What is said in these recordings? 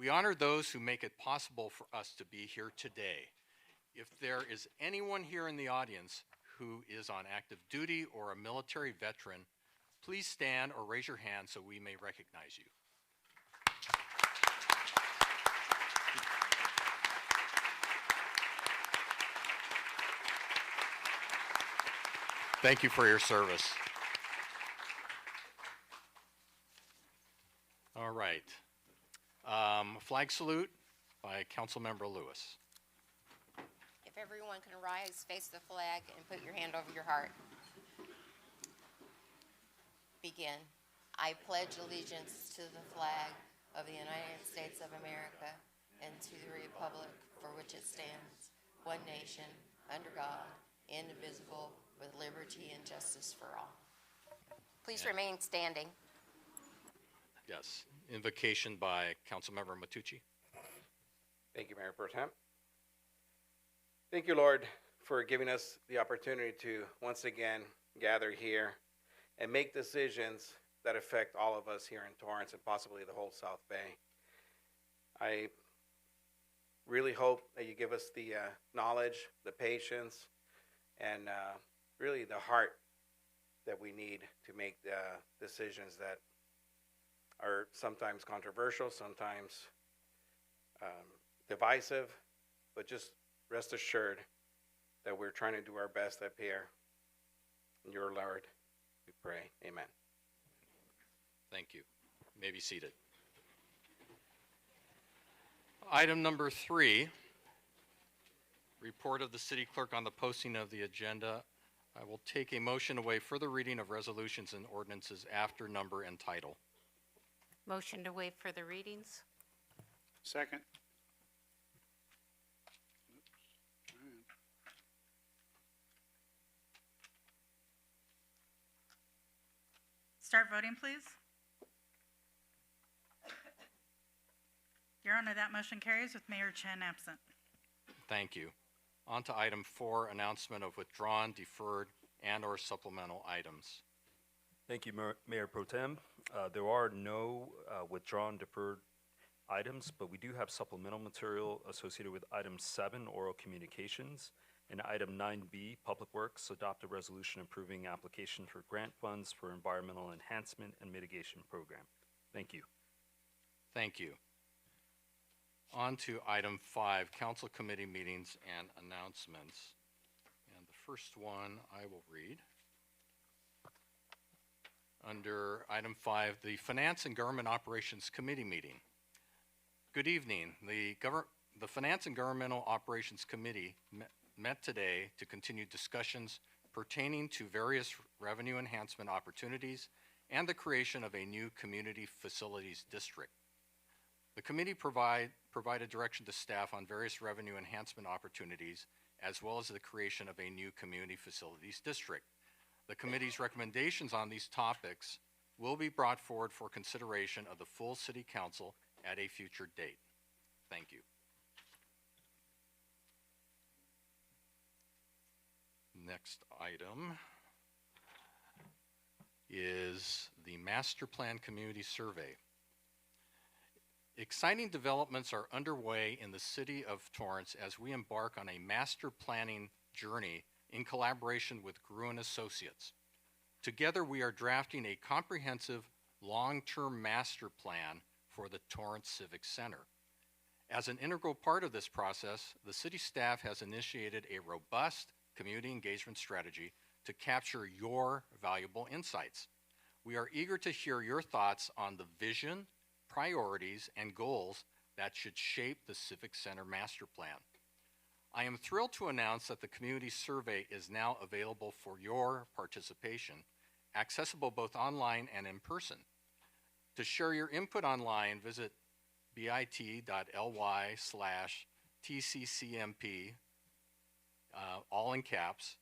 We honor those who make it possible for us to be here today. If there is anyone here in the audience who is on active duty or a military veteran, please stand or raise your hand so we may recognize you. Thank you for your service. All right. Flag salute by Councilmember Lewis. If everyone can rise, face the flag, and put your hand over your heart. Begin. I pledge allegiance to the flag of the United States of America and to the republic for which it stands, one nation, under God, indivisible, with liberty and justice for all. Please remain standing. Yes. Invocation by Councilmember Matucci. Thank you, Mayor Pro Tem. Thank you, Lord, for giving us the opportunity to once again gather here and make decisions that affect all of us here in Torrance and possibly the whole South Bay. I really hope that you give us the knowledge, the patience, and really the heart that we need to make the decisions that are sometimes controversial, sometimes divisive, but just rest assured that we're trying to do our best up here. In your Lord, we pray. Amen. Thank you. You may be seated. Item number 3, report of the city clerk on the posting of the agenda. I will take a motion to waive further reading of resolutions and ordinances after number and title. Motion to waive further readings. Second. Start voting, please. Your Honor, that motion carries with Mayor Chen absent. Thank you. On to item 4, announcement of withdrawn, deferred, and/or supplemental items. Thank you, Mayor Pro Tem. There are no withdrawn, deferred items, but we do have supplemental material associated with item 7, oral communications, and item 9B, Public Works, adopt a resolution approving application for grant funds for environmental enhancement and mitigation program. Thank you. Thank you. On to item 5, council committee meetings and announcements. And the first one I will read. Under item 5, the Finance and Government Operations Committee meeting. Good evening. The Finance and Governmental Operations Committee met today to continue discussions pertaining to various revenue enhancement opportunities and the creation of a new community facilities district. The committee provided direction to staff on various revenue enhancement opportunities, as well as the creation of a new community facilities district. The committee's recommendations on these topics will be brought forward for consideration of the full City Council at a future date. Thank you. Next item is the Master Plan Community Survey. Exciting developments are underway in the city of Torrance as we embark on a master planning journey in collaboration with Gruen Associates. Together, we are drafting a comprehensive long-term master plan for the Torrance Civic Center. As an integral part of this process, the city staff has initiated a robust community engagement strategy to capture your valuable insights. We are eager to hear your thoughts on the vision, priorities, and goals that should shape the Civic Center Master Plan. I am thrilled to announce that the community survey is now available for your participation, accessible both online and in person. To share your input online, visit bit.ly/TCCMP, all in caps,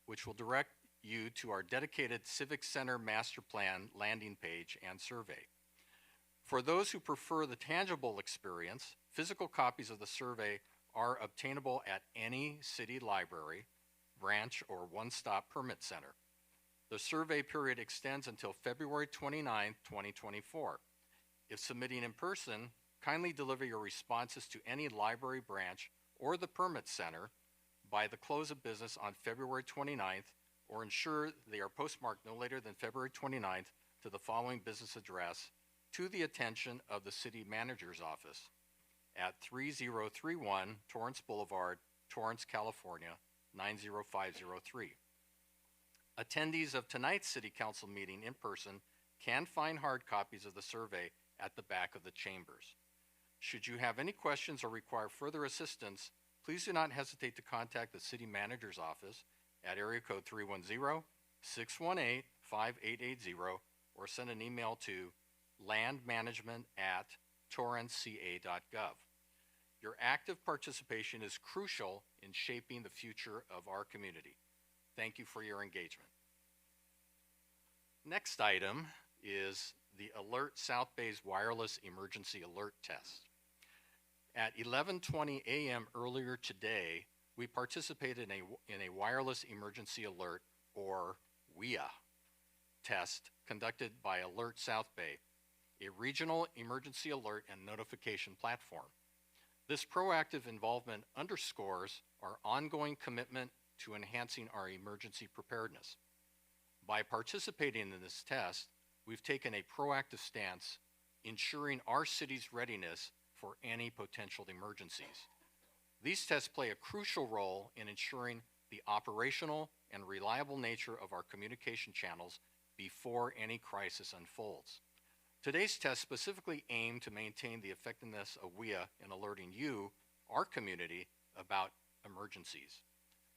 which will direct you to our dedicated Civic Center Master Plan landing page and survey. For those who prefer the tangible experience, physical copies of the survey are obtainable at any city library, branch, or one-stop permit center. The survey period extends until February 29, 2024. If submitting in person, kindly deliver your responses to any library branch or the permit center by the close of business on February 29th, or ensure they are postmarked no later than February 29th to the following business address to the attention of the City Manager's Office at 3031 Torrance Boulevard, Torrance, California, 90503. Attendees of tonight's City Council meeting in person can find hard copies of the survey at the back of the chambers. Should you have any questions or require further assistance, please do not hesitate to contact the City Manager's Office at area code 310-618-5880 or send an email to landmanagement@torranceca.gov. Your active participation is crucial in shaping the future of our community. Thank you for your engagement. Next item is the Alert South Bay's wireless emergency alert test. At 11:20 a.m. earlier today, we participated in a wireless emergency alert, or WIA, test conducted by Alert South Bay, a regional emergency alert and notification platform. This proactive involvement underscores our ongoing commitment to enhancing our emergency preparedness. By participating in this test, we've taken a proactive stance, ensuring our city's readiness for any potential emergencies. These tests play a crucial role in ensuring the operational and reliable nature of our communication channels before any crisis unfolds. Today's tests specifically aim to maintain the effectiveness of WIA in alerting you, our community, about emergencies.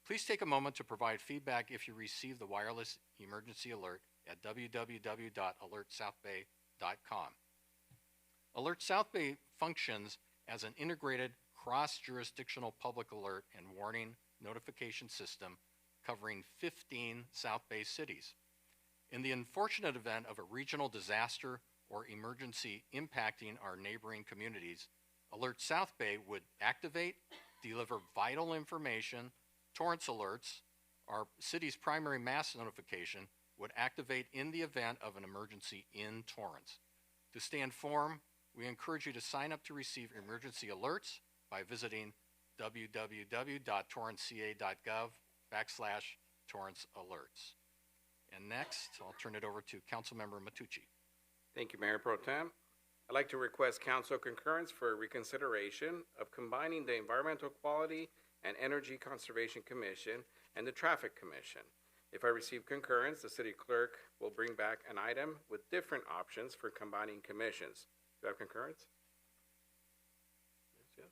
Please take a moment to provide feedback if you receive the wireless emergency alert at www.alertsouthbay.com. Alert South Bay functions as an integrated cross-jurisdictional public alert and warning notification system covering 15 South Bay cities. In the unfortunate event of a regional disaster or emergency impacting our neighboring communities, Alert South Bay would activate, deliver vital information. Torrance Alerts, our city's primary mass notification, would activate in the event of an emergency in Torrance. To stay informed, we encourage you to sign up to receive emergency alerts by visiting www.torranceca.gov/Torrance Alerts. And next, I'll turn it over to Councilmember Matucci. Thank you, Mayor Pro Tem. I'd like to request council concurrence for reconsideration of combining the Environmental Quality and Energy Conservation Commission and the Traffic Commission. If I receive concurrence, the city clerk will bring back an item with different options for combining commissions. Do I have concurrence? Yes.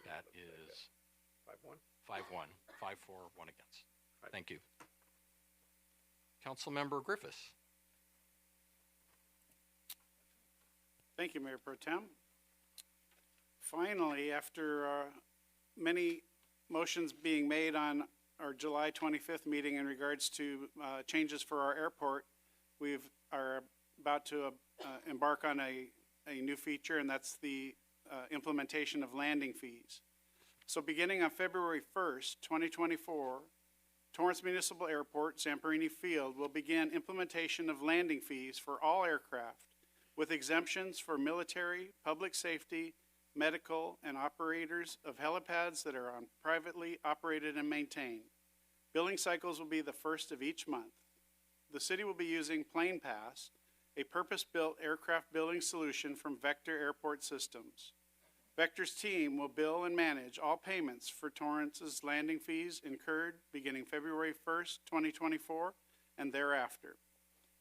That is 5-1. 5-1, 5-4, 1 against. Right. Thank you. Councilmember Griffiths. Thank you, Mayor Pro Tem. Finally, after many motions being made on our July 25th meeting in regards to changes for our airport, we are about to embark on a new feature, and that's the implementation of landing fees. So beginning on February 1st, 2024, Torrance Municipal Airport, Zamperini Field will begin implementation of landing fees for all aircraft, with exemptions for military, public safety, medical, and operators of helipads that are privately operated and maintained. Billing cycles will be the first of each month. The city will be using Plane Pass, a purpose-built aircraft billing solution from Vector Airport Systems. Vector's team will bill and manage all payments for Torrance's landing fees incurred beginning February 1st, 2024, and thereafter.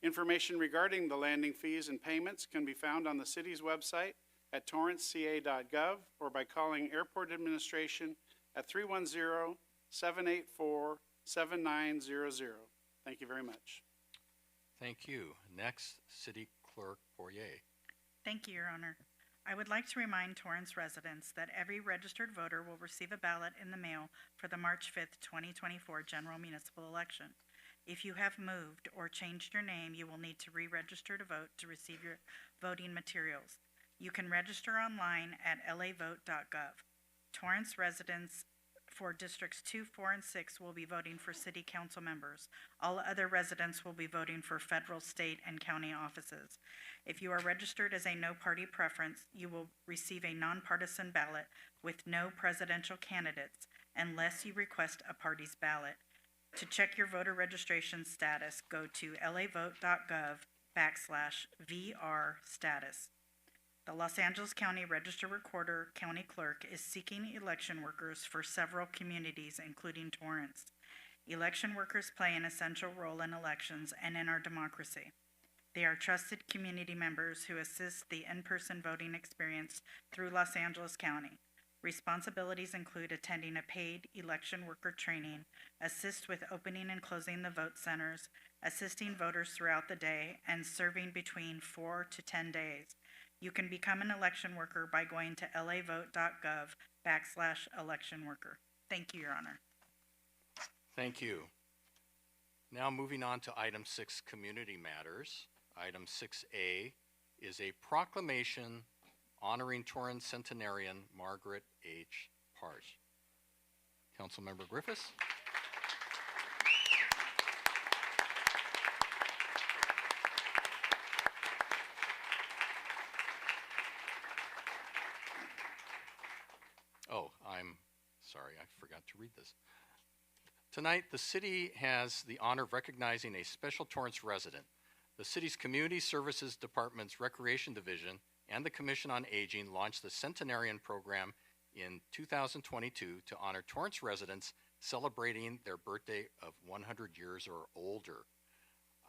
Information regarding the landing fees and payments can be found on the city's website at torranceca.gov or by calling Airport Administration at 310-784-7900. Thank you very much. Thank you. Next, City Clerk Poirier. Thank you, Your Honor. I would like to remind Torrance residents that every registered voter will receive a ballot in the mail for the March 5th, 2024 general municipal election. If you have moved or changed your name, you will need to re-register to vote to receive your voting materials. You can register online at lavote.gov. Torrance residents for Districts 2, 4, and 6 will be voting for city council members. All other residents will be voting for federal, state, and county offices. If you are registered as a no-party preference, you will receive a nonpartisan ballot with no presidential candidates unless you request a party's ballot. To check your voter registration status, go to lavote.gov/VR status. The Los Angeles County Register Recorder County Clerk is seeking election workers for several communities, including Torrance. Election workers play an essential role in elections and in our democracy. They are trusted community members who assist the in-person voting experience through Los Angeles County. Responsibilities include attending a paid election worker training, assist with opening and closing the vote centers, assisting voters throughout the day, and serving between 4 to 10 days. You can become an election worker by going to lavote.gov/election worker. Thank you, Your Honor. Thank you. Now moving on to item 6, community matters. Item 6A is a proclamation honoring Torrance centenarian Margaret H. Parsh. Councilmember Griffiths. Oh, I'm sorry, I forgot to read this. Tonight, the city has the honor of recognizing a special Torrance resident. The city's Community Services Department's Recreation Division and the Commission on Aging launched the Centenarian Program in 2022 to honor Torrance residents celebrating their birthday of 100 years or older.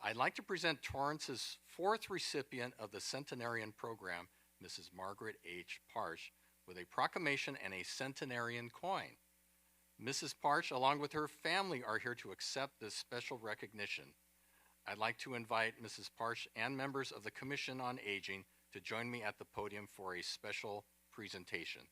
I'd like to present Torrance's 4th recipient of the Centenarian Program, Mrs. Margaret H. Parsh, with a proclamation and a centenarian coin. Mrs. Parsh, along with her family, are here to accept this special recognition. I'd like to invite Mrs. Parsh and members of the Commission on Aging to join me at the podium for a special presentation.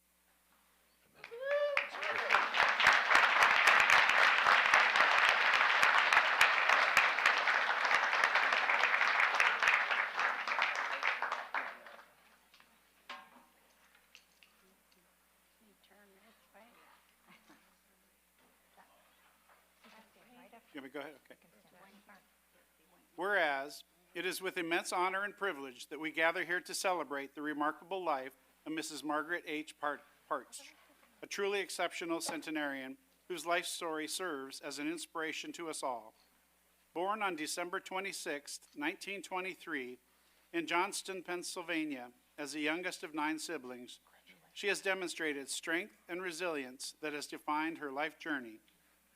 You want me to go ahead? Okay. Whereas, it is with immense honor and privilege that we gather here to celebrate the remarkable life of Mrs. Margaret H. Parsh, a truly exceptional centenarian whose life story serves as an inspiration to us all. Born on December 26, 1923, in Johnston, Pennsylvania, as the youngest of 9 siblings, she has demonstrated strength and resilience that has defined her life journey.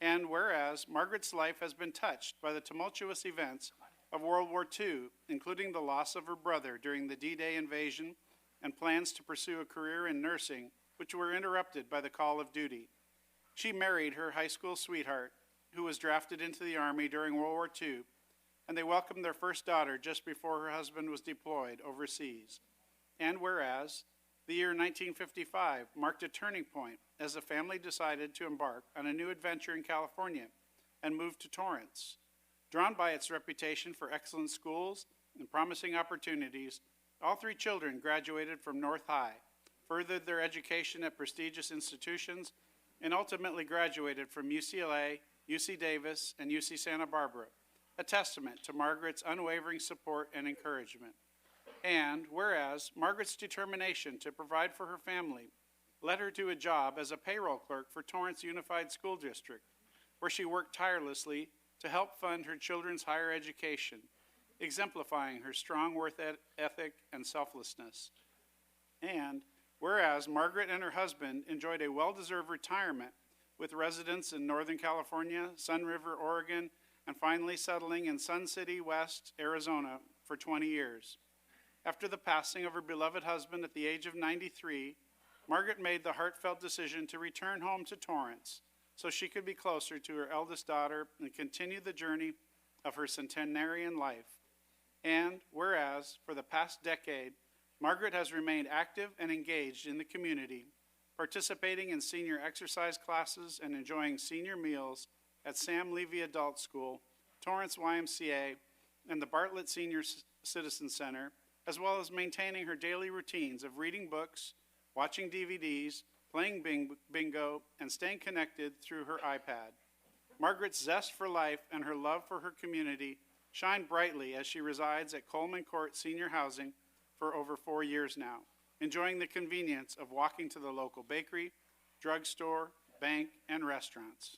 And whereas Margaret's life has been touched by the tumultuous events of World War II, including the loss of her brother during the D-Day invasion and plans to pursue a career in nursing, which were interrupted by the call of duty. She married her high school sweetheart, who was drafted into the Army during World War II, and they welcomed their first daughter just before her husband was deployed overseas. And whereas the year 1955 marked a turning point as the family decided to embark on a new adventure in California and moved to Torrance. Drawn by its reputation for excellent schools and promising opportunities, all 3 children graduated from North High, furthered their education at prestigious institutions, and ultimately graduated from UCLA, UC Davis, and UC Santa Barbara, a testament to Margaret's unwavering support and encouragement. And whereas Margaret's determination to provide for her family led her to a job as a payroll clerk for Torrance Unified School District, where she worked tirelessly to help fund her children's higher education, exemplifying her strong work ethic and selflessness. And whereas Margaret and her husband enjoyed a well-deserved retirement with residence in Northern California, Sun River, Oregon, and finally settling in Sun City West, Arizona for 20 years. After the passing of her beloved husband at the age of 93, Margaret made the heartfelt decision to return home to Torrance so she could be closer to her eldest daughter and continue the journey of her centenarian life. And whereas, for the past decade, Margaret has remained active and engaged in the community, participating in senior exercise classes and enjoying senior meals at Sam Levy Adult School, Torrance YMCA, and the Bartlett Senior Citizen Center, as well as maintaining her daily routines of reading books, watching DVDs, playing bingo, and staying connected through her iPad. Margaret's zest for life and her love for her community shine brightly as she resides at Coleman Court Senior Housing for over 4 years now, enjoying the convenience of walking to the local bakery, drugstore, bank, and restaurants.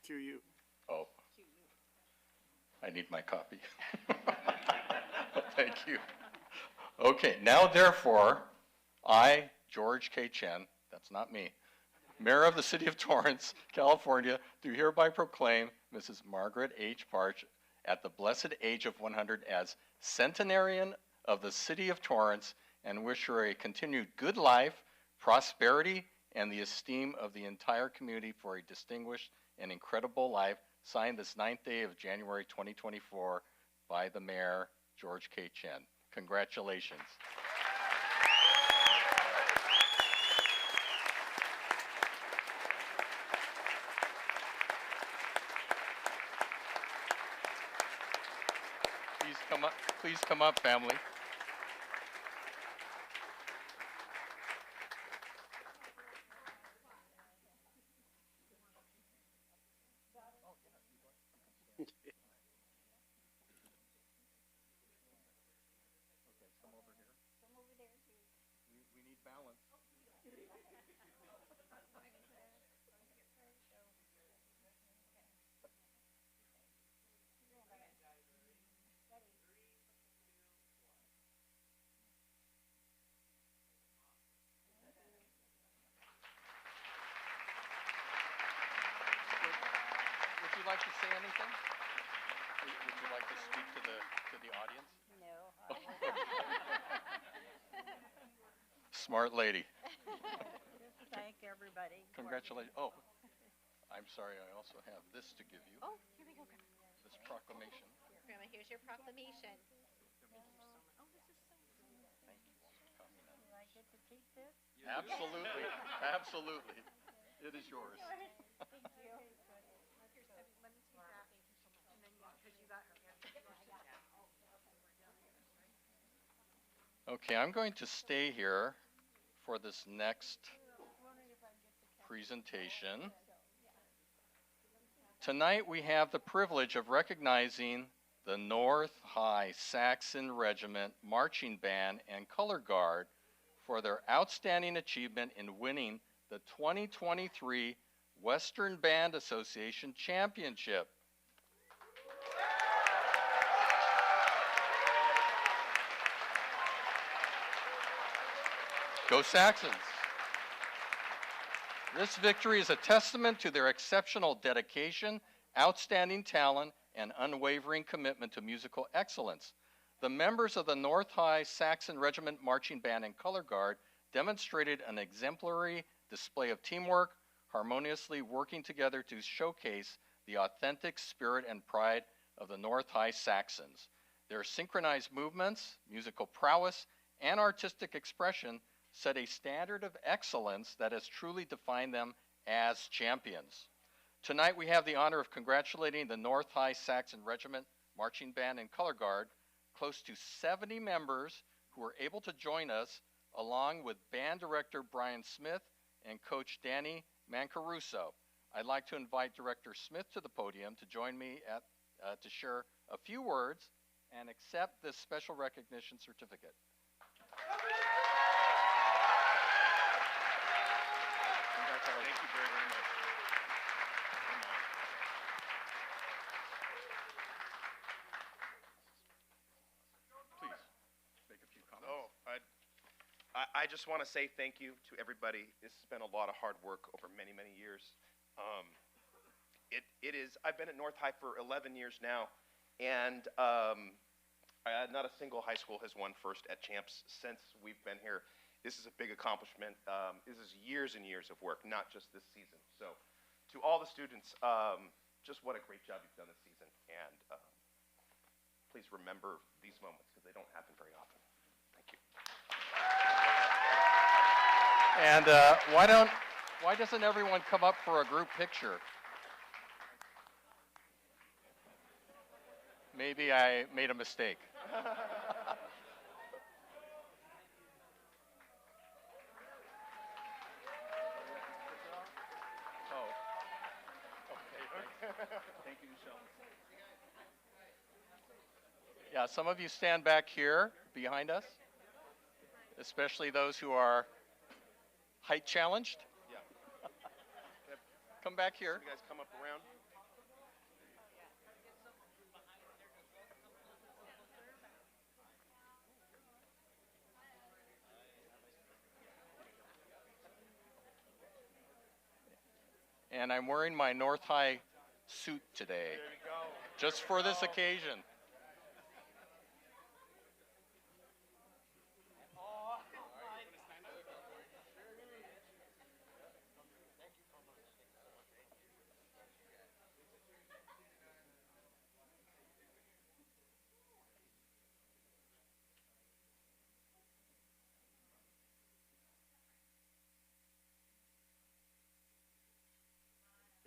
Cue you. Oh, I need my copy. Thank you. Okay, now therefore, I, George K. Chen, that's not me, Mayor of the City of Torrance, California, do hereby proclaim Mrs. Margaret H. Parch at the blessed age of 100 as centenarian of the City of Torrance and wish her a continued good life, prosperity, and the esteem of the entire community for a distinguished and incredible life, signed this 9th day of January 2024 by the Mayor, George K. Chen. Congratulations. Please come up, family. We need balance. Would you like to say anything? Would you like to speak to the audience? No. Smart lady. Thank everybody. Congratulations. Oh, I'm sorry, I also have this to give you, Oh, here we go. this proclamation. Grandma, here's your proclamation. Thank you for coming in. Do I get to keep this? Absolutely, absolutely. It is yours. Thank you. Okay, I'm going to stay here for this next presentation. Tonight we have the privilege of recognizing the North High Saxon Regiment Marching Band and Color Guard for their outstanding achievement in winning the 2023 Western Band Association Championship. Go Saxons! This victory is a testament to their exceptional dedication, outstanding talent, and unwavering commitment to musical excellence. The members of the North High Saxon Regiment Marching Band and Color Guard demonstrated an exemplary display of teamwork, harmoniously working together to showcase the authentic spirit and pride of the North High Saxons. Their synchronized movements, musical prowess, and artistic expression set a standard of excellence that has truly defined them as champions. Tonight we have the honor of congratulating the North High Saxon Regiment Marching Band and Color Guard, close to 70 members who were able to join us, along with band director Brian Smith and coach Danny Mancaruso. I'd like to invite Director Smith to the podium to join me to share a few words and accept this special recognition certificate. Thank you very, very much. Please, make a few comments. Oh, I just want to say thank you to everybody. This has been a lot of hard work over many, many years. I've been at North High for 11 years now, and not a single high school has won first at champs since we've been here. This is a big accomplishment. This is years and years of work, not just this season. So to all the students, just what a great job you've done this season. And please remember these moments because they don't happen very often. Thank you. And why doesn't everyone come up for a group picture? Maybe I made a mistake. Yeah, some of you stand back here behind us, especially those who are height challenged. Yeah. Come back here. You guys come up around. And I'm wearing my North High suit today, just for this occasion.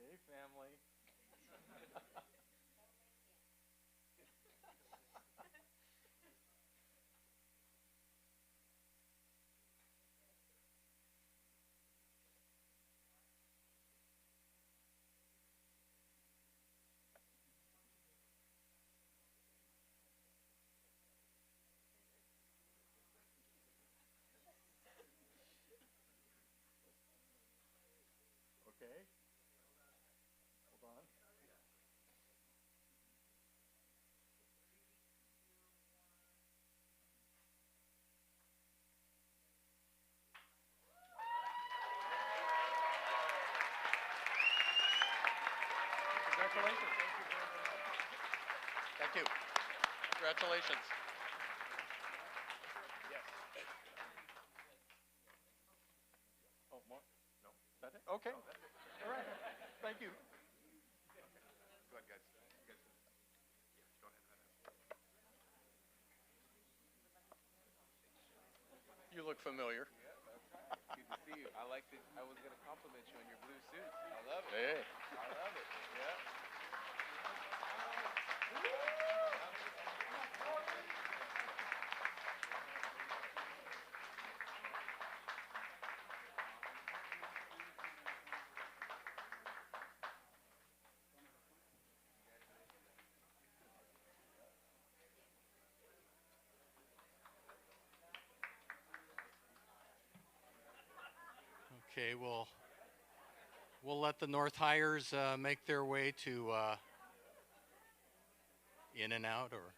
Okay, family. Okay. Hold on. Congratulations. Thank you. Congratulations. Yes. Oh, more? No. Is that it? Okay. All right. Thank you. Go ahead, guys. You guys. Yeah, go ahead. You look familiar. Good to see you. I was going to compliment you on your blue suit. I love it. Hey. I love it. Yeah. Okay, we'll let the North Hires make their way to in and out, or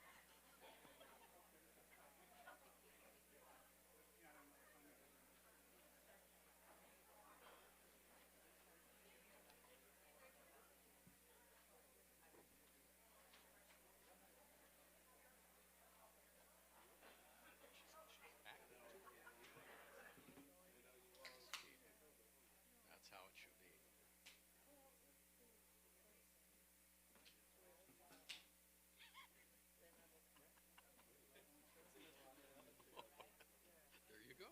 that's how it should be. There you go.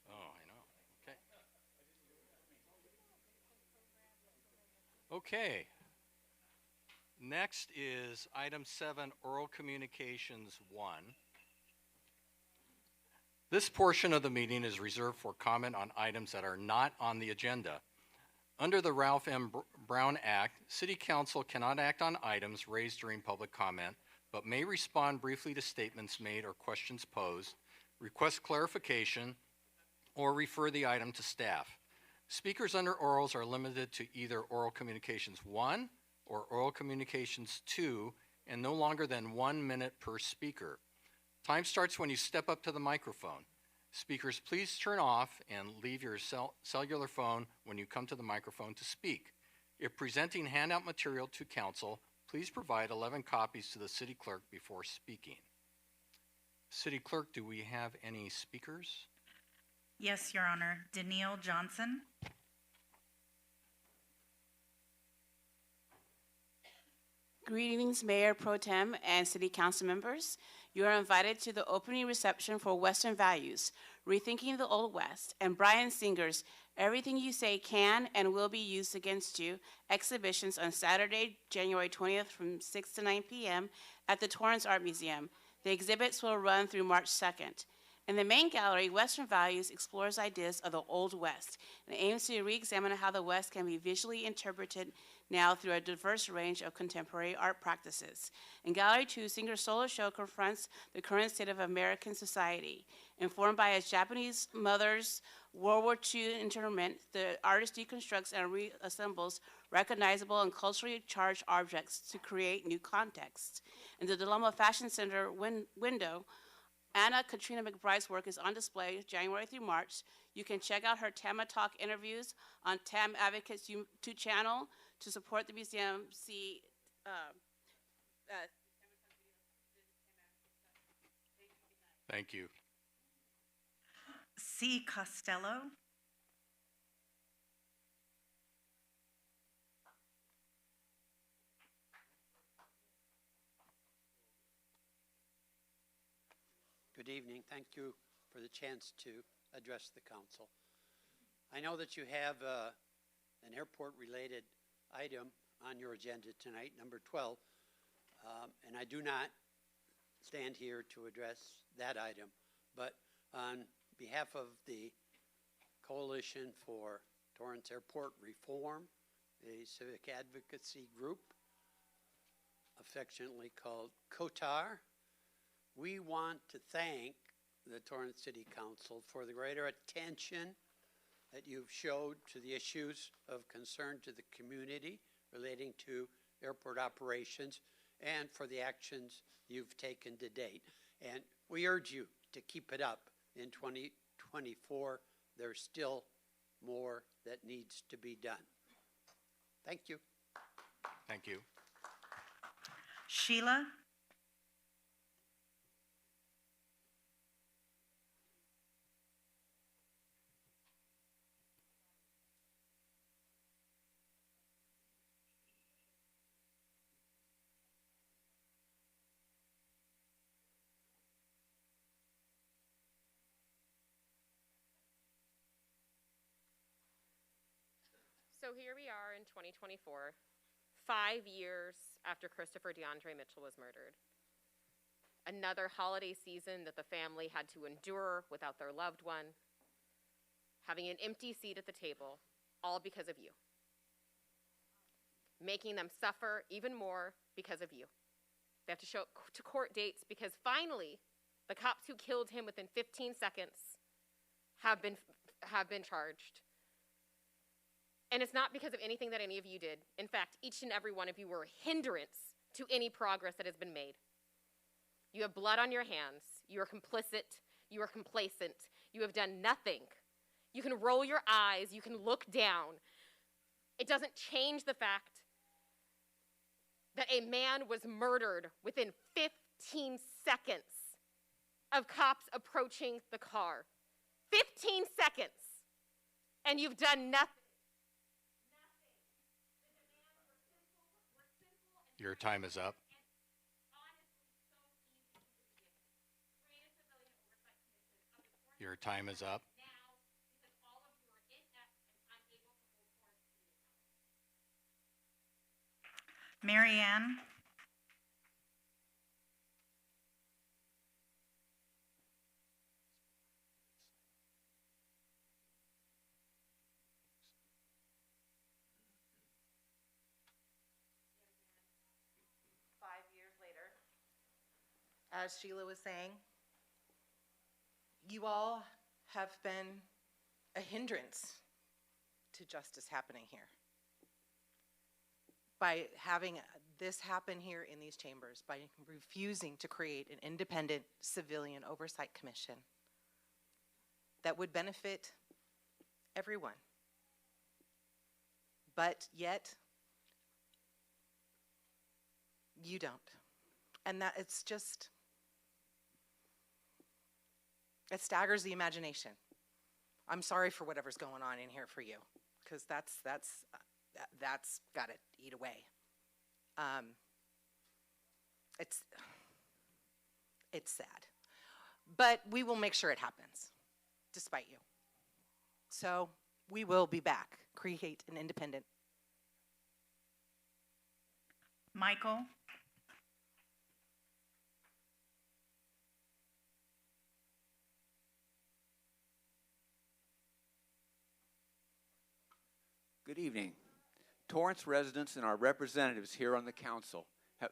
Oh, I know. Okay. Okay. Next is item 7, oral communications 1. This portion of the meeting is reserved for comment on items that are not on the agenda. Under the Ralph M. Brown Act, City Council cannot act on items raised during public comment, but may respond briefly to statements made or questions posed, request clarification, or refer the item to staff. Speakers under orals are limited to either oral communications 1 or oral communications 2, and no longer than 1 minute per speaker. Time starts when you step up to the microphone. Speakers, please turn off and leave your cellular phone when you come to the microphone to speak. If presenting handout material to council, please provide 11 copies to the city clerk before speaking. City clerk, do we have any speakers? Yes, Your Honor. Danielle Johnson. Greetings, Mayor Pro Tem and City Council members. You are invited to the opening reception for Western Values, Rethinking the Old West, and Brian Singer's Everything You Say Can and Will Be Used Against You exhibitions on Saturday, January 20th from 6 to 9 p.m. at the Torrance Art Museum. The exhibits will run through March 2nd. In the main gallery, Western Values explores ideas of the Old West and aims to re-examine how the West can be visually interpreted now through a diverse range of contemporary art practices. In Gallery 2, Singer's solo show confronts the current state of American society. Informed by his Japanese mother's World War II internment, the artist deconstructs and reassembles recognizable and culturally charged objects to create new contexts. In the Dilemma Fashion Center window, Anna Katrina McBride's work is on display January through March. You can check out her TAMA Talk interviews on TAM Advocates YouTube channel. To support the museum, see Thank you. C. Costello. Good evening. Thank you for the chance to address the council. I know that you have an airport-related item on your agenda tonight, number 12, and I do not stand here to address that item, but on behalf of the Coalition for Torrance Airport Reform, a civic advocacy group affectionately called COTAR, we want to thank the Torrance City Council for the greater attention that you've showed to the issues of concern to the community relating to airport operations and for the actions you've taken to date. And we urge you to keep it up in 2024. There's still more that needs to be done. Thank you. Thank you. Sheila. So here we are in 2024, 5 years after Christopher DeAndre Mitchell was murdered. Another holiday season that the family had to endure without their loved one, having an empty seat at the table, all because of you. Making them suffer even more because of you. They have to show up to court dates because finally, the cops who killed him within 15 seconds have been charged. And it's not because of anything that any of you did. In fact, each and every one of you were a hindrance to any progress that has been made. You have blood on your hands. You are complicit. You are complacent. You have done nothing. You can roll your eyes. You can look down. It doesn't change the fact that a man was murdered within 15 seconds of cops approaching the car. 15 seconds. And you've done nothing. Your time is up. Your time is up. Mary Ann. As Sheila was saying, you all have been a hindrance to justice happening here. By having this happen here in these chambers, by refusing to create an independent civilian oversight commission that would benefit everyone. But yet, you don't. And that it's just, it staggers the imagination. I'm sorry for whatever's going on in here for you, because that's got to eat away. It's sad, but we will make sure it happens, despite you. So we will be back. Create an independent. Michael. Good evening. Torrance residents and our representatives here on the council have.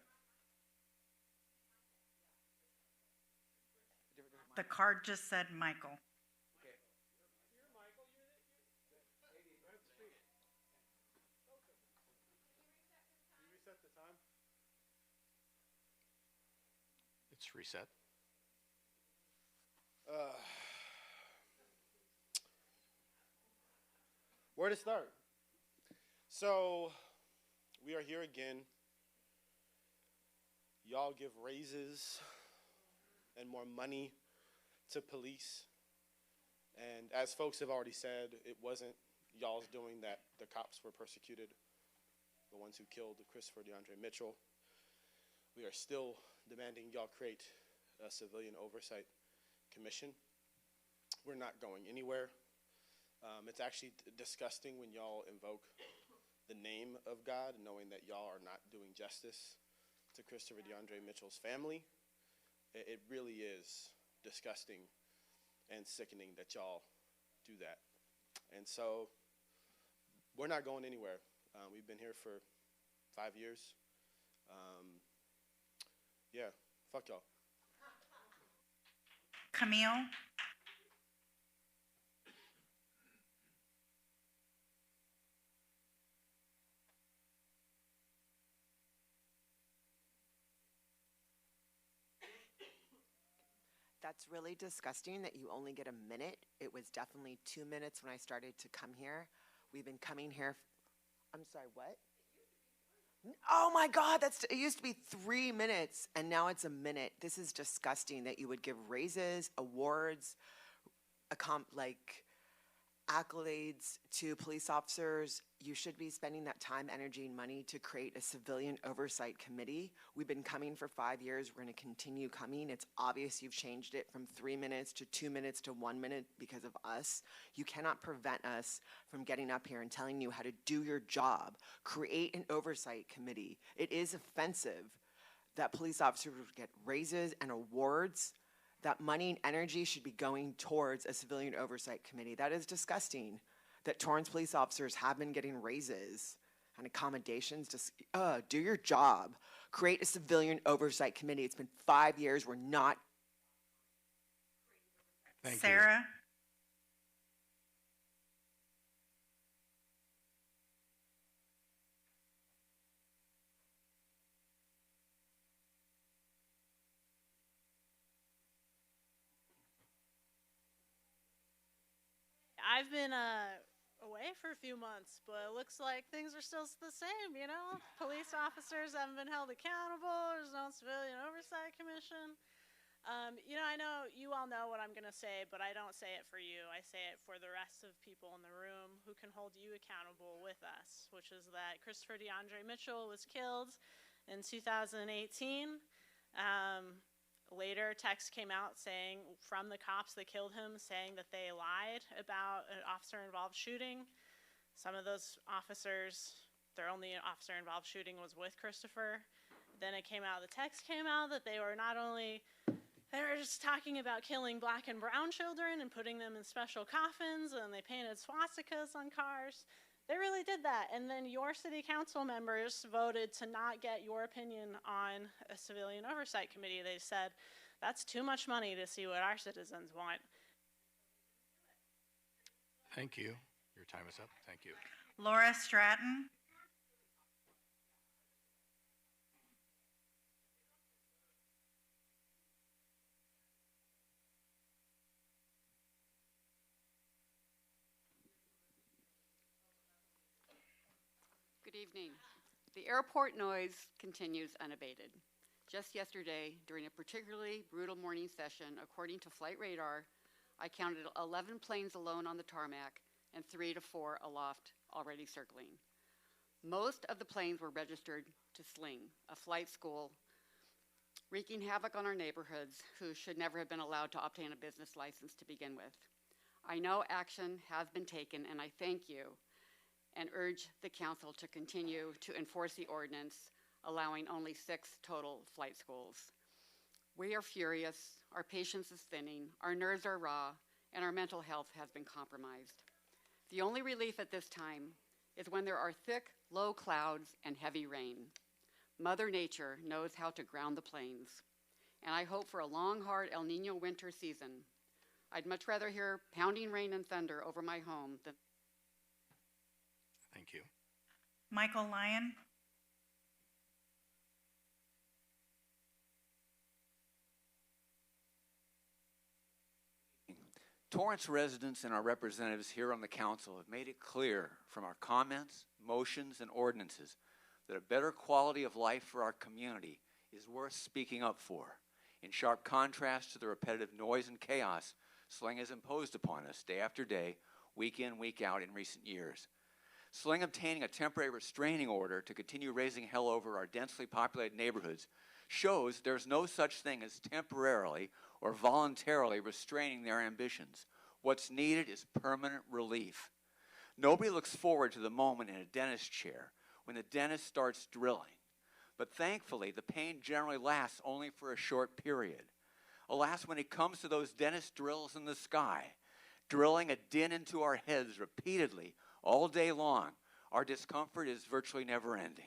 The card just said Michael. It's reset. Where to start? So, we are here again. Y'all give raises and more money to police. And as folks have already said, it wasn't y'all's doing that the cops were persecuted, the ones who killed Christopher DeAndre Mitchell. We are still demanding y'all create a civilian oversight commission. We're not going anywhere. It's actually disgusting when y'all invoke the name of God, knowing that y'all are not doing justice to Christopher DeAndre Mitchell's family. It really is disgusting and sickening that y'all do that. And so we're not going anywhere. We've been here for 5 years. Yeah, fuck y'all. Camille? That's really disgusting that you only get a minute. It was definitely 2 minutes when I started to come here. We've been coming here. I'm sorry, what? Oh my God, it used to be 3 minutes and now it's a minute. This is disgusting that you would give raises, awards, accolades to police officers. You should be spending that time, energy, and money to create a civilian oversight committee. We've been coming for 5 years. We're going to continue coming. It's obvious you've changed it from 3 minutes to 2 minutes to 1 minute because of us. You cannot prevent us from getting up here and telling you how to do your job. Create an oversight committee. It is offensive that police officers get raises and awards. That money and energy should be going towards a civilian oversight committee. That is disgusting that Torrance police officers have been getting raises and accommodations. Just do your job. Create a civilian oversight committee. It's been 5 years. We're not. Thank you. Sarah? I've been away for a few months, but it looks like things are still the same, you know? Police officers haven't been held accountable. There's no civilian oversight commission. I know you all know what I'm going to say, but I don't say it for you. I say it for the rest of people in the room who can hold you accountable with us, which is that Christopher DeAndre Mitchell was killed in 2018. Later, text came out saying from the cops that killed him, saying that they lied about an officer-involved shooting. Some of those officers, their only officer-involved shooting was with Christopher. Then it came out, the text came out that they were they were just talking about killing black and brown children and putting them in special coffins, and they painted swastikas on cars. They really did that. And then your city council members voted to not get your opinion on a civilian oversight committee. They said, that's too much money to see what our citizens want. Thank you. Your time is up. Thank you. Laura Stratton? Good evening. The airport noise continues unabated. Just yesterday, during a particularly brutal morning session, according to Flight Radar, I counted 11 planes alone on the tarmac and 3 to 4 aloft already circling. Most of the planes were registered to Sling, a flight school, wreaking havoc on our neighborhoods who should never have been allowed to obtain a business license to begin with. I know action has been taken, and I thank you and urge the council to continue to enforce the ordinance, allowing only 6 total flight schools. We are furious, our patience is thinning, our nerves are raw, and our mental health has been compromised. The only relief at this time is when there are thick, low clouds and heavy rain. Mother Nature knows how to ground the plains. And I hope for a long, hard El Nino winter season. I'd much rather hear pounding rain and thunder over my home than. Thank you. Michael Lyon. Torrance residents and our representatives here on the council have made it clear from our comments, motions, and ordinances that a better quality of life for our community is worth speaking up for, in sharp contrast to the repetitive noise and chaos Sling has imposed upon us day after day, week in, week out in recent years. Sling obtaining a temporary restraining order to continue raising hell over our densely populated neighborhoods shows there's no such thing as temporarily or voluntarily restraining their ambitions. What's needed is permanent relief. Nobody looks forward to the moment in a dentist chair when the dentist starts drilling. But thankfully, the pain generally lasts only for a short period. Alas, when it comes to those dentist drills in the sky, drilling a dent into our heads repeatedly all day long, our discomfort is virtually never ending.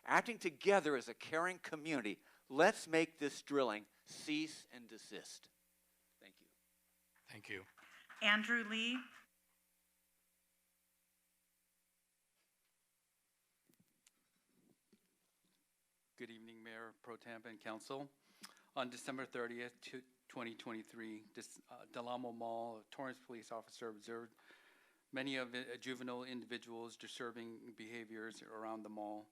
Acting together as a caring community, let's make this drilling cease and desist. Thank you. Thank you. Andrew Lee. Good evening, Mayor Pro Tem and Council. On December 30th, 2023, Del Amo Mall, a Torrance police officer observed many of juvenile individuals disturbing behaviors around the mall.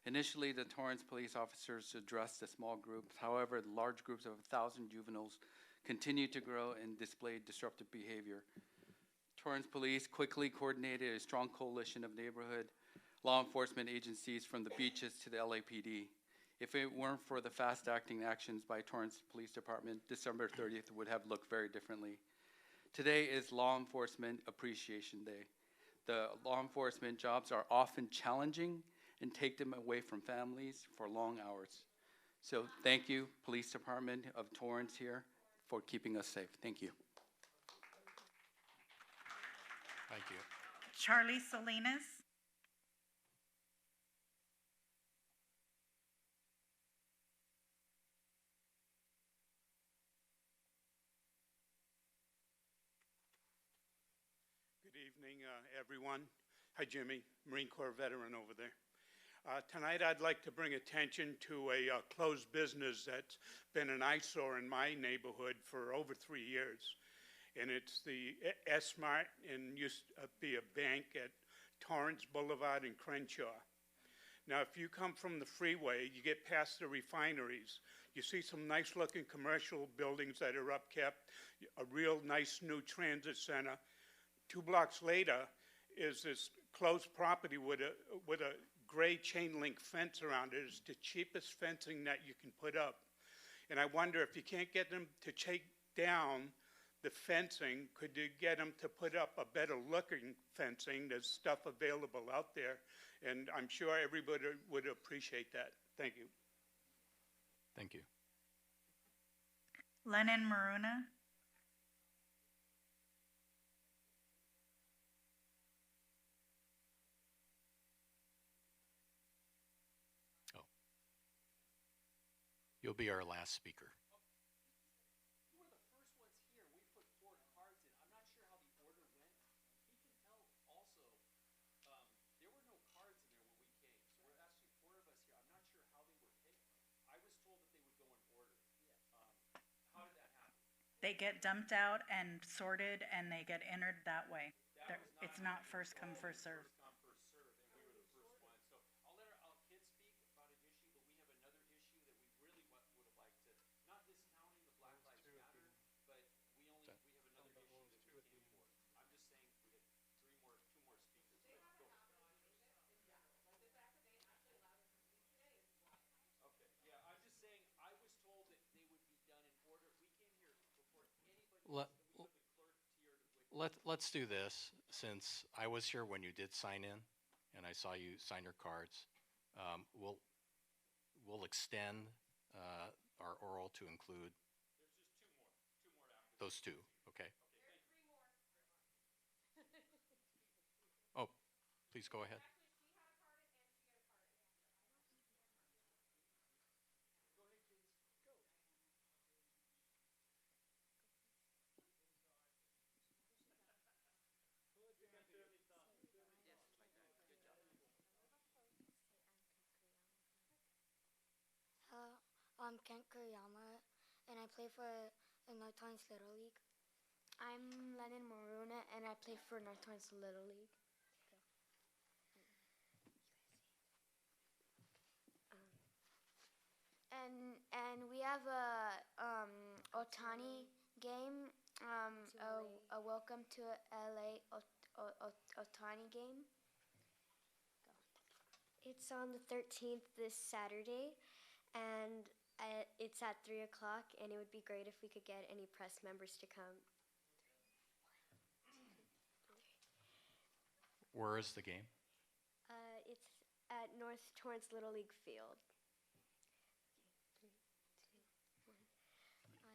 Initially, the Torrance police officers addressed the small groups. However, the large groups of 1,000 juveniles continued to grow and displayed disruptive behavior. Torrance police quickly coordinated a strong coalition of neighborhood law enforcement agencies from the beaches to the LAPD. If it weren't for the fast-acting actions by Torrance Police Department, December 30th would have looked very differently. Today is Law Enforcement Appreciation Day. The law enforcement jobs are often challenging and take them away from families for long hours. So thank you, Police Department of Torrance here, for keeping us safe. Thank you. Thank you. Charlie Salinas. Good evening, everyone. Hi, Jimmy, Marine Corps veteran over there. Tonight, I'd like to bring attention to a closed business that's been an eyesore in my neighborhood for over 3 years. And it's the S-Mart, and used to be a bank at Torrance Boulevard in Crenshaw. Now, if you come from the freeway, you get past the refineries, you see some nice-looking commercial buildings that are upkept, a real nice new transit center. 2 blocks later is this closed property with a gray chain link fence around it. It's the cheapest fencing that you can put up. And I wonder if you can't get them to take down the fencing, could you get them to put up a better looking fencing? There's stuff available out there, and I'm sure everybody would appreciate that. Thank you. Thank you. Lennon Maruna. You'll be our last speaker. You were the first ones here. We put 4 cards in. I'm not sure how the order went. He can tell also, there were no cards in there when we came. So we're actually 4 of us here. I'm not sure how they were picked. I was told that they would go in order. How did that happen? They get dumped out and sorted, and they get entered that way. It's not first come, first serve. Let's do this, since I was here when you did sign in, and I saw you sign your cards. We'll extend our oral to include those 2, okay? Oh, Please go ahead. I'm Kent Kuriyama, and I play for North Torrance Little League. I'm Lennon Maruna, and I play for North Torrance Little League. And we have a Otani game, a welcome to LA Otani game. It's on the 13th this Saturday, and it's at 3 o'clock, and it would be great if we could get any press members to come. Where is the game? It's at North Torrance Little League Field.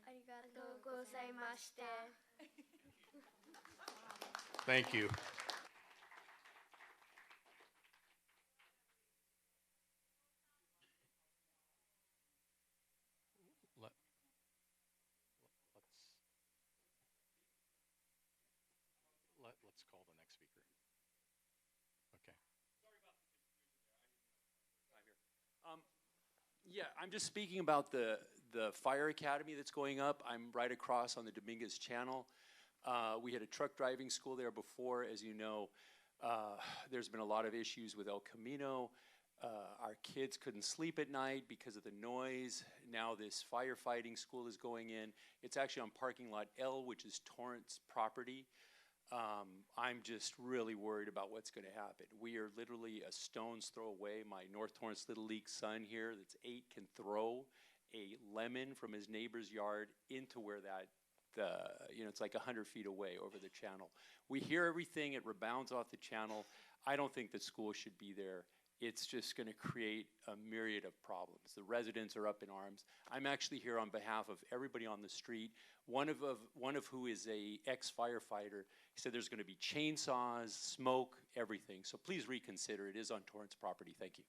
Arigatou gozaimashite. Thank you. Let's call the next speaker. Okay. Yeah, I'm just speaking about the fire academy that's going up. I'm right across on the Dominguez Channel. We had a truck driving school there before. As you know, there's been a lot of issues with El Camino. Our kids couldn't sleep at night because of the noise. Now this firefighting school is going in. It's actually on parking lot L, which is Torrance property. I'm just really worried about what's going to happen. We are literally a stone's throw away. My North Torrance Little League son here that's 8 can throw a lemon from his neighbor's yard into where it's like 100 feet away over the channel. We hear everything. It rebounds off the channel. I don't think the school should be there. It's just going to create a myriad of problems. The residents are up in arms. I'm actually here on behalf of everybody on the street, one of who is a ex-firefighter. He said there's going to be chainsaws, smoke, everything. So please reconsider. It is on Torrance property. Thank you.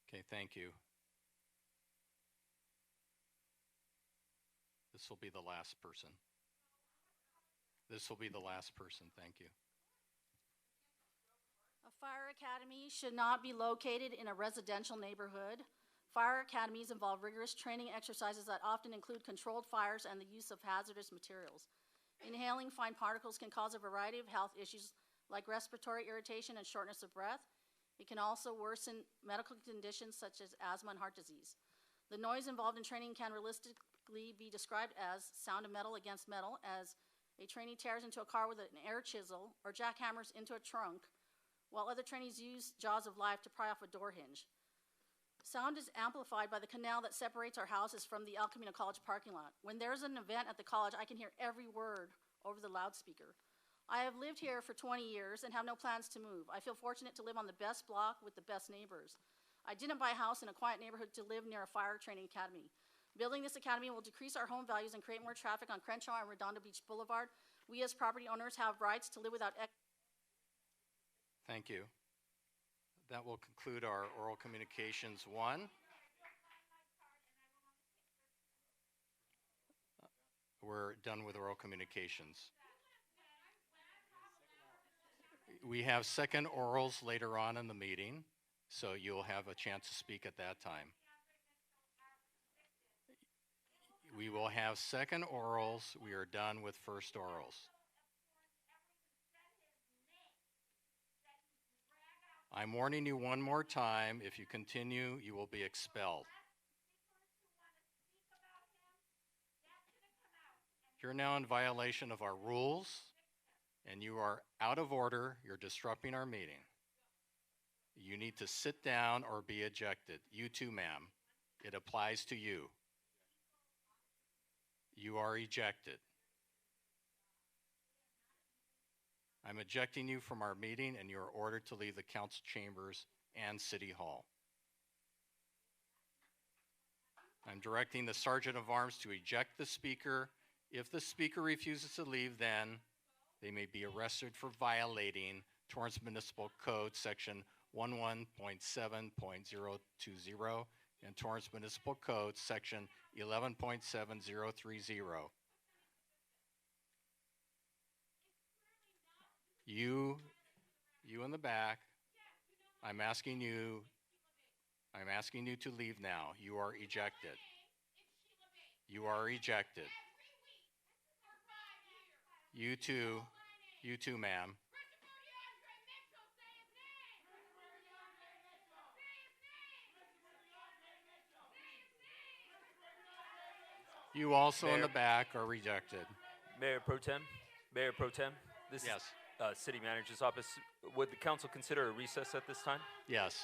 Okay, thank you. This will be the last person. This will be the last person. Thank you. A fire academy should not be located in a residential neighborhood. Fire academies involve rigorous training exercises that often include controlled fires and the use of hazardous materials. Inhaling fine particles can cause a variety of health issues like respiratory irritation and shortness of breath. It can also worsen medical conditions such as asthma and heart disease. The noise involved in training can realistically be described as sound of metal against metal, as a trainee tears into a car with an air chisel or jackhammers into a trunk, while other trainees use jaws of life to pry off a door hinge. Sound is amplified by the canal that separates our houses from the El Camino College parking lot. When there's an event at the college, I can hear every word over the loudspeaker. I have lived here for 20 years and have no plans to move. I feel fortunate to live on the best block with the best neighbors. I didn't buy a house in a quiet neighborhood to live near a fire training academy. Building this academy will decrease our home values and create more traffic on Crenshaw and Redondo Beach Boulevard. We as property owners have rights to live without Thank you. That will conclude our oral communications 1. We're done with oral communications. We have second orals later on in the meeting, so you'll have a chance to speak at that time. We will have second orals. We are done with first orals. I'm warning you one more time. If you continue, you will be expelled. You're now in violation of our rules, and you are out of order. You're disrupting our meeting. You need to sit down or be ejected. You too, ma'am. It applies to you. You are ejected. I'm ejecting you from our meeting, and you are ordered to leave the council chambers and City Hall. I'm directing the Sergeant of Arms to eject the speaker. If the speaker refuses to leave, then they may be arrested for violating Torrance Municipal Code, Section 11.7.020, and Torrance Municipal Code, Section 11.7030. You in the back, I'm asking you to leave now. You are ejected. You are ejected. You too, ma'am. You also in the back are rejected. Mayor Pro Tem, this Yes. is City Manager's Office. Would the council consider a recess at this time? Yes.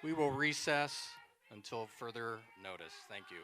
We will recess until further notice. Thank you.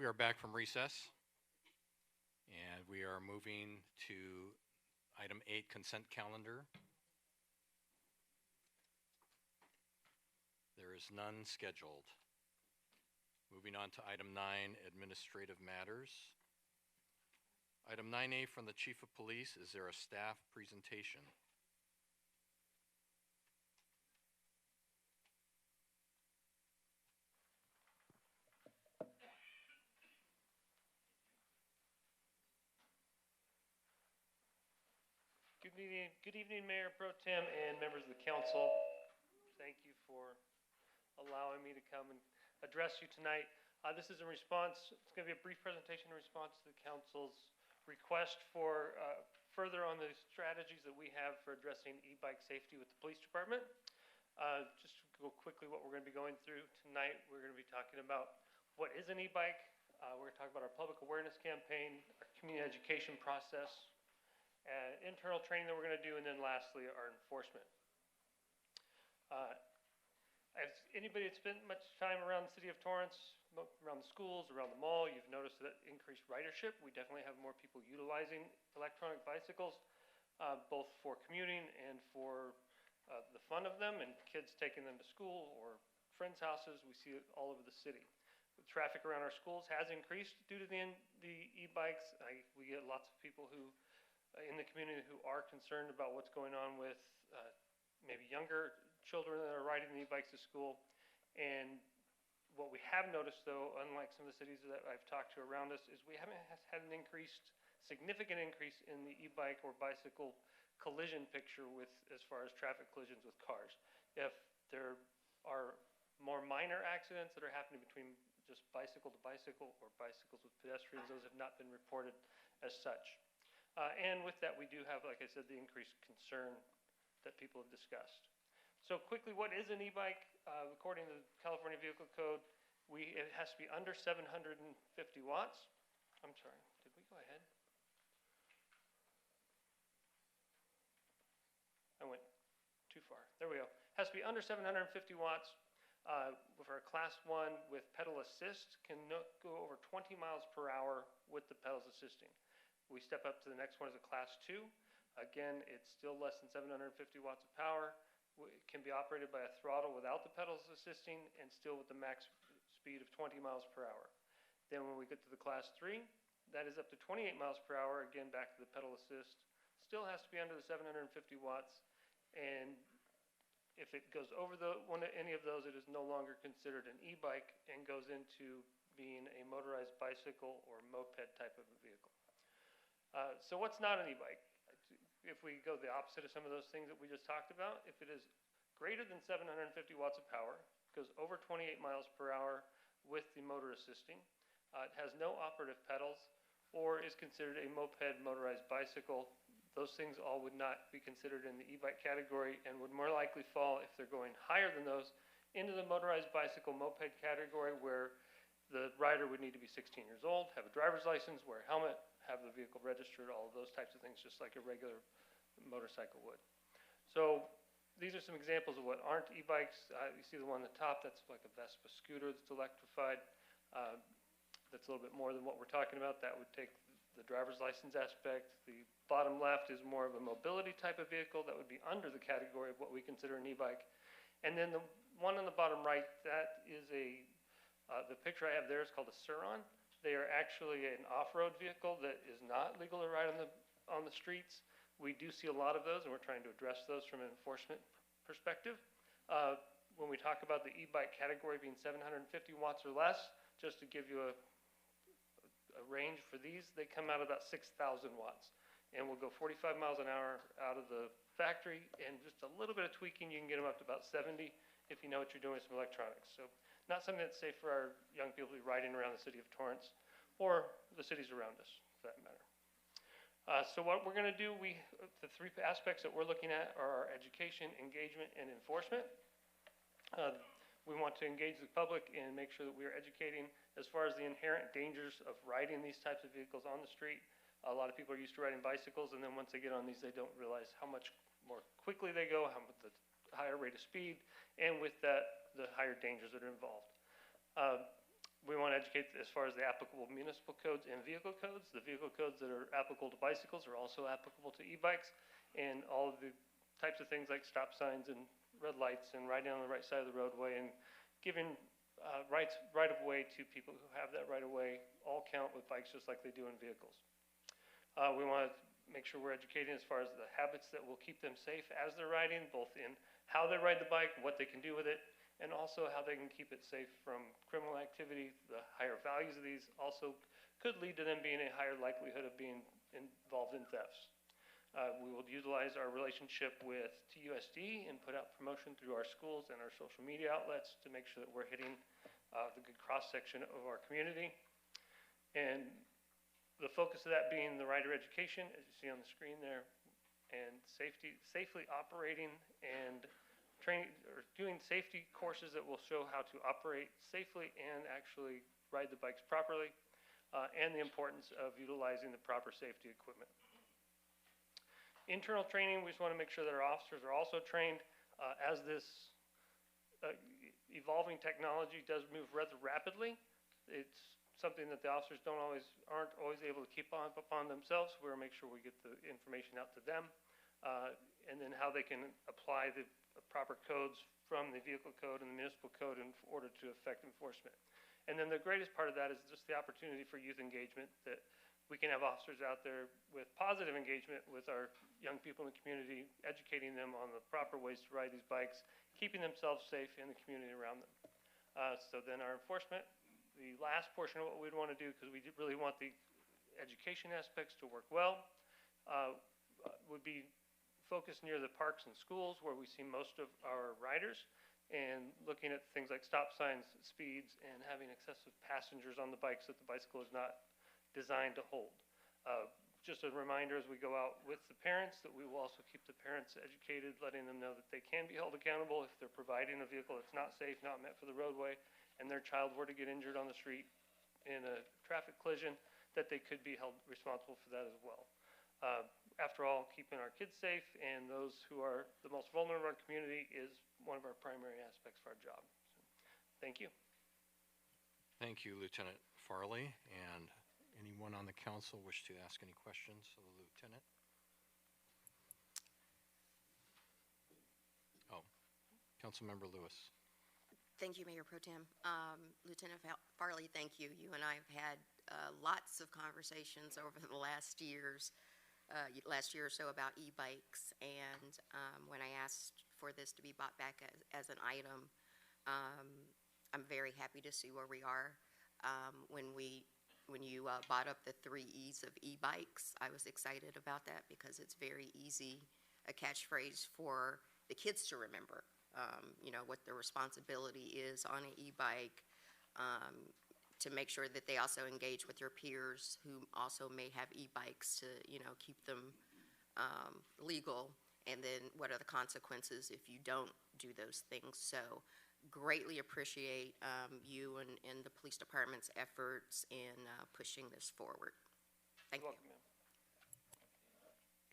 We are back from recess, and we are moving to item 8, consent calendar. There is none scheduled. Moving on to item 9, administrative matters. Item 9A from the Chief of Police, is there a staff presentation? Good evening, Mayor Pro Tem and members of the council. Thank you for allowing me to come and address you tonight. This is in response, it's going to be a brief presentation in response to the council's request for further on the strategies that we have for addressing e-bike safety with the police department. Just to go quickly what we're going to be going through tonight, we're going to be talking about what is an e-bike. We're going to talk about our public awareness campaign, our community education process, internal training that we're going to do, and then lastly, our enforcement. As anybody that's spent much time around the city of Torrance, around the schools, around the mall, you've noticed that increased ridership. We definitely have more people utilizing electronic bicycles, both for commuting and for the fun of them, and kids taking them to school or friends' houses. We see it all over the city. The traffic around our schools has increased due to the e-bikes. We get lots of people who in the community who are concerned about what's going on with maybe younger children that are riding the e-bikes to school. And what we have noticed, though, unlike some of the cities that I've talked to around us, is we haven't had an significant increase in the e-bike or bicycle collision picture with as far as traffic collisions with cars. If there are more minor accidents that are happening between just bicycle to bicycle or bicycles with pedestrians, those have not been reported as such. And with that, we do have, like I said, the increased concern that people have discussed. So quickly, what is an e-bike? According to the California Vehicle Code, it has to be under 750 watts. I'm sorry, did we go ahead? I went too far. There we go. Has to be under 750 watts. With our class 1 with pedal assist, can go over 20 miles per hour with the pedals assisting. We step up to the next one as a class 2. Again, it's still less than 750 watts of power. It can be operated by a throttle without the pedals assisting and still with the max speed of 20 miles per hour. Then when we get to the class 3, that is up to 28 miles per hour. Again, back to the pedal assist. Still has to be under the 750 watts. And if it goes over any of those, it is no longer considered an e-bike and goes into being a motorized bicycle or moped type of a vehicle. So what's not an e-bike? If we go the opposite of some of those things that we just talked about, if it is greater than 750 watts of power, goes over 28 miles per hour with the motor assisting, it has no operative pedals, or is considered a moped motorized bicycle, those things all would not be considered in the e-bike category and would more likely fall, if they're going higher than those, into the motorized bicycle moped category, where the rider would need to be 16 years old, have a driver's license, wear a helmet, have the vehicle registered, all of those types of things, just like a regular motorcycle would. So these are some examples of what aren't e-bikes. You see the one on the top, that's like a Vespa scooter that's electrified. That's a little bit more than what we're talking about. That would take the driver's license aspect. The bottom left is more of a mobility type of vehicle that would be under the category of what we consider an e-bike. And then the one on the bottom right, that is the picture I have there is called a Suron. They are actually an off-road vehicle that is not legal to ride on the streets. We do see a lot of those, and we're trying to address those from an enforcement perspective. When we talk about the e-bike category being 750 watts or less, just to give you a range for these, they come out about 6,000 watts. And will go 45 miles an hour out of the factory, and just a little bit of tweaking, you can get them up to about 70 if you know what you're doing with some electronics. So not something that's safe for our young people to be riding around the city of Torrance or the cities around us, for that matter. So what we're going to do, the 3 aspects that we're looking at are our education, engagement, and enforcement. We want to engage the public and make sure that we are educating as far as the inherent dangers of riding these types of vehicles on the street. A lot of people are used to riding bicycles, and then once they get on these, they don't realize how much more quickly they go, how much the higher rate of speed, and with that, the higher dangers that are involved. We want to educate as far as the applicable municipal codes and vehicle codes. The vehicle codes that are applicable to bicycles are also applicable to e-bikes, and all of the types of things like stop signs and red lights and riding on the right side of the roadway and giving right of way to people who have that right of way all count with bikes just like they do in vehicles. We want to make sure we're educating as far as the habits that will keep them safe as they're riding, both in how they ride the bike, what they can do with it, and also how they can keep it safe from criminal activity. The higher values of these also could lead to them being a higher likelihood of being involved in thefts. We will utilize our relationship with TUSD and put out promotion through our schools and our social media outlets to make sure that we're hitting the good cross-section of our community. And the focus of that being the rider education, as you see on the screen there, and safely operating and training or doing safety courses that will show how to operate safely and actually ride the bikes properly, and the importance of utilizing the proper safety equipment. Internal training, we just want to make sure that our officers are also trained as this evolving technology does move rather rapidly. It's something that the officers aren't always able to keep upon themselves. We're going to make sure we get the information out to them, and then how they can apply the proper codes from the vehicle code and the municipal code in order to effect enforcement. And then the greatest part of that is just the opportunity for youth engagement, that we can have officers out there with positive engagement with our young people in the community, educating them on the proper ways to ride these bikes, keeping themselves safe in the community around them. So then our enforcement, the last portion of what we'd want to do, because we really want the education aspects to work well, would be focused near the parks and schools where we see most of our riders, and looking at things like stop signs, speeds, and having excessive passengers on the bikes that the bicycle is not designed to hold. Just a reminder as we go out with the parents that we will also keep the parents educated, letting them know that they can be held accountable if they're providing a vehicle that's not safe, not meant for the roadway, and their child were to get injured on the street in a traffic collision, that they could be held responsible for that as well. After all, keeping our kids safe and those who are the most vulnerable in our community is one of our primary aspects of our job. So, thank you. Thank you, Lieutenant Farley. And anyone on the council wish to ask any questions of the lieutenant? Oh, Councilmember Lewis. Thank you, Mayor Pro Tem. Lieutenant Farley, thank you. You and I have had lots of conversations over the last year or so about e-bikes, and when I asked for this to be brought back as an item, I'm very happy to see where we are. When you brought up the 3 E's of e-bikes, I was excited about that because it's very easy, a catchphrase for the kids to remember. You know, what the responsibility is on an e-bike, to make sure that they also engage with their peers who also may have e-bikes to, you know, keep them legal, and then what are the consequences if you don't do those things. So greatly appreciate you and the police department's efforts in pushing this forward. Thank you.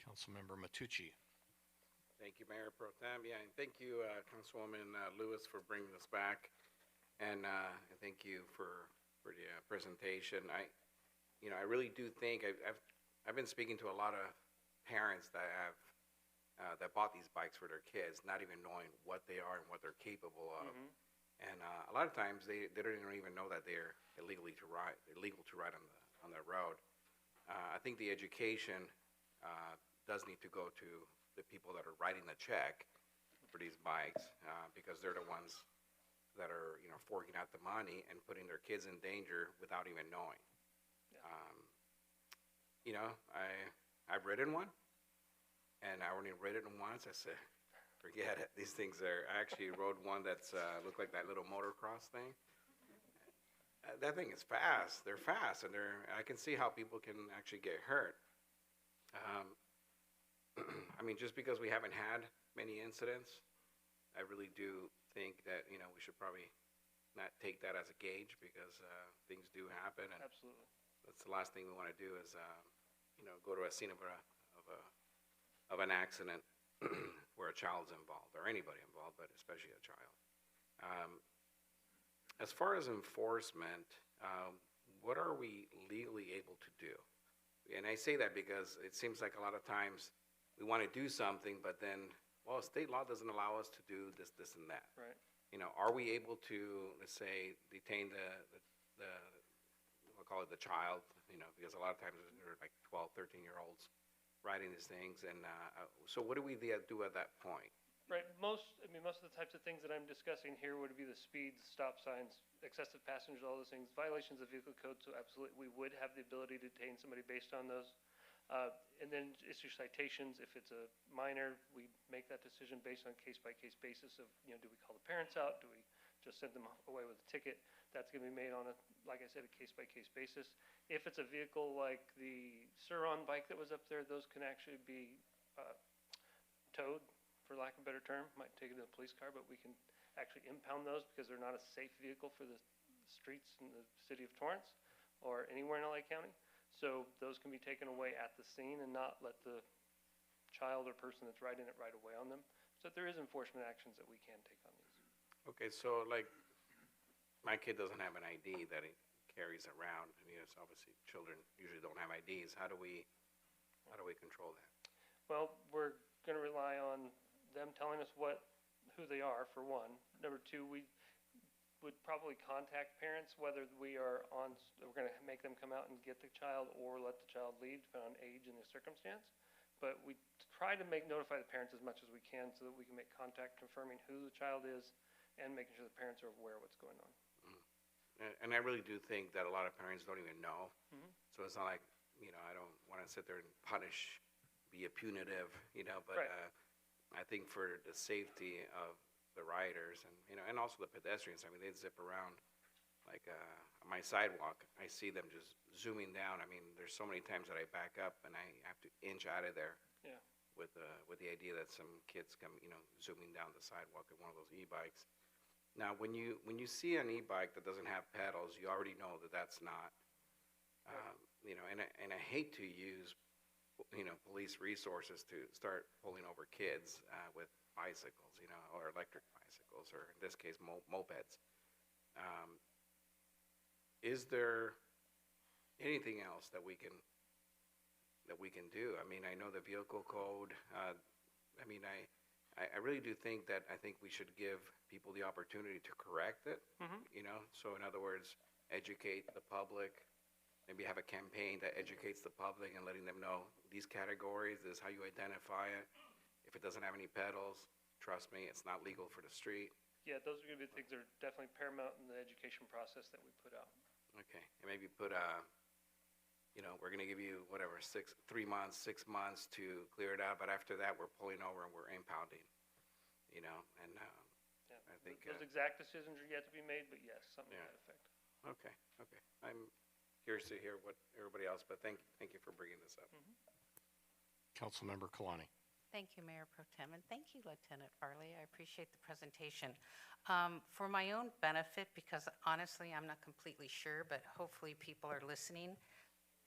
Councilmember Matucci. Thank you, Mayor Pro Tem. Yeah, and thank you, Councilwoman Lewis, for bringing this back, and thank you for the presentation. I really do think I've been speaking to a lot of parents that have that bought these bikes for their kids, not even knowing what they are and what they're capable of. And a lot of times they don't even know that they're illegal to ride on the road. I think the education does need to go to the people that are writing the check for these bikes, because they're the ones that are, you know, forking out the money and putting their kids in danger without even knowing. You know, I've ridden one, and I only ridden it once. I said, forget it. These things are. I actually rode one that's looked like that little motocross thing. That thing is fast. They're fast, and I can see how people can actually get hurt. I mean, just because we haven't had many incidents, I really do think that, you know, we should probably not take that as a gauge, because things do happen. And absolutely. That's the last thing we want to do is, you know, go to a scene of an accident where a child's involved, or anybody involved, but especially a child. as far as enforcement, what are we legally able to do? And I say that because it seems like a lot of times we want to do something, but then, well, state law doesn't allow us to do this, this, and that. Right. You know, are we able to, let's say, detain we'll call it the child, you know, because a lot of times they're like 12, 13-year-olds riding these things. And so what do we do at that point? Right, most of the types of things that I'm discussing here would be the speeds, stop signs, excessive passengers, all those things, violations of vehicle code, so absolutely, we would have the ability to detain somebody based on those. And then issue citations. If it's a minor, we make that decision based on case-by-case basis of, you know, do we call the parents out? Do we just send them away with a ticket? That's gonna be made on a, like I said, a case-by-case basis. If it's a vehicle like the Sur-Ron bike that was up there, those can actually be towed, for lack of a better term. Might take it to a police car, but we can actually impound those because they're not a safe vehicle for the streets in the city of Torrance or anywhere in LA County. So those can be taken away at the scene and not let the child or person that's riding it ride away on them. So there is enforcement actions that we can take on these. Okay, so like my kid doesn't have an ID that he carries around. I mean, it's obviously children usually don't have IDs. How do we control that? Well, we're going to rely on them telling us who they are, for one. Number two, we would probably contact parents whether we're going to make them come out and get the child or let the child leave, depending on age and the circumstance. But we try to notify the parents as much as we can so that we can make contact confirming who the child is and making sure the parents are aware of what's going on. And I really do think that a lot of parents don't even know. Mhm. So it's not like, you know, I don't want to sit there and punish, be a punitive, you know, but Right. I think for the safety of the riders and, you know, and also the pedestrians, I mean, they zip around like on my sidewalk. I see them just zooming down. I mean, there's so many times that I back up and I have to inch out of there. Yeah. With the idea that some kids come, you know, zooming down the sidewalk in one of those e-bikes. Now, when you see an e-bike that doesn't have pedals, you already know that that's not, you know, and I hate to use, you know, police resources to start pulling over kids with bicycles, you know, or electric bicycles, or in this case, mopeds. Is there anything else that we can do? I mean, I know the vehicle code. I mean, I really do think that we should give people the opportunity to correct it. Mhm. You know, so in other words, educate the public. Maybe have a campaign that educates the public and letting them know these categories. This is how you identify it. If it doesn't have any pedals, trust me, it's not legal for the street. Yeah, those are going to be things that are definitely paramount in the education process that we put out. Okay, and maybe put you know, we're going to give you whatever 3 months, 6 months to clear it out, but after that, we're pulling over and we're impounding. You know, and Yeah. I think Those exact decisions are yet to be made, but yes, something to that effect. okay. I'm curious to hear what everybody else, but thank you for bringing this up. Councilmember Kalani. Thank you, Mayor Pro Tem, and thank you, Lieutenant Farley. I appreciate the presentation. For my own benefit, because honestly, I'm not completely sure, but hopefully people are listening,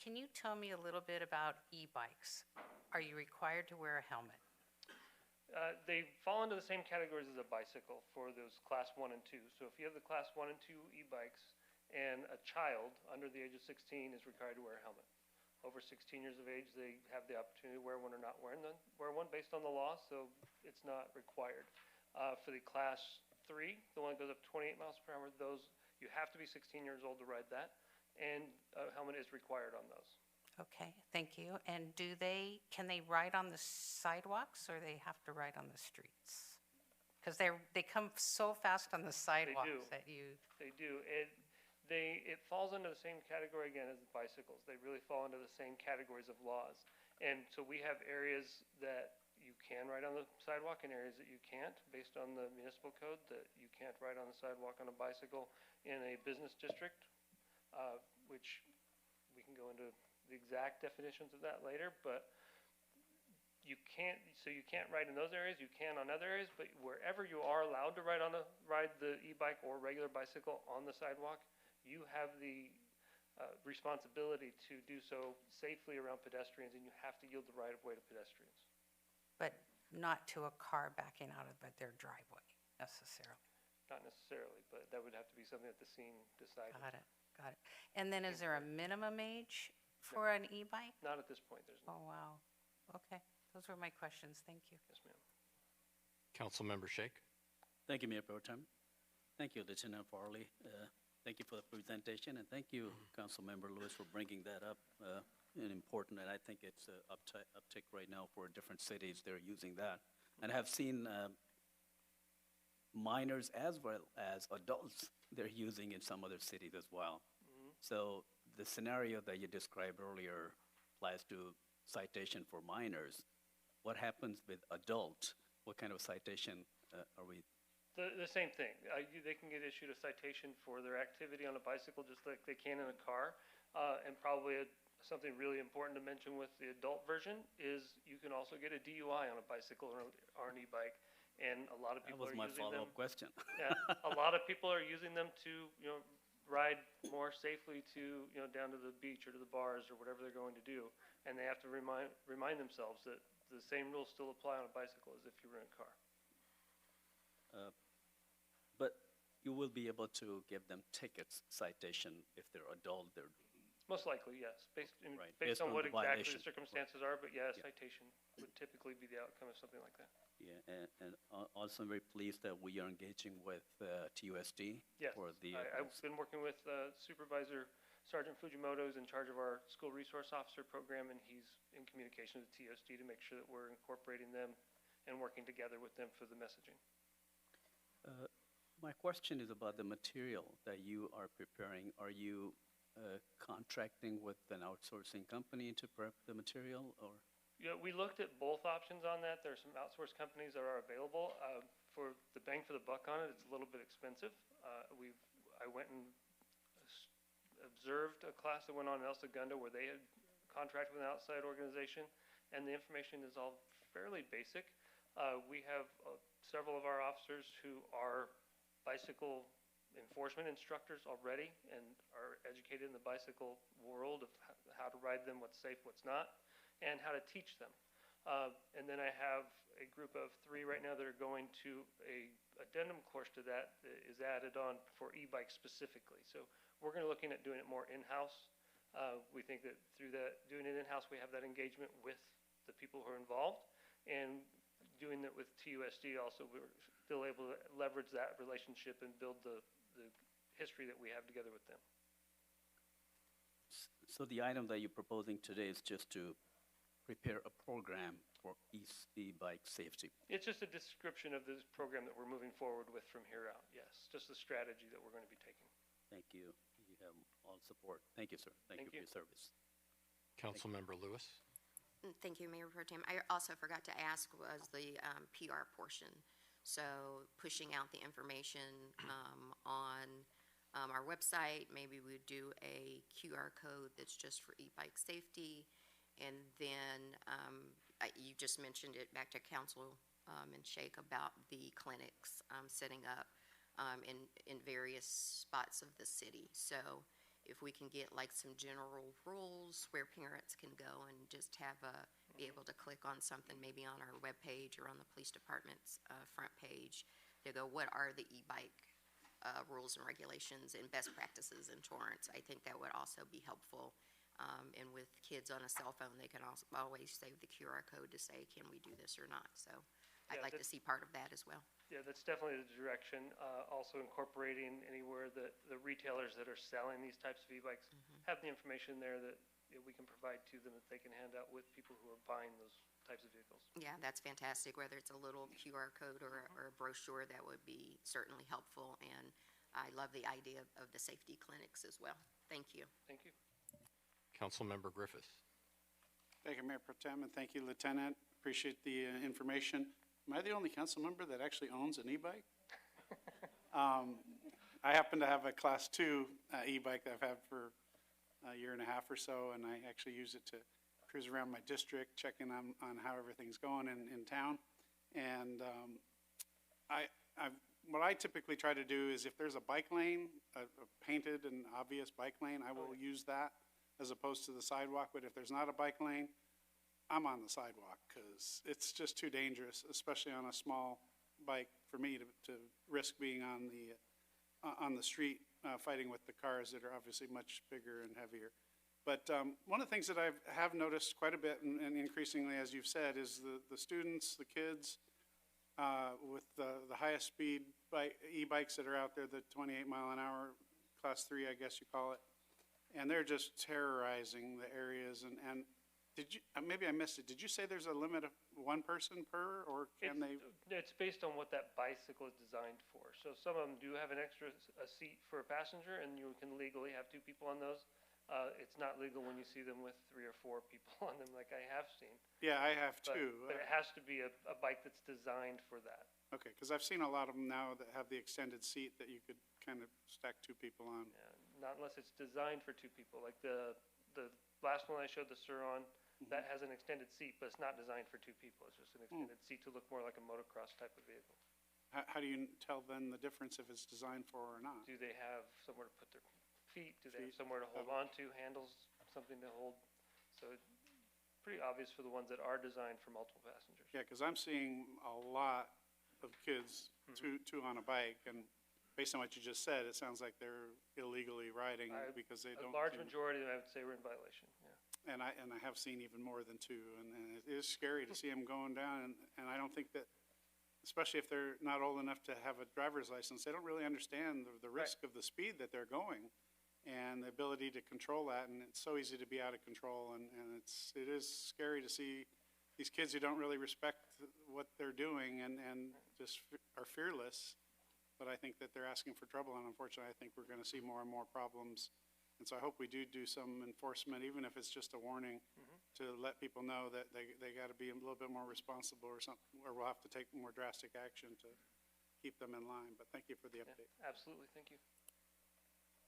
can you tell me a little bit about e-bikes? Are you required to wear a helmet? They fall into the same categories as a bicycle for those class 1 and 2. So if you have the class 1 and 2 e-bikes and a child under the age of 16 is required to wear a helmet. Over 16 years of age, they have the opportunity to wear one or not wear one based on the law, so it's not required. For the class 3, the one that goes up 28 miles per hour, those, you have to be 16 years old to ride that, and a helmet is required on those. Okay, thank you. And can they ride on the sidewalks or they have to ride on the streets? Because they come so fast on the sidewalks that you. They do. It falls under the same category again as bicycles. They really fall into the same categories of laws. And so we have areas that you can ride on the sidewalk and areas that you can't, based on the municipal code, that you can't ride on the sidewalk on a bicycle in a business district, which we can go into the exact definitions of that later, but you can't ride in those areas, you can on other areas, but wherever you are allowed to ride the e-bike or regular bicycle on the sidewalk, you have the responsibility to do so safely around pedestrians, and you have to yield the right of way to pedestrians. But not to a car backing out of their driveway necessarily. not necessarily, but that would have to be something that the scene decided. Got it, got it. And then is there a minimum age for an e-bike? Not at this point, there's no. Oh, wow. Okay, those were my questions. Thank you. Yes, ma'am. Councilmember Shake. Thank you, Mayor Pro Tem. Thank you, Lieutenant Farley. Thank you for the presentation, and thank you, Councilmember Lewis, for bringing that up. And important, and I think it's an uptick right now for different cities. They're using that, and I have seen minors as well as adults they're using in some other cities as well. So the scenario that you described earlier applies to citation for minors. What happens with adults? What kind of citation are we? The same thing. They can get issued a citation for their activity on a bicycle just like they can in a car. And probably something really important to mention with the adult version is you can also get a DUI on a bicycle or an e-bike. And a lot of people are using them. That was my follow-up question. Yeah, a lot of people are using them to, ride more safely to, down to the beach or to the bars or whatever they're going to do. And they have to remind themselves that the same rules still apply on a bicycle as if you were in a car. But you will be able to give them tickets, citation, if they're adult, they're. Most likely, yes, based Based on on what the exactly violation. the circumstances are, but yeah, a Yeah. citation would typically be the outcome of something like that. Yeah, and also I'm very pleased that we are engaging with TUSD Yes, for the. I've been working with Supervisor Sergeant Fujimoto, who's in charge of our school resource officer program, and he's in communication with TUSD to make sure that we're incorporating them and working together with them for the messaging. My question is about the material that you are preparing. Are you contracting with an outsourcing company to prep the material, or? Yeah, we looked at both options on that. There are some outsourced companies that are available. For the bang for the buck on it, it's a little bit expensive. I went and observed a class that went on in El Segundo where they had contracted with an outside organization, and the information is all fairly basic. We have several of our officers who are bicycle enforcement instructors already and are educated in the bicycle world of how to ride them, what's safe, what's not, and how to teach them. And then I have a group of 3 right now that are going to a addendum course to that is added on for e-bikes specifically. So we're going to looking at doing it more in-house. We think that through that, doing it in-house, we have that engagement with the people who are involved, and doing that with TUSD also, we're still able to leverage that relationship and build the history that we have together with them. So the item that you're proposing today is just to prepare a program for e-bike safety. It's just a description of this program that we're moving forward with from here out, yes. Just the strategy that we're going to be taking. Thank you. You have all support. Thank you, sir. Thank you for your service. Councilmember Lewis. Thank you, Mayor Pro Tem. I also forgot to ask was the PR portion. So pushing out the information on our website, maybe we'd do a QR code that's just for e-bike safety. And then you just mentioned it back to Council and Shake about the clinics setting up in various spots of the city. So if we can get like some general rules where parents can go and just have be able to click on something maybe on our webpage or on the police department's front page to go, what are the e-bike rules and regulations and best practices in Torrance? I think that would also be helpful. And with kids on a cell phone, they can also always save the QR code to say, can we do this or not? So I'd like to see part of that as well. Yeah, that's definitely the direction. Also incorporating anywhere that the retailers that are selling these types of e-bikes have the information there that we can provide to them that they can hand out with people who are buying those types of vehicles. Yeah, that's fantastic. Whether it's a little QR code or a brochure, that would be certainly helpful. And I love the idea of the safety clinics as well. Thank you. Thank you. Councilmember Griffiths. Thank you, Mayor Pro Tem, and thank you, Lieutenant. Appreciate the information. Am I the only council member that actually owns an e-bike? I happen to have a Class 2 e-bike that I've had for a year and a half or so, and I actually use it to cruise around my district, checking on how everything's going in town. And what I typically try to do is if there's a bike lane, a painted and obvious bike lane, I will use that as opposed to the sidewalk. But if there's not a bike lane, I'm on the sidewalk because it's just too dangerous, especially on a small bike for me to risk being on the street fighting with the cars that are obviously much bigger and heavier. But one of the things that I have noticed quite a bit, and increasingly, as you've said, is the students, the kids, with the highest speed e-bikes that are out there, the 28 mile an hour, class 3, I guess you call it. And they're just terrorizing the areas. And did you, maybe I missed it, did you say there's a limit of one person per, or can they? It's based on what that bicycle is designed for. So some of them do have an extra seat for a passenger, and you can legally have 2 people on those. It's not legal when you see them with 3 or 4 people on them, like I have seen. Yeah, I have too. But it has to be a bike that's designed for that. Okay, because I've seen a lot of them now that have the extended seat that you could kind of stack 2 people on. Yeah, not unless it's designed for 2 people. Like the last one I showed, the Sur-On, that has an extended seat, but it's not designed for 2 people. It's just an extended seat to look more like a motocross type of vehicle. How do you tell then the difference if it's designed for or not? Do they have somewhere to put their feet? Do they have somewhere to hold on to? Handles, something to hold? So it's pretty obvious for the ones that are designed for multiple passengers. Yeah, because I'm seeing a lot of kids, two on a bike, and based on what you just said, it sounds like they're illegally riding because they don't. A large majority of them, I would say, were in violation, yeah. And I have seen even more than 2, and it is scary to see them going down, and I don't think that, especially if they're not old enough to have a driver's license, they don't really understand the risk of the speed that they're going and the ability to control that, and it's so easy to be out of control, and it is scary to see these kids who don't really respect what they're doing and just are fearless, but I think that they're asking for trouble, and unfortunately I think we're going to see more and more problems. And so I hope we do some enforcement, even if it's just a warning, to let people know that they got to be a little bit more responsible or something, or we'll have to take more drastic action to keep them in line. But thank you for the update. Yeah, absolutely, thank you.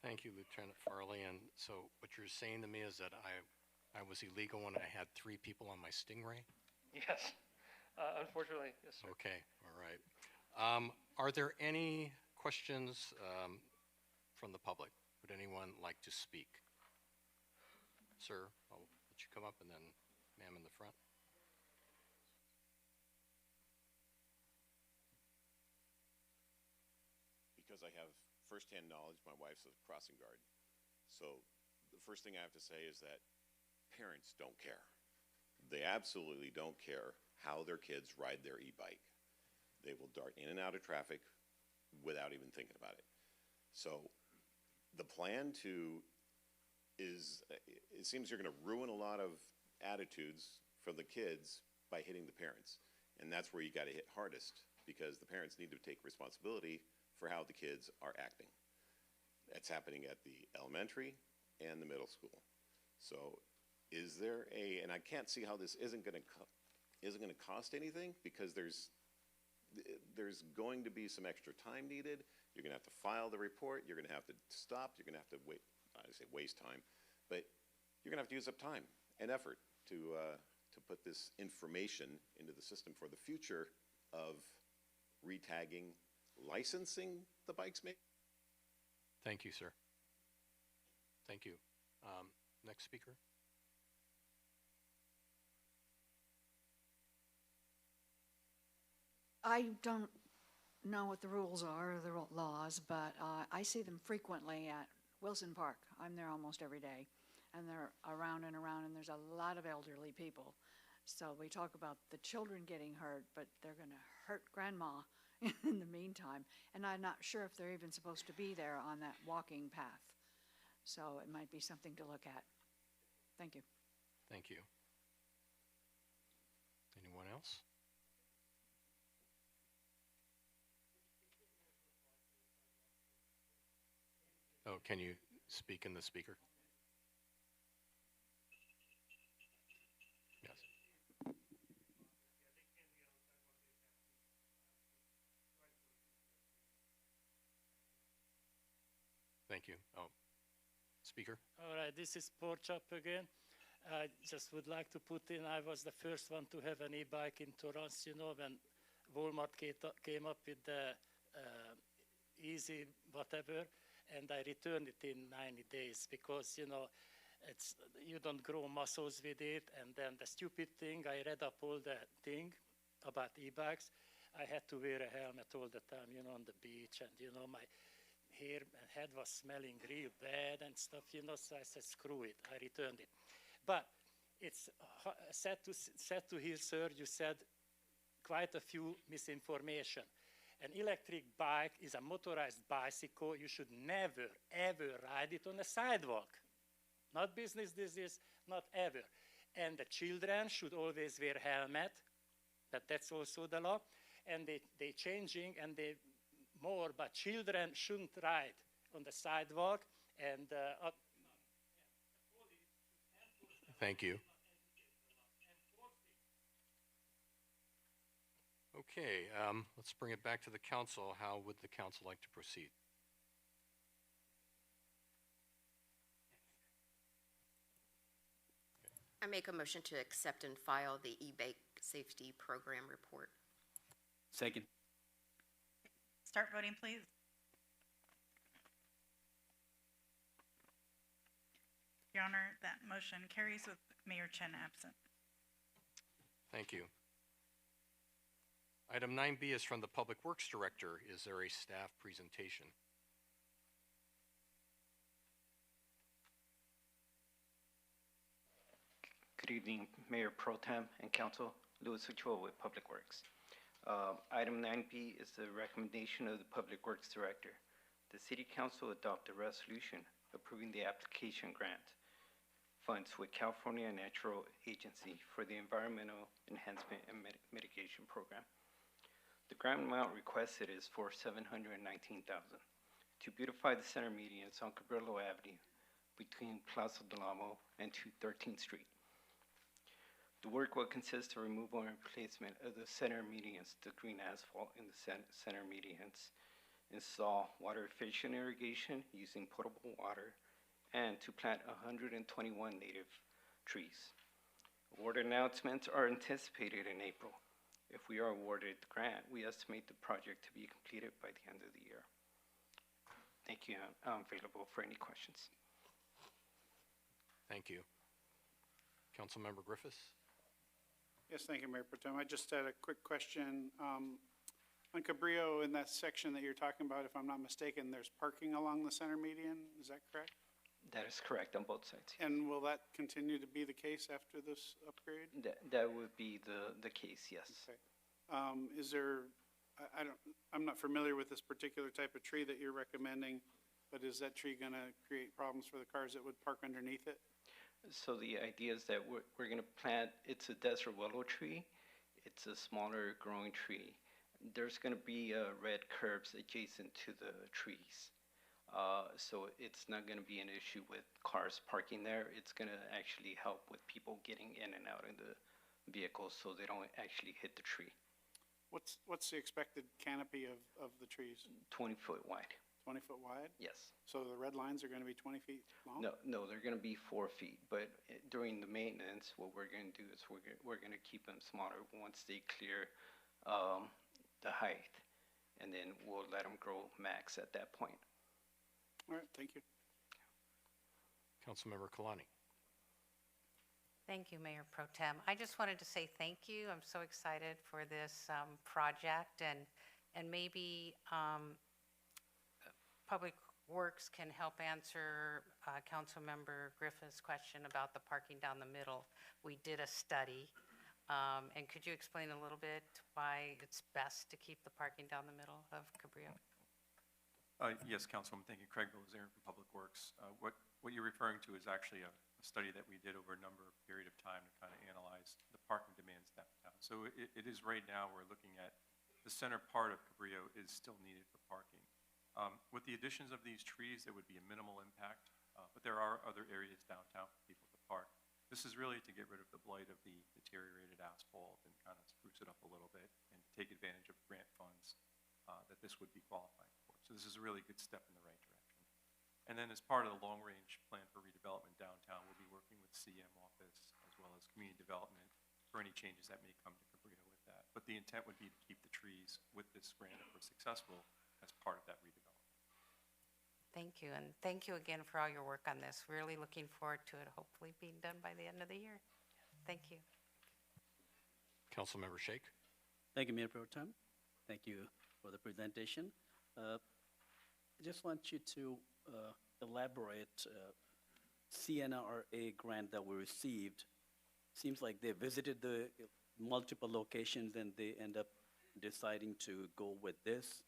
Thank you, Lieutenant Farley. And so what you're saying to me is that I was illegal when I had 3 people on my Stingray? Yes, unfortunately, yes, sir. Okay, all right. Are there any questions from the public? Would anyone like to speak? Sir, I'll let you come up, and then ma'am in the front. Because I have firsthand knowledge, my wife's a crossing guard. So the first thing I have to say is that parents don't care. They absolutely don't care how their kids ride their e-bike. They will dart in and out of traffic without even thinking about it. So the plan is, it seems you're going to ruin a lot of attitudes from the kids by hitting the parents. And that's where you got to hit hardest, because the parents need to take responsibility for how the kids are acting. That's happening at the elementary and the middle school. So is there and I can't see how this isn't going to cost anything, because there's going to be some extra time needed. You're going to have to file the report. You're going to have to stop. You're going to have to wait. I say waste time, but you're going to have to use up time and effort to put this information into the system for the future of retagging, licensing the bikes. Thank you, sir. Thank you. Next speaker. I don't know what the rules are, or the laws, but I see them frequently at Wilson Park. I'm there almost every day, and they're around and around, and there's a lot of elderly people. So we talk about the children getting hurt, but they're going to hurt grandma in the meantime, and I'm not sure if they're even supposed to be there on that walking path. So it might be something to look at. Thank you. Thank you. Anyone else? Oh, can you speak in the speaker? Yes. Thank you. Oh, speaker? All right, this is Porchop again. I just would like to put in, I was the first one to have an e-bike in Torrance, you know, when Walmart came up with the easy whatever, and I returned it in 90 days because, you know, you don't grow muscles with it. And then the stupid thing, I read up all the thing about e-bikes. I had to wear a helmet all the time, on the beach, and, my hair and head was smelling real bad and stuff, so I said, screw it, I returned it. But it's sad to hear, sir, you said quite a few misinformation. An electric bike is a motorized bicycle. You should never, ever ride it on a sidewalk. Not business, this is not ever. And the children should always wear helmet, but that's also the law. And they changing and they more, but children shouldn't ride on the sidewalk. And Thank you. Okay, let's bring it back to the council. How would the council like to proceed? I make a motion to accept and file the e-bike safety program report. Second. Start voting, please. Your Honor, that motion carries with Mayor Chen absent. Thank you. Item 9B is from the Public Works Director. Is there a staff presentation? Good evening, Mayor Pro Tem and Council. Louis Ochoa with Public Works. Item 9B is the recommendation of the Public Works Director. The City Council adopt a resolution approving the application grant funds with California Natural Agency for the Environmental Enhancement and Mitigation Program. The grant amount requested is for $719,000 to beautify the center medians on Cabrillo Avenue between Plaza Del Amo and 213th Street. The work will consist of removal and replacement of the center medians, the green asphalt in the center medians, install water efficient irrigation using potable water, and to plant 121 native trees. Award announcements are anticipated in April. If we are awarded the grant, we estimate the project to be completed by the end of the year. Thank you. I'm available for any questions. Thank you. Councilmember Griffiths? Yes, thank you, Mayor Pro Tem. I just had a quick question. On Cabrillo, in that section that you're talking about, if I'm not mistaken, there's parking along the center median, is that correct? That is correct on both sides. And will that continue to be the case after this upgrade? That would be the case, yes. Okay. Is there, I'm not familiar with this particular type of tree that you're recommending, but is that tree gonna create problems for the cars that would park underneath it? So the idea is that we're going to plant, it's a desert willow tree. It's a smaller growing tree. There's going to be red curbs adjacent to the trees. So it's not going to be an issue with cars parking there. It's going to actually help with people getting in and out of the vehicles so they don't actually hit the tree. What's the expected canopy of the trees? 20 foot wide. 20 foot wide? Yes. So the red lines are going to be 20 feet long? No, they're going to be 4 feet. But during the maintenance, what we're going to do is we're going to keep them smaller once they clear the height, and then we'll let them grow max at that point. All right, thank you. Councilmember Kalani? Thank you, Mayor Pro Tem. I just wanted to say thank you. I'm so excited for this project, and maybe Public Works can help answer Councilmember Griffith's question about the parking down the middle. We did a study, and could you explain a little bit why it's best to keep the parking down the middle of Cabrillo? Yes, Councilwoman, thank you. Craig Rosaire from Public Works. What you're referring to is actually a study that we did over a period of time to kind of analyze the parking demands downtown. So it is right now we're looking at the center part of Cabrillo is still needed for parking. With the additions of these trees, there would be a minimal impact, but there are other areas downtown for people to park. This is really to get rid of the blight of the deteriorated asphalt and kind of spruce it up a little bit and take advantage of grant funds that this would be qualifying for. So this is a really good step in the right direction. And then as part of the long-range plan for redevelopment downtown, we'll be working with CM office as well as community development for any changes that may come to Cabrillo with that. But the intent would be to keep the trees with this grant if we're successful as part of that redevelopment. Thank you, and thank you again for all your work on this. Really looking forward to it hopefully being done by the end of the year. Thank you. Councilmember Shake? Thank you, Mayor Pro Tem. Thank you for the presentation. I just want you to elaborate CNRA grant that we received. Seems like they visited the multiple locations and they end up deciding to go with this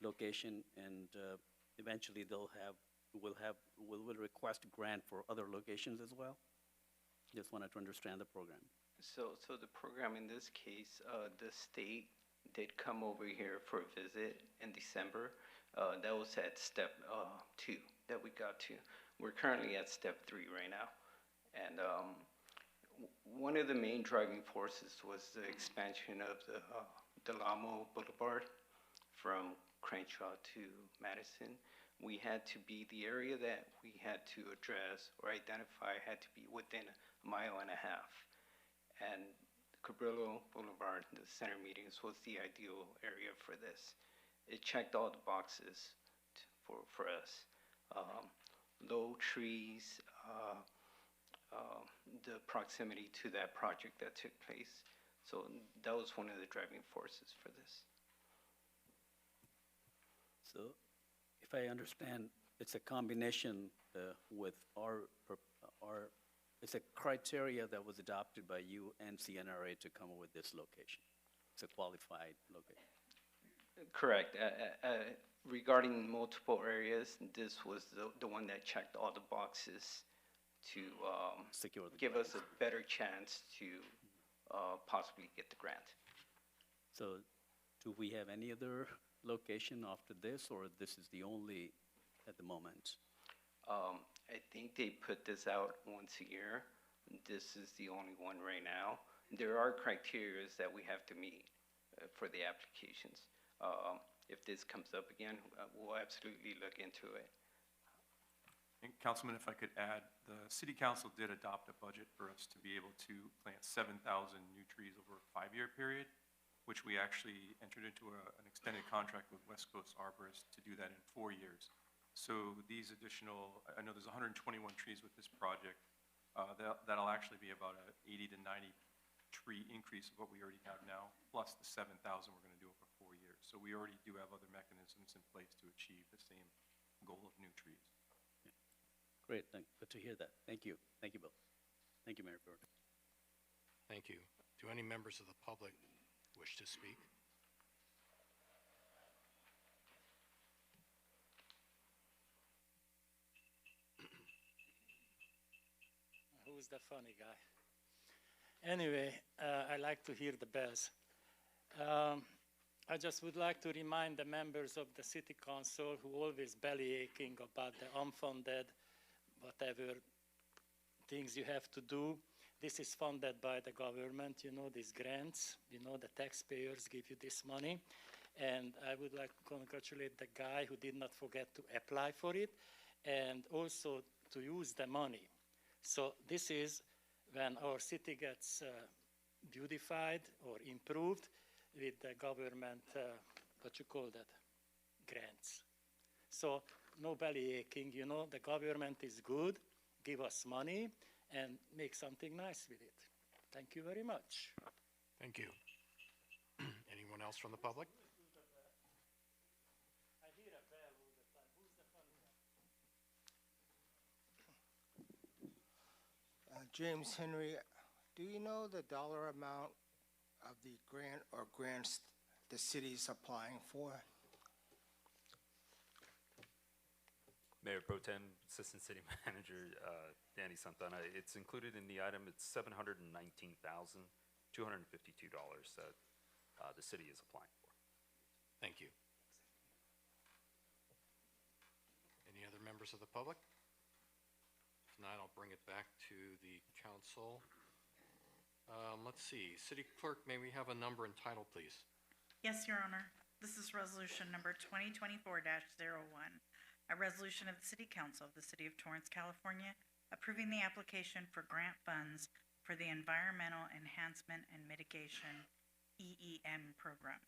location, and eventually will request a grant for other locations as well. Just wanted to understand the program. So the program in this case, the state did come over here for a visit in December. That was at step 2 that we got to. We're currently at step 3 right now. And one of the main driving forces was the expansion of the Delamo Boulevard from Crenshaw to Madison. We had to be, the area that we had to address or identify had to be within a mile and a half. And Cabrillo Boulevard, the center meetings, was the ideal area for this. It checked all the boxes for us. Low trees, the proximity to that project that took place. So that was one of the driving forces for this. So if I understand, it's a combination with it's a criteria that was adopted by you and CNRA to come up with this location. It's a qualified location. Correct. Regarding multiple areas, this was the one that checked all the boxes to give us a better chance to possibly get the grant. So do we have any other location after this, or this is the only at the moment? I think they put this out once a year. This is the only one right now. There are criteria that we have to meet for the applications. If this comes up again, we'll absolutely look into it. And Councilman, if I could add, the City Council did adopt a budget for us to be able to plant 7,000 new trees over a 5-year period, which we actually entered into an extended contract with West Coast Arborists to do that in 4 years. So these additional, I know there's 121 trees with this project. That'll actually be about an 80 to 90 tree increase of what we already have now, plus the 7,000 we're going to do over 4 years. So we already do have other mechanisms in place to achieve the same goal of new trees. Great, good to hear that. Thank you. Thank you, Bill. Thank you, Mayor Pro Tem. Thank you. Do any members of the public wish to speak? Who's the funny guy? Anyway, I like to hear the bells. I just would like to remind the members of the City Council who always belly aching about the unfunded, whatever things you have to do. This is funded by the government, you know, these grants, you know, the taxpayers give you this money. And I would like to congratulate the guy who did not forget to apply for it and also to use the money. So this is when our city gets beautified or improved with the government, what you call that, grants. So no belly aching, you know, the government is good, give us money and make something nice with it. Thank you very much. Thank you. Anyone else from the public? I hear a bell all the time. Who's the funny guy? James Henry, do you know the dollar amount of the grant or grants the city is applying for? Mayor Pro Tem, Assistant City Manager Danny Santana. It's included in the item. It's $719,252 that the city is applying for. Thank you. Any other members of the public? If not, I'll bring it back to the council. Let's see. City Clerk, may we have a number and title, please? Yes, Your Honor. This is resolution number 2024-01, a resolution of the City Council of the City of Torrance, California, approving the application for grant funds for the Environmental Enhancement and Mitigation EEM program.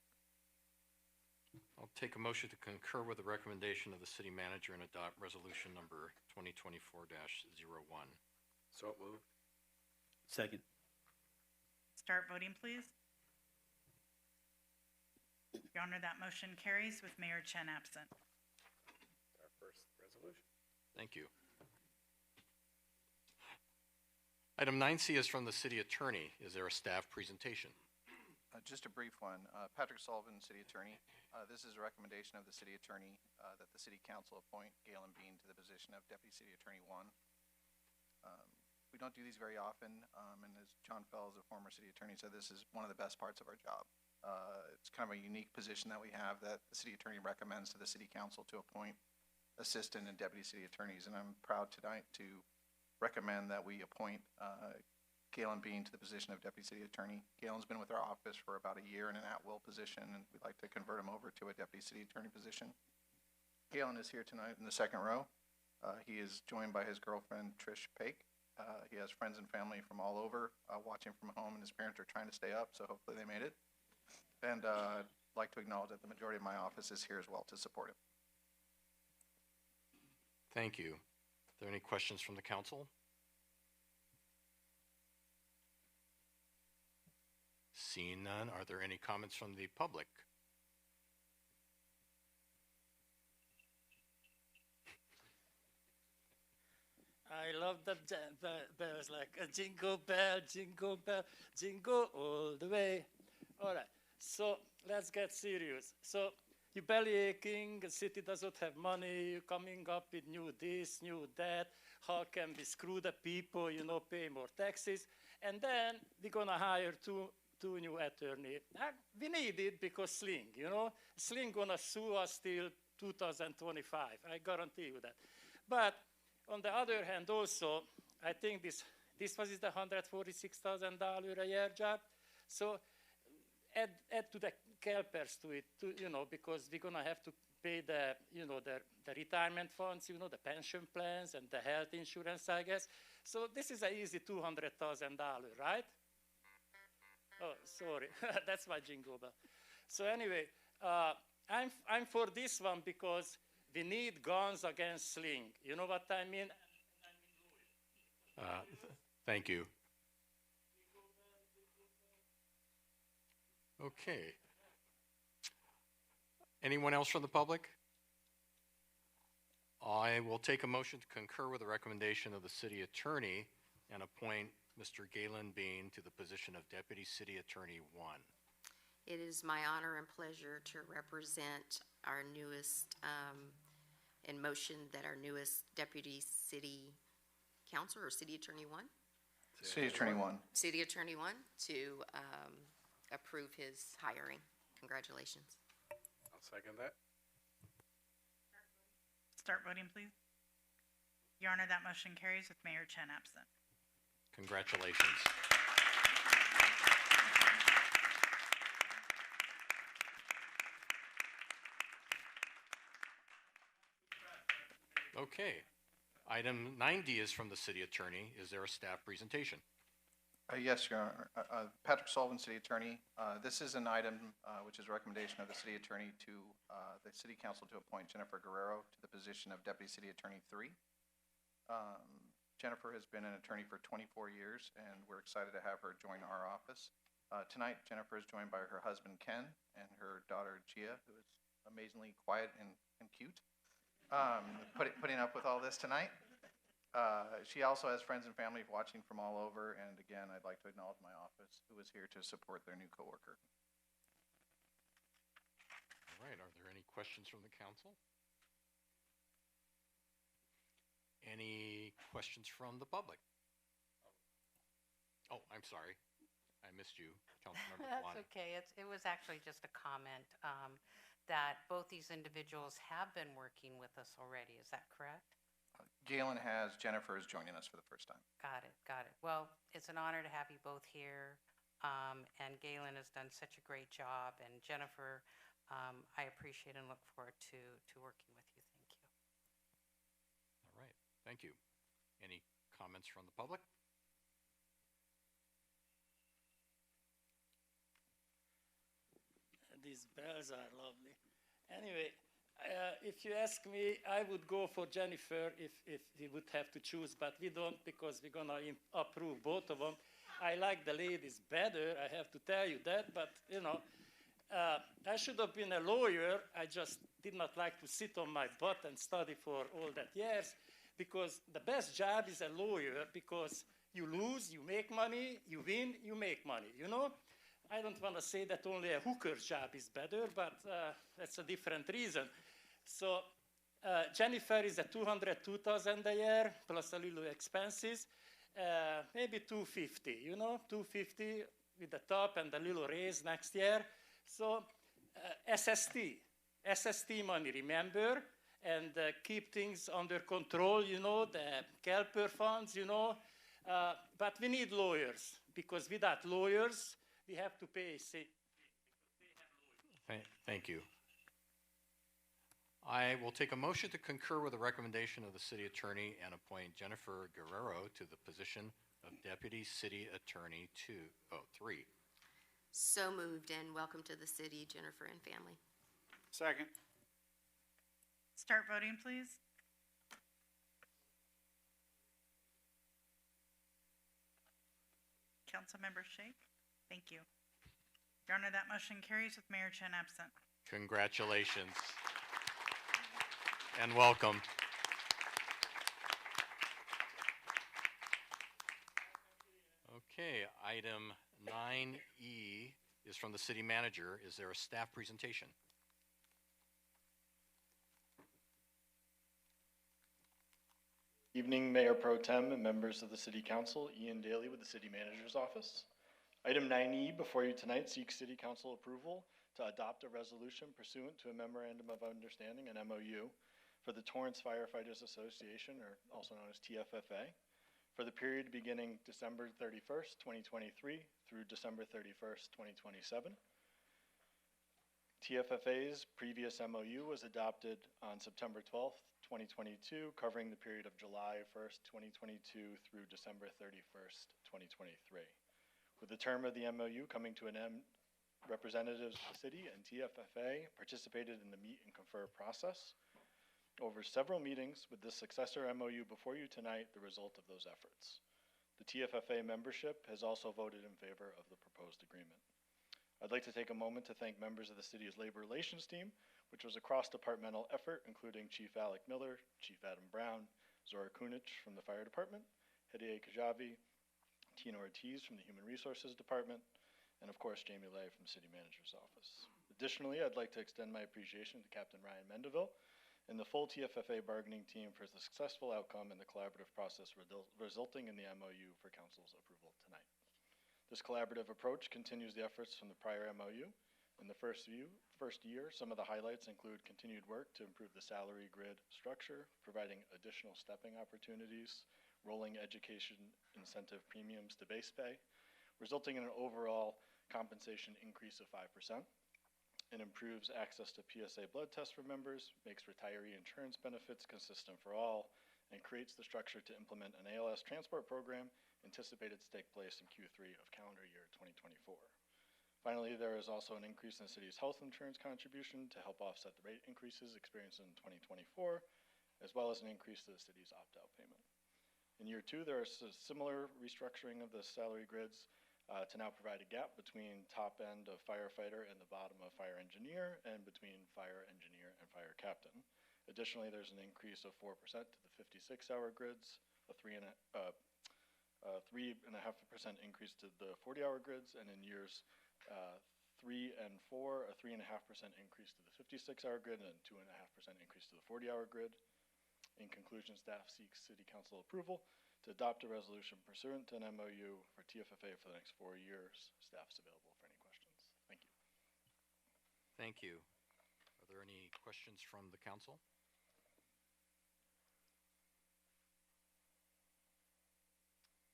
I'll take a motion to concur with the recommendation of the city manager and adopt resolution number 2024-01. So moved. Second. Start voting, please. Your Honor, that motion carries with Mayor Chen absent. Our first resolution. Thank you. Item 9C is from the city attorney. Is there a staff presentation? Just a brief one. Patrick Sullivan, City Attorney. This is a recommendation of the City Attorney that the City Council appoint Galen Bean to the position of Deputy City Attorney 1. We don't do these very often, and as John Fells, a former City Attorney, said, this is one of the best parts of our job. It's kind of a unique position that we have that the City Attorney recommends to the City Council to appoint Assistant and Deputy City Attorneys, and I'm proud tonight to recommend that we appoint Galen Bean to the position of Deputy City Attorney. Galen's been with our office for about a year in an at-will position, and we'd like to convert him over to a Deputy City Attorney position. Galen is here tonight in the second row. He is joined by his girlfriend, Trish Paik. He has friends and family from all over watching from home, and his parents are trying to stay up, so hopefully they made it. And I'd like to acknowledge that the majority of my office is here as well to support him. Thank you. Are there any questions from the council? Seeing none, are there any comments from the public? I love the bells, like a jingle bell, jingle all the way. All right, so let's get serious. So you're belly aching, the city doesn't have money, you're coming up with new this, new that. How can we screw the people, pay more taxes? And then we're gonna hire two new attorneys. We need it because Sling, Sling gonna sue us till 2025. I guarantee you that. But on the other hand, also, I think this was the $146,000 a year job. So add to the CalPERS to it, because we're gonna have to pay the retirement funds, the pension plans and the health insurance, I guess. So this is an easy $200,000, right? Oh, sorry, that's my jingle bell. So anyway, I'm for this one because we need guns against Sling. You know what I mean? Thank you. Okay. Anyone else from the public? I will take a motion to concur with the recommendation of the city attorney and appoint Mr. Galen Bean to the position of Deputy City Attorney 1. It is my honor and pleasure to represent our newest, in motion that our newest Deputy City Council or City Attorney 1? City Attorney 1. City Attorney 1 to approve his hiring. Congratulations. I'll second that. Start voting, please. Your Honor, that motion carries with Mayor Chen absent. Congratulations. Okay. Item 9D is from the city attorney. Is there a staff presentation? Yes, Your Honor. Patrick Sullivan, City Attorney. This is an item which is a recommendation of the City Attorney to the City Council to appoint Jennifer Guerrero to the position of Deputy City Attorney 3. Jennifer has been an attorney for 24 years, and we're excited to have her join our office. Tonight, Jennifer is joined by her husband, Ken, and her daughter, Gia, who is amazingly quiet and cute, putting up with all this tonight. She also has friends and family watching from all over, and again, I'd like to acknowledge my office, who is here to support their new coworker. All right, are there any questions from the council? Any questions from the public? Oh, I'm sorry. I missed you, Councilmember That's Kalani. okay. It was actually just a comment that both these individuals have been working with us already. Is that correct? Galen has, Jennifer is joining us for the first time. Got it, got it. Well, it's an honor to have you both here. And Galen has done such a great job. And Jennifer, I appreciate and look forward to working with you. Thank you. All right, thank you. Any comments from the public? These bells are lovely. Anyway, if you ask me, I would go for Jennifer if we would have to choose, but we don't because we're going to approve both of them. I like the ladies better, I have to tell you that, but I should have been a lawyer. I just did not like to sit on my butt and study for all that years, because the best job is a lawyer, because you lose, you make money, you win, you make money, you know? I don't want to say that only a hooker's job is better, but that's a different reason. So Jennifer is at $202,000 a year, plus a little expenses, maybe $250, you know, $250 with the top and a little raise next year. So SST money, remember, and keep things under control, you know, the CalPER funds, you know. But we need lawyers, because without lawyers, we have to pay. Thank you. I will take a motion to concur with the recommendation of the city attorney and appoint Jennifer Guerrero to the position of Deputy City Attorney 3. So moved, and welcome to the city, Jennifer and family. Second. Start voting, please. Councilmember Shake? Thank you. Your Honor, that motion carries with Mayor Chen absent. Congratulations and welcome. Okay, item 9E is from the city manager. Is there a staff presentation? Evening, Mayor Pro Tem and members of the City Council. Ian Daly with the City Manager's Office. Item 9E before you tonight seeks City Council approval to adopt a resolution pursuant to a Memorandum of Understanding, an MOU, for the Torrance Firefighters Association, or also known as TFFA, for the period beginning December 31st, 2023 through December 31st, 2027. TFFA's previous MOU was adopted on September 12th, 2022, covering the period of July 1st, 2022 through December 31st, 2023. With the term of the MOU coming to an end, representatives of the city and TFFA participated in the meet and confer process. Over several meetings with this successor MOU before you tonight, the result of those efforts. The TFFA membership has also voted in favor of the proposed agreement. I'd like to take a moment to thank members of the city's labor relations team, which was a cross-departmental effort including Chief Alec Miller, Chief Adam Brown, Zora Kunich from the Fire Department, Hediye Kajavi, Tina Ortiz from the Human Resources Department, and of course Jamie Lay from the City Manager's Office. Additionally, I'd like to extend my appreciation to Captain Ryan Mendeville and the full TFFA bargaining team for the successful outcome and the collaborative process resulting in the MOU for Council's approval tonight. This collaborative approach continues the efforts from the prior MOU. In the first year, some of the highlights include continued work to improve the salary grid structure, providing additional stepping opportunities, rolling education incentive premiums to base pay, resulting in an overall compensation increase of 5%. It improves access to PSA blood tests for members, makes retiree insurance benefits consistent for all, and creates the structure to implement an ALS transport program anticipated to take place in Q3 of calendar year 2024. Finally, there is also an increase in the city's health insurance contribution to help offset the rate increases experienced in 2024, as well as an increase to the city's opt-out payment. In year 2, there is a similar restructuring of the salary grids to now provide a gap between top end of firefighter and the bottom of fire engineer, and between fire engineer and fire captain. Additionally, there's an increase of 4% to the 56-hour grids, a 3.5% increase to the 40-hour grids, and in years 3 and 4, a 3.5% increase to the 56-hour grid and a 2.5% increase to the 40-hour grid. In conclusion, staff seeks City Council approval to adopt a resolution pursuant to an MOU for TFFA for the next 4 years. Staff's available for any questions. Thank you. Thank you. Are there any questions from the council?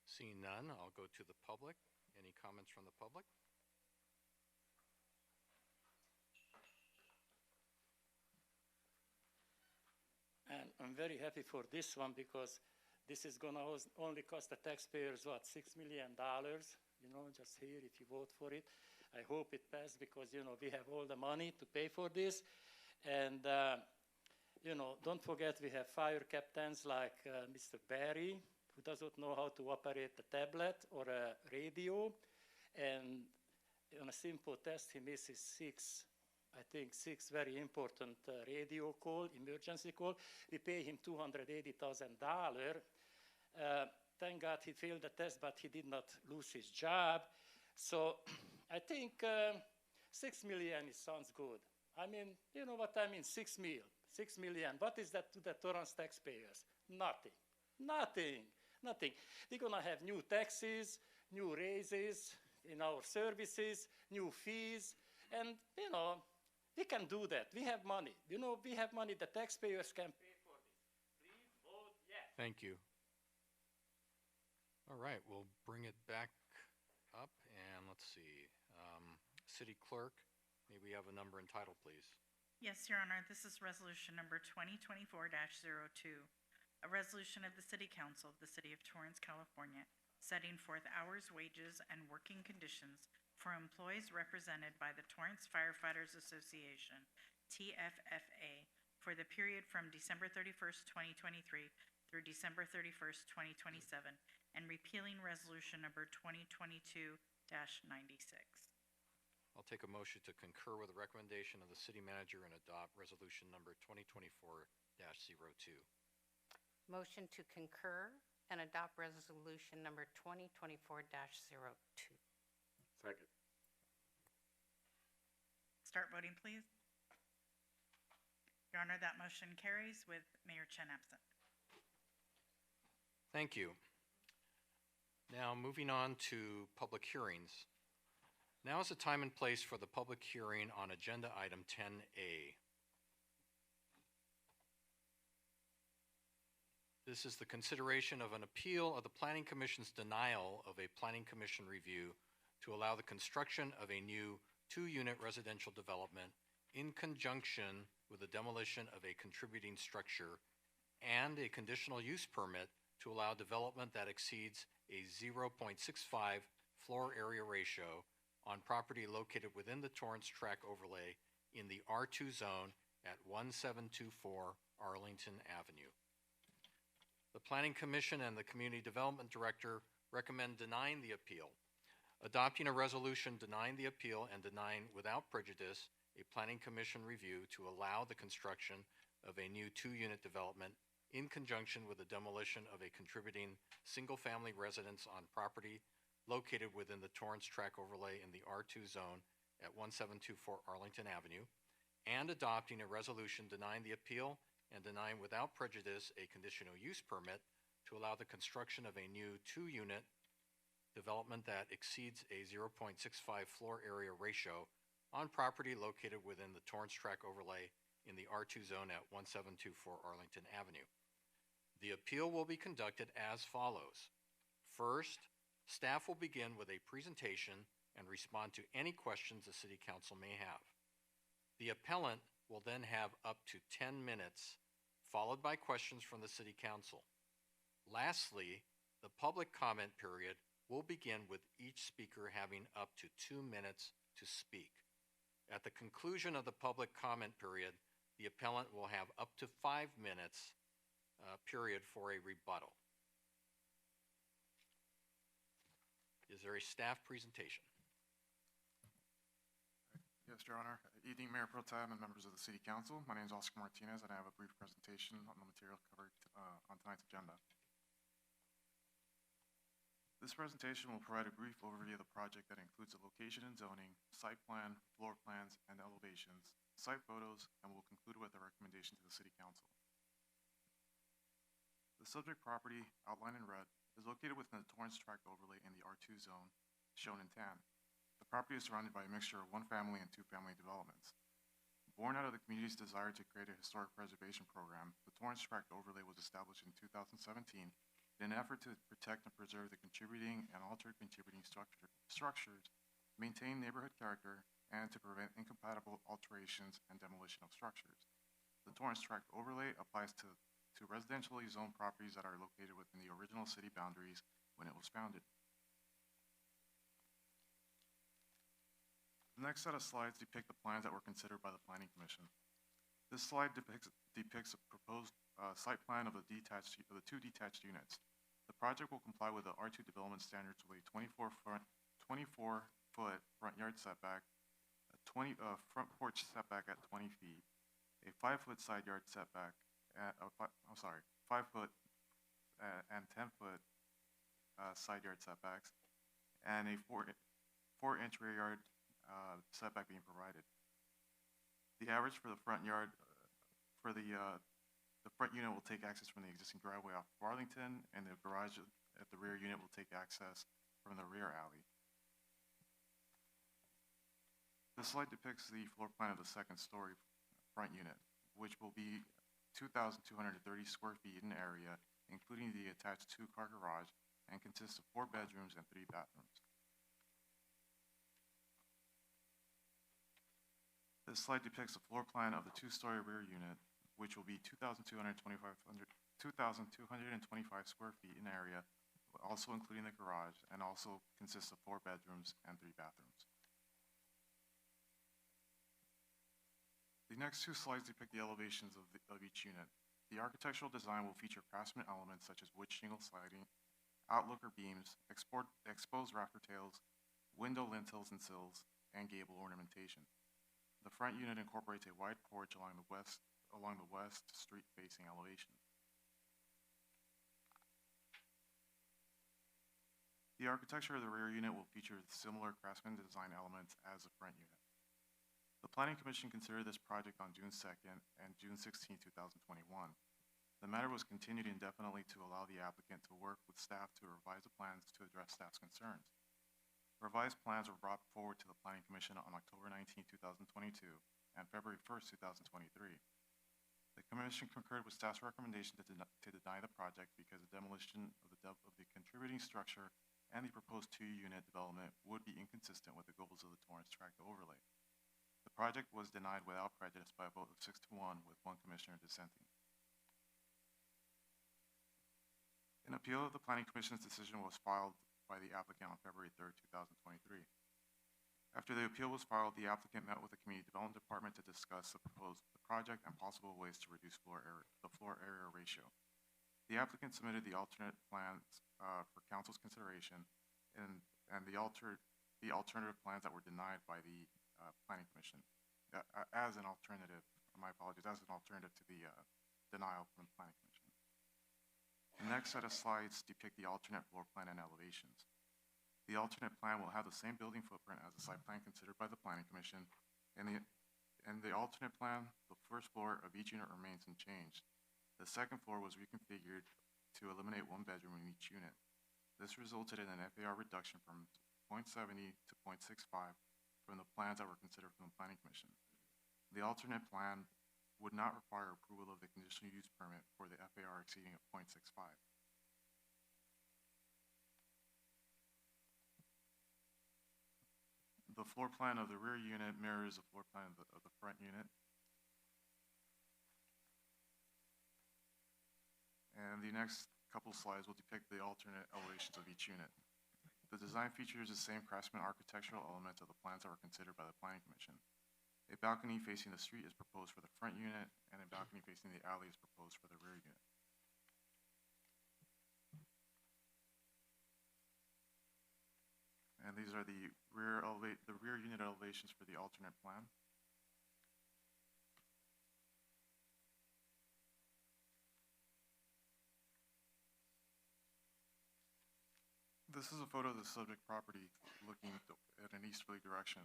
Seeing none, I'll go to the public. Any comments from the public? And I'm very happy for this one, because this is going to only cost the taxpayers, what, $6 million? You know, just here, if you vote for it. I hope it passes, because, you know, we have all the money to pay for this. And, you know, don't forget we have fire captains like Mr. Barry, who doesn't know how to operate a tablet or a radio. And, on a simple test, he misses I think six very important radio call, emergency call. We pay him $280,000. Thank God he failed the test, but he did not lose his job. So I think 6 million sounds good. I mean, you know what I mean, 6 million. What is that to the Torrance taxpayers? Nothing, nothing, nothing. We're gonna have new taxes, new raises in our services, new fees, and you know, we can do that. We have money. You know, we have money. The taxpayers can pay for this. Please vote yes. Thank you. All right, we'll bring it back up, and let's see. City Clerk, may we have a number and title, please? Yes, Your Honor, this is resolution number 2024-02, a resolution of the City Council of the City of Torrance, California, setting forth hours, wages, and working conditions for employees represented by the Torrance Firefighters Association, TFFA, for the period from December 31st, 2023 through December 31st, 2027, and repealing resolution number 2022-96. I'll take a motion to concur with the recommendation of the city manager and adopt resolution number 2024-02. Motion to concur and adopt resolution number 2024-02. Second. Start voting, please. Your Honor, that motion carries with Mayor Chen absent. Thank you. Now, moving on to public hearings. Now is the time and place for the public hearing on agenda item 10A. This is the consideration of an appeal of the Planning Commission's denial of a Planning Commission review to allow the construction of a new 2-unit residential development in conjunction with the demolition of a contributing structure and a conditional use permit to allow development that exceeds a 0.65 floor area ratio on property located within the Torrance Track overlay in the R2 zone at 1724 Arlington Avenue. The Planning Commission and the Community Development Director recommend denying the appeal, adopting a resolution denying the appeal and denying without prejudice a Planning Commission review to allow the construction of a new 2-unit development in conjunction with the demolition of a contributing single-family residence on property located within the Torrance Track overlay in the R2 zone at 1724 Arlington Avenue, and adopting a resolution denying the appeal and denying without prejudice a conditional use permit to allow the construction of a new 2-unit development that exceeds a 0.65 floor area ratio on property located within the Torrance Track overlay in the R2 zone at 1724 Arlington Avenue. The appeal will be conducted as follows. First, staff will begin with a presentation and respond to any questions the City Council may have. The appellant will then have up to 10 minutes, followed by questions from the City Council. Lastly, the public comment period will begin with each speaker having up to 2 minutes to speak. At the conclusion of the public comment period, the appellant will have up to 5 minutes period for a rebuttal. Is there a staff presentation? Yes, Your Honor. Evening, Mayor Pro Tem and members of the City Council. My name is Oscar Martinez, and I have a brief presentation on the material covered on tonight's agenda. This presentation will provide a brief overview of the project that includes the location and zoning, site plan, floor plans, and elevations, site photos, and will conclude with a recommendation to the City Council. The subject property, outlined in red, is located within the Torrance Tract overlay in the R2 zone, shown in tan. The property is surrounded by a mixture of 1-family and 2-family developments. Born out of the community's desire to create a historic preservation program, the Torrance Tract overlay was established in 2017 in an effort to protect and preserve the contributing and altered contributing structures, maintain neighborhood character, and to prevent incompatible alterations and demolition of structures. The Torrance Tract overlay applies to residentially zoned properties that are located within the original city boundaries when it was founded. The next set of slides depict the plans that were considered by the Planning Commission. This slide depicts a proposed site plan of the 2 detached units. The project will comply with the R2 development standards with a 24 foot front yard setback, a front porch setback at 20 feet, a 5-foot side yard setback, 5 foot and 10 foot side yard setbacks, and a 4-inch rear yard setback being provided. The average for the front yard, the front unit will take access from the existing driveway off of Arlington, and the garage at the rear unit will take access from the rear alley. This slide depicts the floor plan of the second story front unit, which will be 2,230 square feet in area, including the attached 2-car garage, and consists of 4 bedrooms and 3 bathrooms. This slide depicts the floor plan of the 2-story rear unit, which will be 2,225 square feet in area, also including the garage, and also consists of 4 bedrooms and 3 bathrooms. The next 2 slides depict the elevations of each unit. The architectural design will feature craftsman elements such as wood shingle siding, outlooker beams, exposed rafter tails, window lintels and sills, and gable ornamentation. The front unit incorporates a wide porch along the west street-facing elevation. The architecture of the rear unit will feature similar craftsman design elements as the front unit. The Planning Commission considered this project on June 2nd and June 16, 2021. The matter was continued indefinitely to allow the applicant to work with staff to revise the plans to address staff's concerns. Revised plans were brought forward to the Planning Commission on October 19, 2022 and February 1st, 2023. The Commission concurred with staff's recommendation to deny the project because the demolition of the contributing structure and the proposed 2-unit development would be inconsistent with the goals of the Torrance Tract overlay. The project was denied without prejudice by a vote of 6-1 with 1 commissioner dissenting. An appeal of the Planning Commission's decision was filed by the applicant on February 3rd, 2023. After the appeal was filed, the applicant met with the Community Development Department to discuss the project and possible ways to reduce the floor area ratio. The applicant submitted the alternate plans for council's consideration, and the alternative plans that were denied by the Planning Commission as an alternative. My apologies, as an alternative to the denial from the Planning Commission. The next set of slides depict the alternate floor plan and elevations. The alternate plan will have the same building footprint as the site plan considered by the Planning Commission. In the alternate plan, the first floor of each unit remains unchanged. The second floor was reconfigured to eliminate 1 bedroom in each unit. This resulted in an FAR reduction from 0.70 to 0.65 from the plans that were considered from the Planning Commission. The alternate plan would not require approval of the conditional use permit for the FAR exceeding of 0.65. The floor plan of the rear unit mirrors the floor plan of the front unit. And the next couple slides will depict the alternate elevations of each unit. The design features the same craftsman architectural elements of the plans that were considered by the Planning Commission. A balcony facing the street is proposed for the front unit, and a balcony facing the alley is proposed for the rear unit. And these are the rear unit elevations for the alternate plan. This is a photo of the subject property looking at an easterly direction.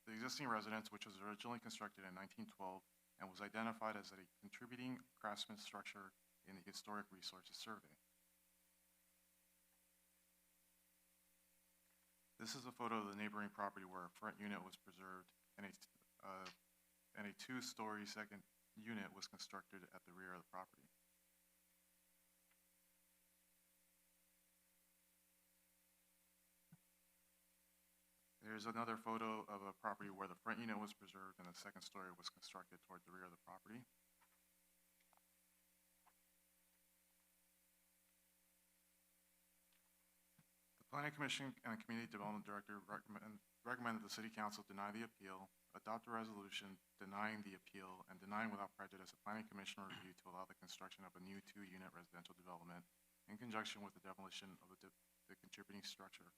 The existing residence, which was originally constructed in 1912 and was identified as a contributing craftsman structure in the Historic Resources Survey. This is a photo of the neighboring property where a front unit was preserved and a 2-story second unit was constructed at the rear of the property. There's another photo of a property where the front unit was preserved and the second story was constructed toward the rear of the property. The Planning Commission and Community Development Director recommend that the City Council deny the appeal, adopt a resolution denying the appeal, and denying without prejudice a Planning Commission review to allow the construction of a new 2-unit residential development in conjunction with the demolition of the contributing structure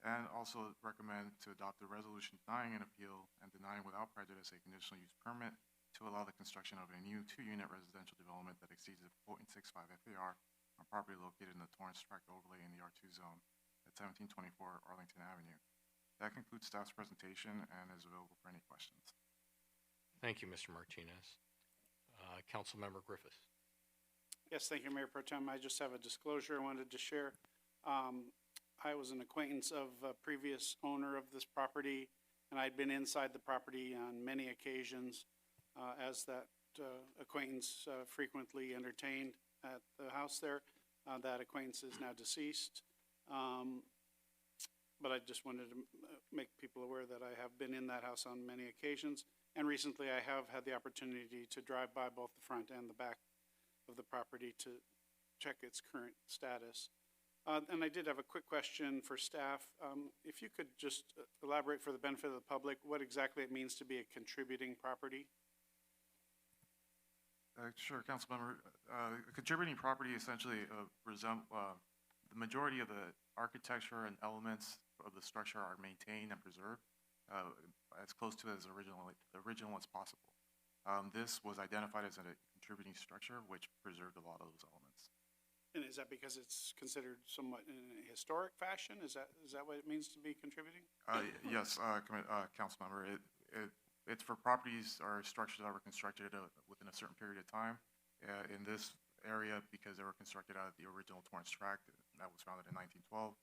And also recommend to adopt a resolution denying an appeal and denying without prejudice a conditional use permit to allow the construction of a new 2-unit residential development that exceeds a 0.65 FAR on property located in the Torrance Tract overlay in the R2 zone at 1724 Arlington Avenue. That concludes staff's presentation and is available for any questions. Thank you, Mr. Martinez. Councilmember Griffiths. Yes, thank you, Mayor Pro Tem. I just have a disclosure I wanted to share. I was an acquaintance of a previous owner of this property, and I'd been inside the property on many occasions as that acquaintance frequently entertained at the house there. That acquaintance is now deceased. But I just wanted to make people aware that I have been in that house on many occasions. And recently I have had the opportunity to drive by both the front and the back of the property to check its current status. And I did have a quick question for staff. If you could just elaborate for the benefit of the public what exactly it means to be a contributing property? Sure, Councilmember. A contributing property essentially the majority of the architecture and elements of the structure are maintained and preserved as close to as original as possible. This was identified as a contributing structure, which preserved a lot of those elements. And is that because it's considered somewhat in a historic fashion? Is that what it means to be contributing? Yes, Councilmember. It's for properties or structures that were constructed within a certain period of time. In this area, because they were constructed out of the original Torrance Tract that was founded in 1912,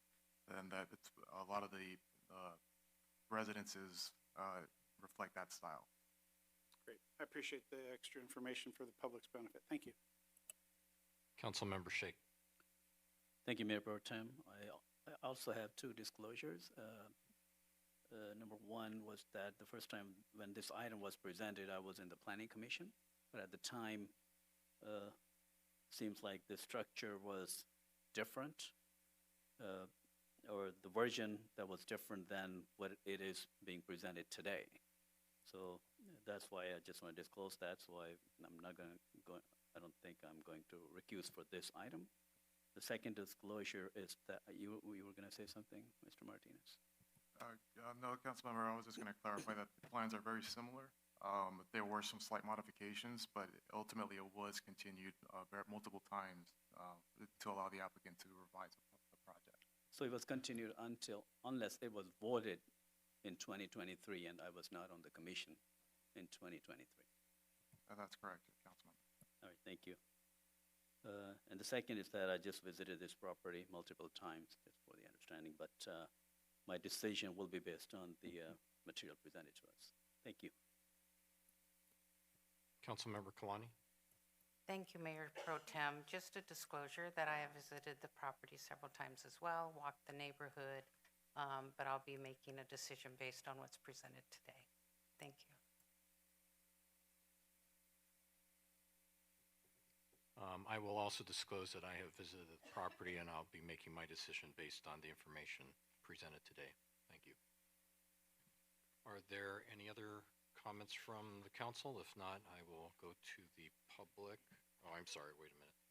and that a lot of the residences reflect that style. Great. I appreciate the extra information for the public's benefit. Thank you. Councilmember Shake. Thank you, Mayor Pro Tem. I also have two disclosures. Number one was that the first time when this item was presented, I was in the Planning Commission, but at the time, seems like the structure was different, or the version that was different than what it is being presented today. So that's why I just want to disclose that. So I'm not going to go. I don't think I'm going to recuse for this item. The second disclosure is that you were going to say something, Mr. Martinez. No, Councilmember, I was just going to clarify that the plans are very similar. There were some slight modifications, but ultimately it was continued multiple times to allow the applicant to revise the project. So it was continued unless it was voted in 2023, and I was not on the commission in 2023. That's correct, Councilmember. All right, thank you. And the second is that I just visited this property multiple times, just for the understanding, but my decision will be based on the material presented to us. Thank you. Councilmember Kalani. Thank you, Mayor Pro Tem. Just a disclosure that I have visited the property several times as well, walked the neighborhood, but I'll be making a decision based on what's presented today. Thank you. I will also disclose that I have visited the property and I'll be making my decision based on the information presented today. Thank you. Are there any other comments from the council? If not, I will go to the public. Oh, I'm sorry, wait a minute.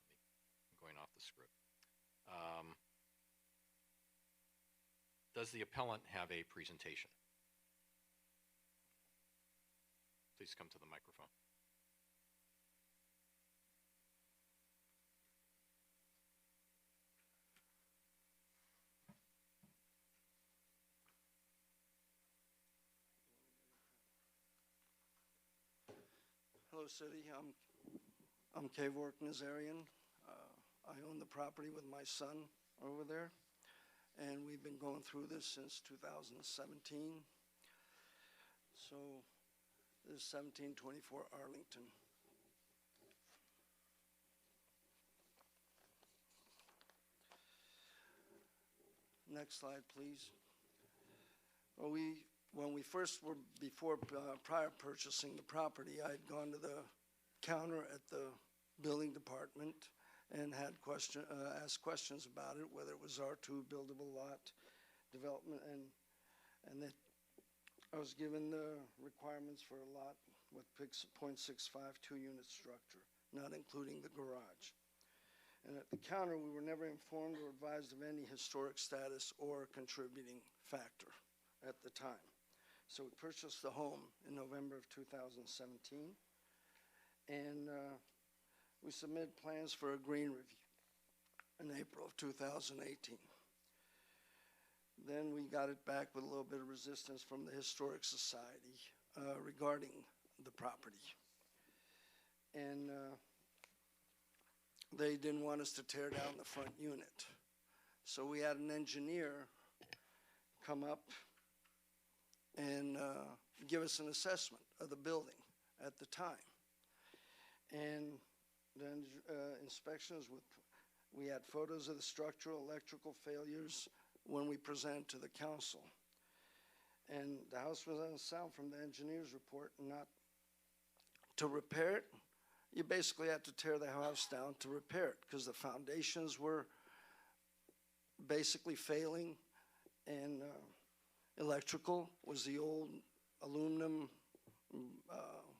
I'm going off the script. Does the appellant have a presentation? Please come to the microphone. Hello, City. I'm Kavor Nazarian. I own the property with my son over there, and we've been going through this since 2017. So this is 1724 Arlington. Next slide, please. Well, when we first were, prior purchasing the property, I had gone to the counter at the building department and had asked questions about it, whether it was R2 buildable lot development, and that I was given the requirements for a lot with 0.65 2-unit structure, not including the garage. And at the counter, we were never informed or advised of any historic status or contributing factor at the time. So we purchased the home in November of 2017, and we submitted plans for a green review in April of 2018. Then we got it back with a little bit of resistance from the Historic Society regarding the property. And they didn't want us to tear down the front unit. So we had an engineer come up and give us an assessment of the building at the time. And then inspections with, we had photos of the structural, electrical failures when we presented to the council. And the house was unsound from the engineer's report, not to repair it. You basically had to tear the house down to repair it because the foundations were basically failing, and electrical was the old aluminum,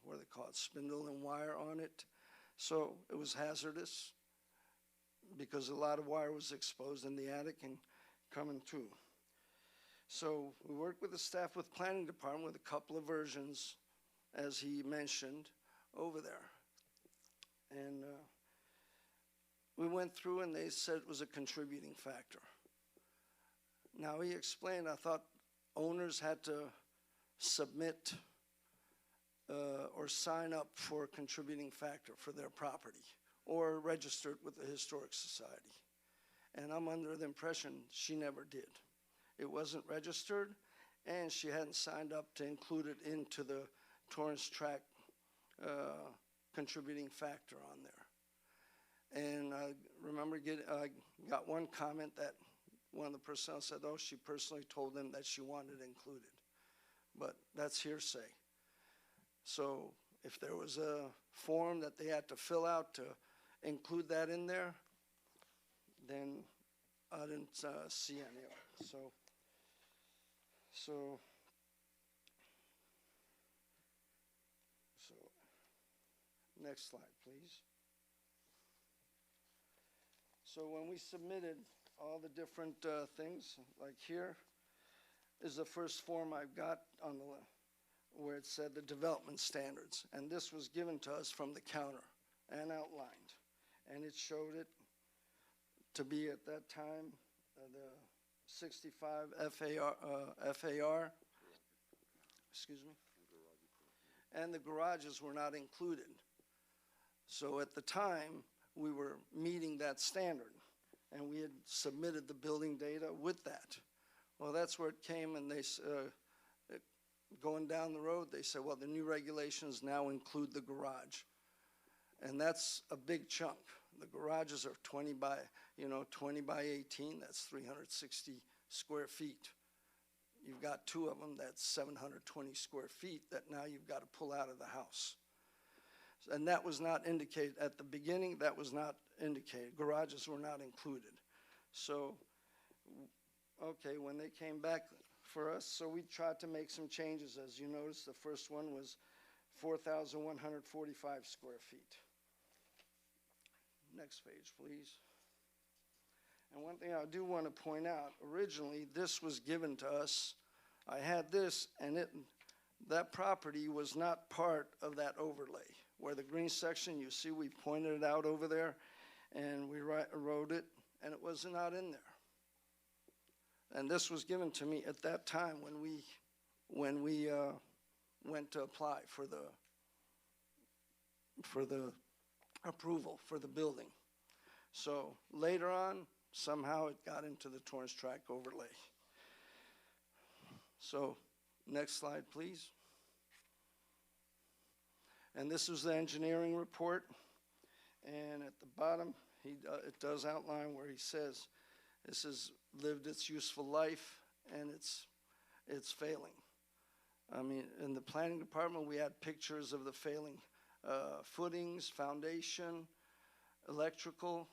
what do they call it, spindle and wire on it. So it was hazardous because a lot of wire was exposed in the attic and coming too. So we worked with the staff with planning department with a couple of versions, as he mentioned, over there. And we went through and they said it was a contributing factor. Now he explained, I thought owners had to submit or sign up for a contributing factor for their property or registered with the Historic Society. And I'm under the impression she never did. It wasn't registered, and she hadn't signed up to include it into the Torrance Tract contributing factor on there. And I remember got one comment that one of the personnel said, oh, she personally told them that she wanted it included. But that's hearsay. So if there was a form that they had to fill out to include that in there, then I didn't see any of it. So next slide, please. So when we submitted all the different things, like here is the first form I've got on the where it said the development standards, and this was given to us from the counter and outlined, and it showed it to be at that time the 65 FAR, excuse me, and the garages were not included. So at the time, we were meeting that standard, and we had submitted the building data with that. Well, that's where it came, and they, going down the road, they said, well, the new regulations now include the garage. And that's a big chunk. The garages are 20 by 18, that's 360 square feet. You've got two of them, that's 720 square feet that now you've got to pull out of the house. And that was not indicated at the beginning, that was not indicated. Garages were not included. So, okay, when they came back for us, so we tried to make some changes. As you notice, the first one was 4,145 square feet. Next page, please. And one thing I do want to point out, originally this was given to us. I had this, and that property was not part of that overlay. Where the green section, you see we pointed it out over there, and we wrote it, and it was not in there. And this was given to me at that time when we went to apply for the approval for the building. So later on, somehow it got into the Torrance Tract overlay. So next slide, please. And this is the engineering report. And at the bottom, it does outline where he says this has lived its useful life and it's failing. I mean, in the planning department, we had pictures of the failing footings, foundation, electrical,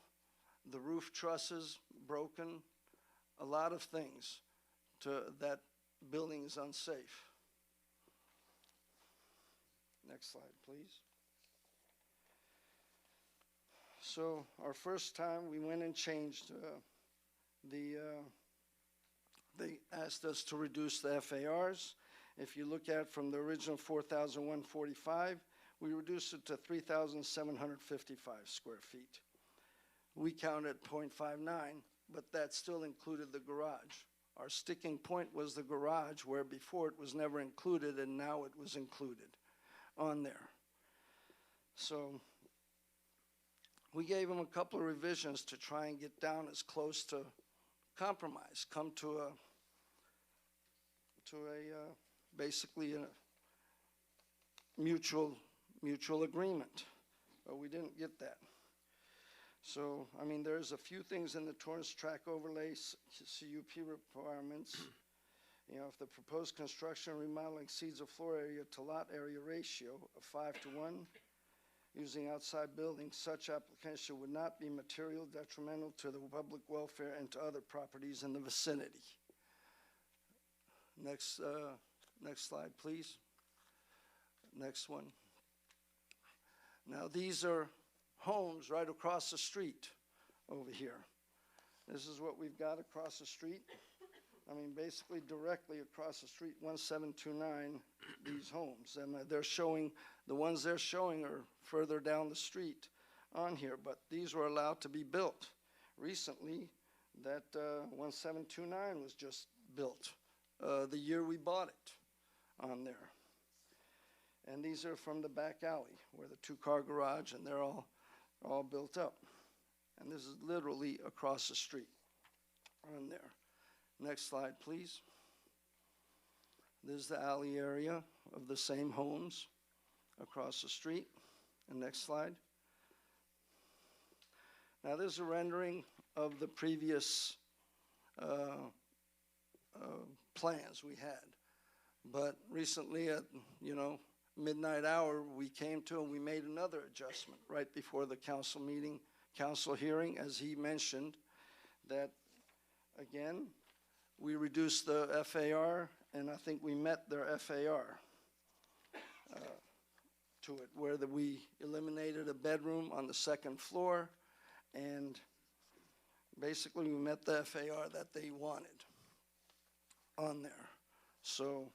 the roof trusses broken, a lot of things that building is unsafe. Next slide, please. So our first time, we went and changed they asked us to reduce the FARs. If you look at from the original 4,145, we reduced it to 3,755 square feet. We counted 0.59, but that still included the garage. Our sticking point was the garage, where before it was never included, and now it was included on there. So we gave them a couple of revisions to try and get down as close to compromise, come to a basically a mutual agreement, but we didn't get that. So, I mean, there's a few things in the Torrance Track Overlay CUP requirements. You know, if the proposed construction or remodeling exceeds a floor area to lot area ratio of 5:1, using outside buildings, such application would not be material detrimental to the public welfare and to other properties in the vicinity. Next slide, please. Next one. Now, these are homes right across the street over here. This is what we've got across the street. I mean, basically directly across the street, 1729, these homes. And they're showing, the ones they're showing are further down the street on here, but these were allowed to be built. Recently, that 1729 was just built the year we bought it on there. And these are from the back alley, where the two-car garage, and they're all built up. And this is literally across the street on there. Next slide, please. This is the alley area of the same homes across the street. And next slide. Now, this is a rendering of the previous plans we had. But recently at, midnight hour, we came to and we made another adjustment right before the council meeting, council hearing, as he mentioned, that, again, we reduced the FAR, and I think we met their FAR to it, where we eliminated a bedroom on the second floor, and basically we met the FAR that they wanted on there. So,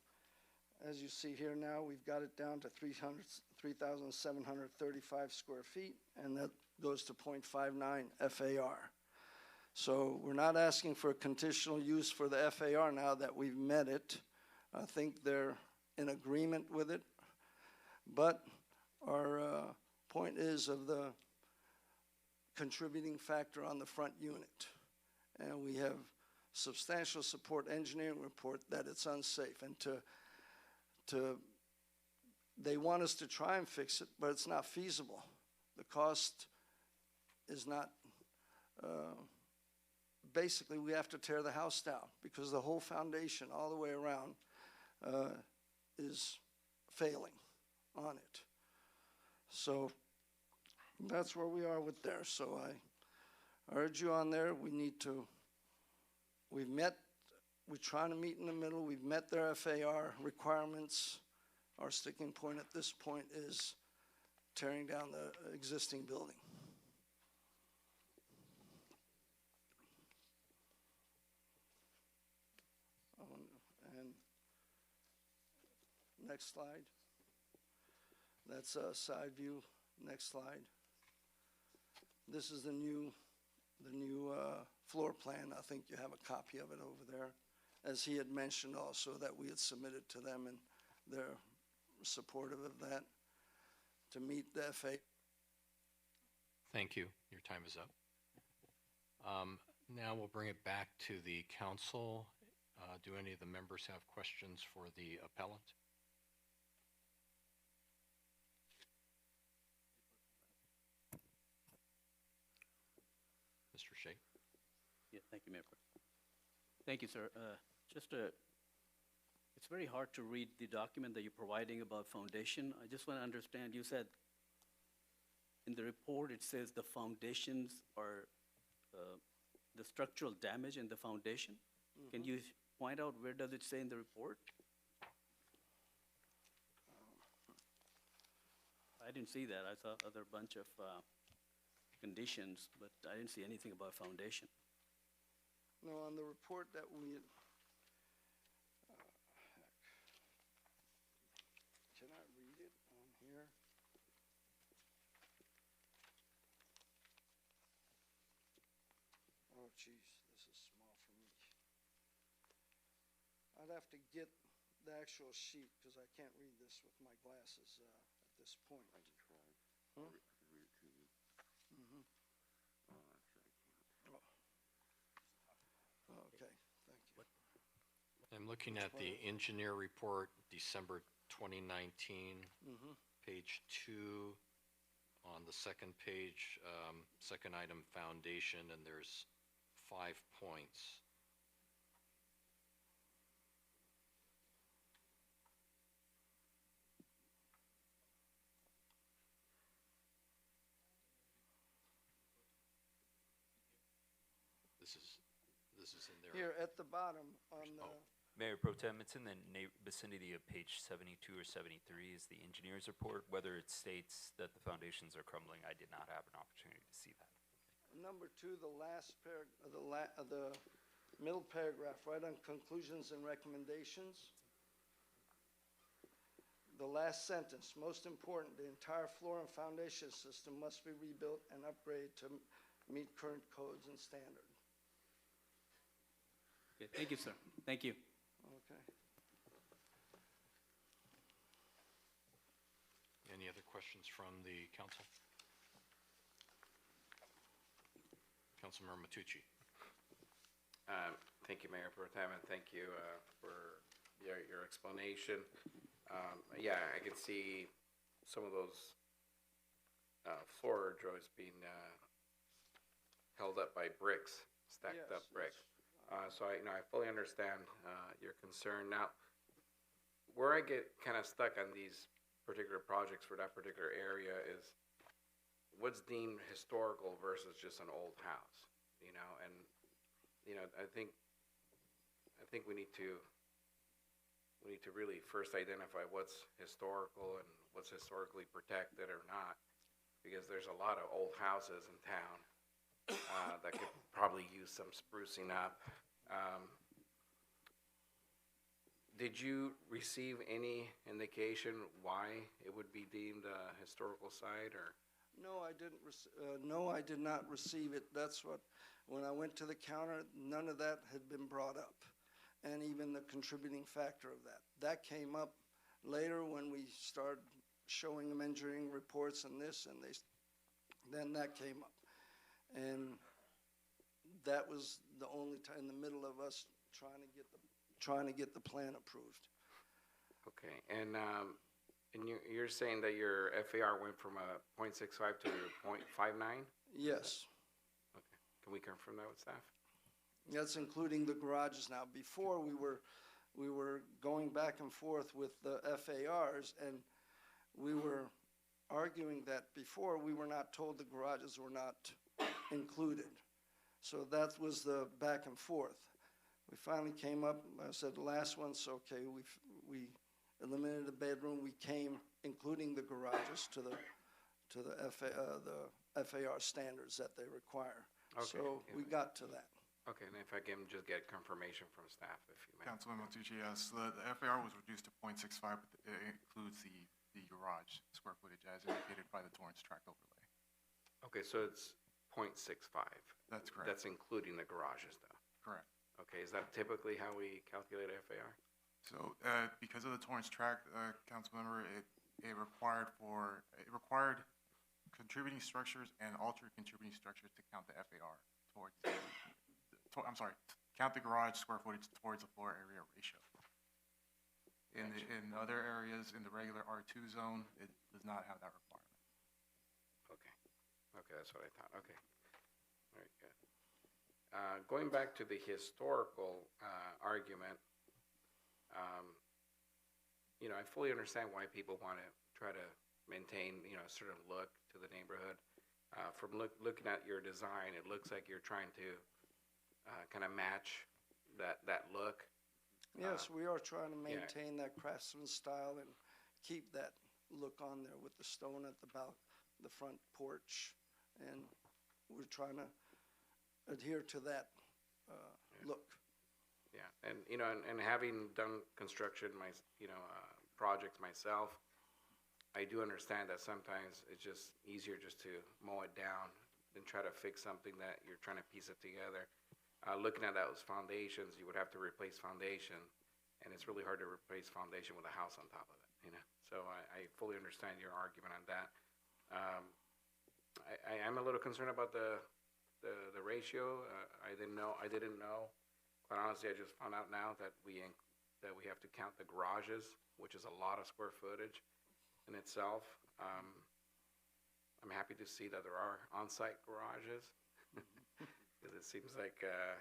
as you see here now, we've got it down to 3,735 square feet, and that goes to 0.59 FAR. So we're not asking for a conditional use for the FAR now that we've met it. I think they're in agreement with it. But our point is of the contributing factor on the front unit. And we have substantial support engineering report that it's unsafe. And they want us to try and fix it, but it's not feasible. The cost is not, basically we have to tear the house down because the whole foundation all the way around is failing on it. So that's where we are with there. So I urge you on there, we're trying to meet in the middle. We've met their FAR requirements. Our sticking point at this point is tearing down the existing building. And next slide. That's a side view. Next slide. This is the new floor plan. I think you have a copy of it over there. As he had mentioned also that we had submitted to them, and they're supportive of that to meet the FA. Thank you. Your time is up. Now we'll bring it back to the council. Do any of the members have questions for the appellant? Mr. Shea. Yeah, thank you, Mayor. Thank you, sir. It's very hard to read the document that you're providing about foundation. I just want to understand, you said in the report it says the foundations are the structural damage in the foundation. Mm-hmm. Can you point out where does it say in the report? I didn't see that. I saw other bunch of conditions, but I didn't see anything about foundation. No, on the report that we had, can I read it on here? Oh, geez, this is small for me. I'd have to get the actual sheet, because I can't read this with my glasses at this point. I can try. Huh? I can read it to you. Mm-hmm. Oh, okay, thank you. I'm looking at the engineer report, December 2019, Mm-hmm. page 2. On the second page, second item, foundation, and there's 5 points. This is in there. Here, at the bottom, on the, Mayor Pro Tem, it's in the vicinity of page 72 or 73 is the engineer's report. Whether it states that the foundations are crumbling, I did not have an opportunity to see that. number 2, the last the middle paragraph, right on conclusions and recommendations. The last sentence, most important, the entire floor and foundation system must be rebuilt and upgraded to meet current codes and standards. Okay, thank you, sir. Thank you. Okay. Any other questions from the council? Councilmember Matucci. Thank you, Mayor Pro Tem, and thank you for your explanation. Yeah, I can see some of those floor joists being held up by bricks, stacked up bricks. So I fully understand your concern. Now, where I get kind of stuck on these particular projects for that particular area is what's deemed historical versus just an old house, and I think we need to really first identify what's historical and what's historically protected or not, because there's a lot of old houses in town that could probably use some sprucing up. Did you receive any indication why it would be deemed a historical site, or? No, I didn't. No, I did not receive it. That's what, when I went to the counter, none of that had been brought up, and even the contributing factor of that. That came up later when we started showing them engineering reports and this, and then that came up, and that was the only time in the middle of us trying to get the plan approved. Okay, and you're saying that your FAR went from a 0.65 to 0.59? Yes. Okay, can we confirm that with staff? That's including the garages now. Before, we were going back and forth with the FARs, and we were arguing that before we were not told the garages were not included. So that was the back and forth. We finally came up, I said, the last one's okay. We eliminated the bedroom. We came, including the garages, to the FAR standards that they require. Okay. So we got to that. Okay, and if I can just get confirmation from staff, if you may. Councilman Matucci, yes, the FAR was reduced to 0.65, but it includes the garage square footage as indicated by the Torrance tract overlay. Okay, so it's 0.65. That's correct. That's including the garages, though. Correct. Okay, is that typically how we calculate FAR? So, because of the Torrance tract, Councilmember, it required contributing structures and altered contributing structures to count the FAR towards count the garage square footage towards the floor area ratio. In other areas, in the regular R2 zone, it does not have that requirement. Okay. Okay, that's what I thought. Okay. Very good. Going back to the historical argument, I fully understand why people want to try to maintain, a certain look to the neighborhood. From looking at your design, it looks like you're trying to kind of match that look. Yes, we are trying to maintain that craftsman style and keep that look on there with the stone at the front porch and we're trying to adhere to that look. Yeah, and, you know, and having done construction, projects myself, I do understand that sometimes it's just easier just to mow it down than try to fix something that you're trying to piece it together. Looking at those foundations, you would have to replace foundation, and it's really hard to replace foundation with a house on top of it, you know? So I fully understand your argument on that. I am a little concerned about the ratio. I didn't know. Quite honestly, I just found out now that we have to count the garages, which is a lot of square footage in itself. I'm happy to see that there are on-site garages, because it seems like the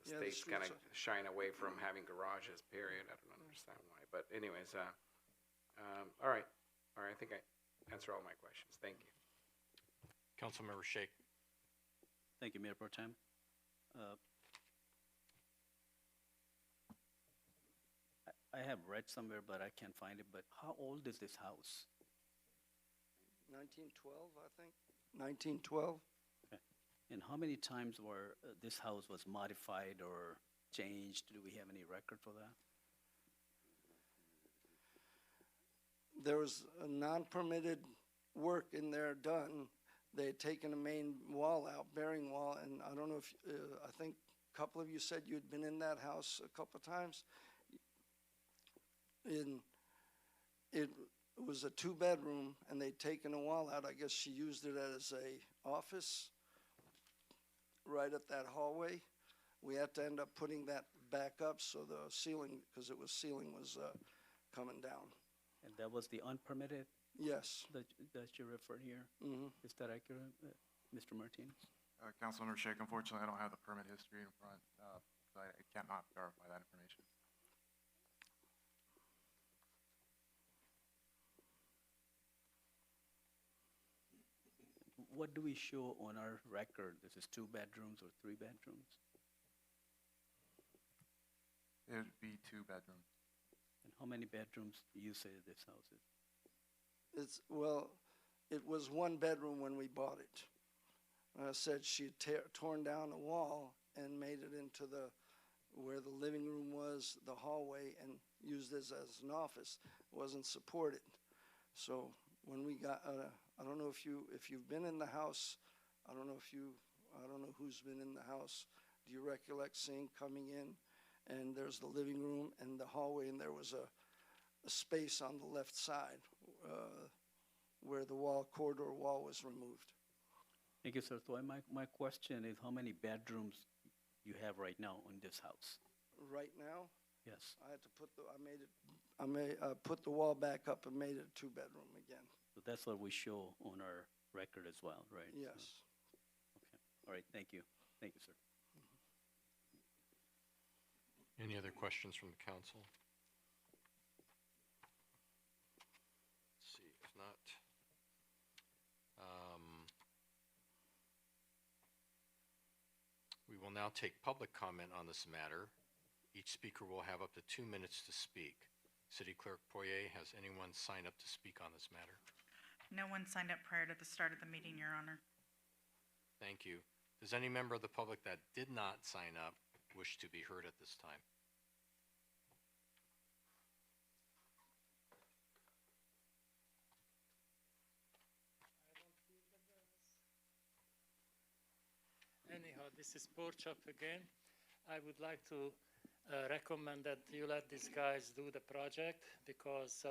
Yeah, the state's kind of streets shying away from having garages, period. I don't understand why. But anyways, all right. I think I answered all my questions. Thank you. Councilmember Shake. Thank you, Mayor Pro Tem. I have read somewhere, but I can't find it, but how old is this house? 1912, I think. 1912. Okay. And how many times this house was modified or changed? Do we have any record for that? There was a non-permitted work in there done. They had taken a main wall out, bearing wall, and I don't know if, I think a couple of you said you'd been in that house a couple of times. It was a two-bedroom, and they'd taken a wall out. I guess she used it as a office right at that hallway. We had to end up putting that back up so the ceiling, because ceiling was coming down. And that was the unpermitted Yes. that you referred here? Mm-hmm. Is that accurate, Mr. Martinez? Councilmember Shake, unfortunately, I don't have the permit history in front, so I cannot verify that information. What do we show on our record? This is 2 bedrooms or 3 bedrooms? It would be 2 bedrooms. And how many bedrooms do you say this house is? Well, it was 1 bedroom when we bought it. I said she had torn down a wall and made it into where the living room was, the hallway, and used this as an office. It wasn't supported. So when we got, I don't know if you've been in the house. I don't know who's been in the house. Do you recollect seeing coming in? And there's the living room and the hallway, and there was a space on the left side where the corridor wall was removed. Thank you, sir. So my question is, how many bedrooms you have right now in this house? Right now, Yes. I had to put the wall back up and made it a 2-bedroom again. So that's what we show on our record as well, right? Yes. Okay. All right. Thank you. Thank you, sir. Any other questions from the council? Let's see, if not, we will now take public comment on this matter. Each speaker will have up to 2 minutes to speak. City Clerk Poirier, has anyone signed up to speak on this matter? No one signed up prior to the start of the meeting, Your Honor. Thank you. Does any member of the public that did not sign up wish to be heard at this time? Anyhow, this is Porchop again. I would like to recommend that you let these guys do the project, because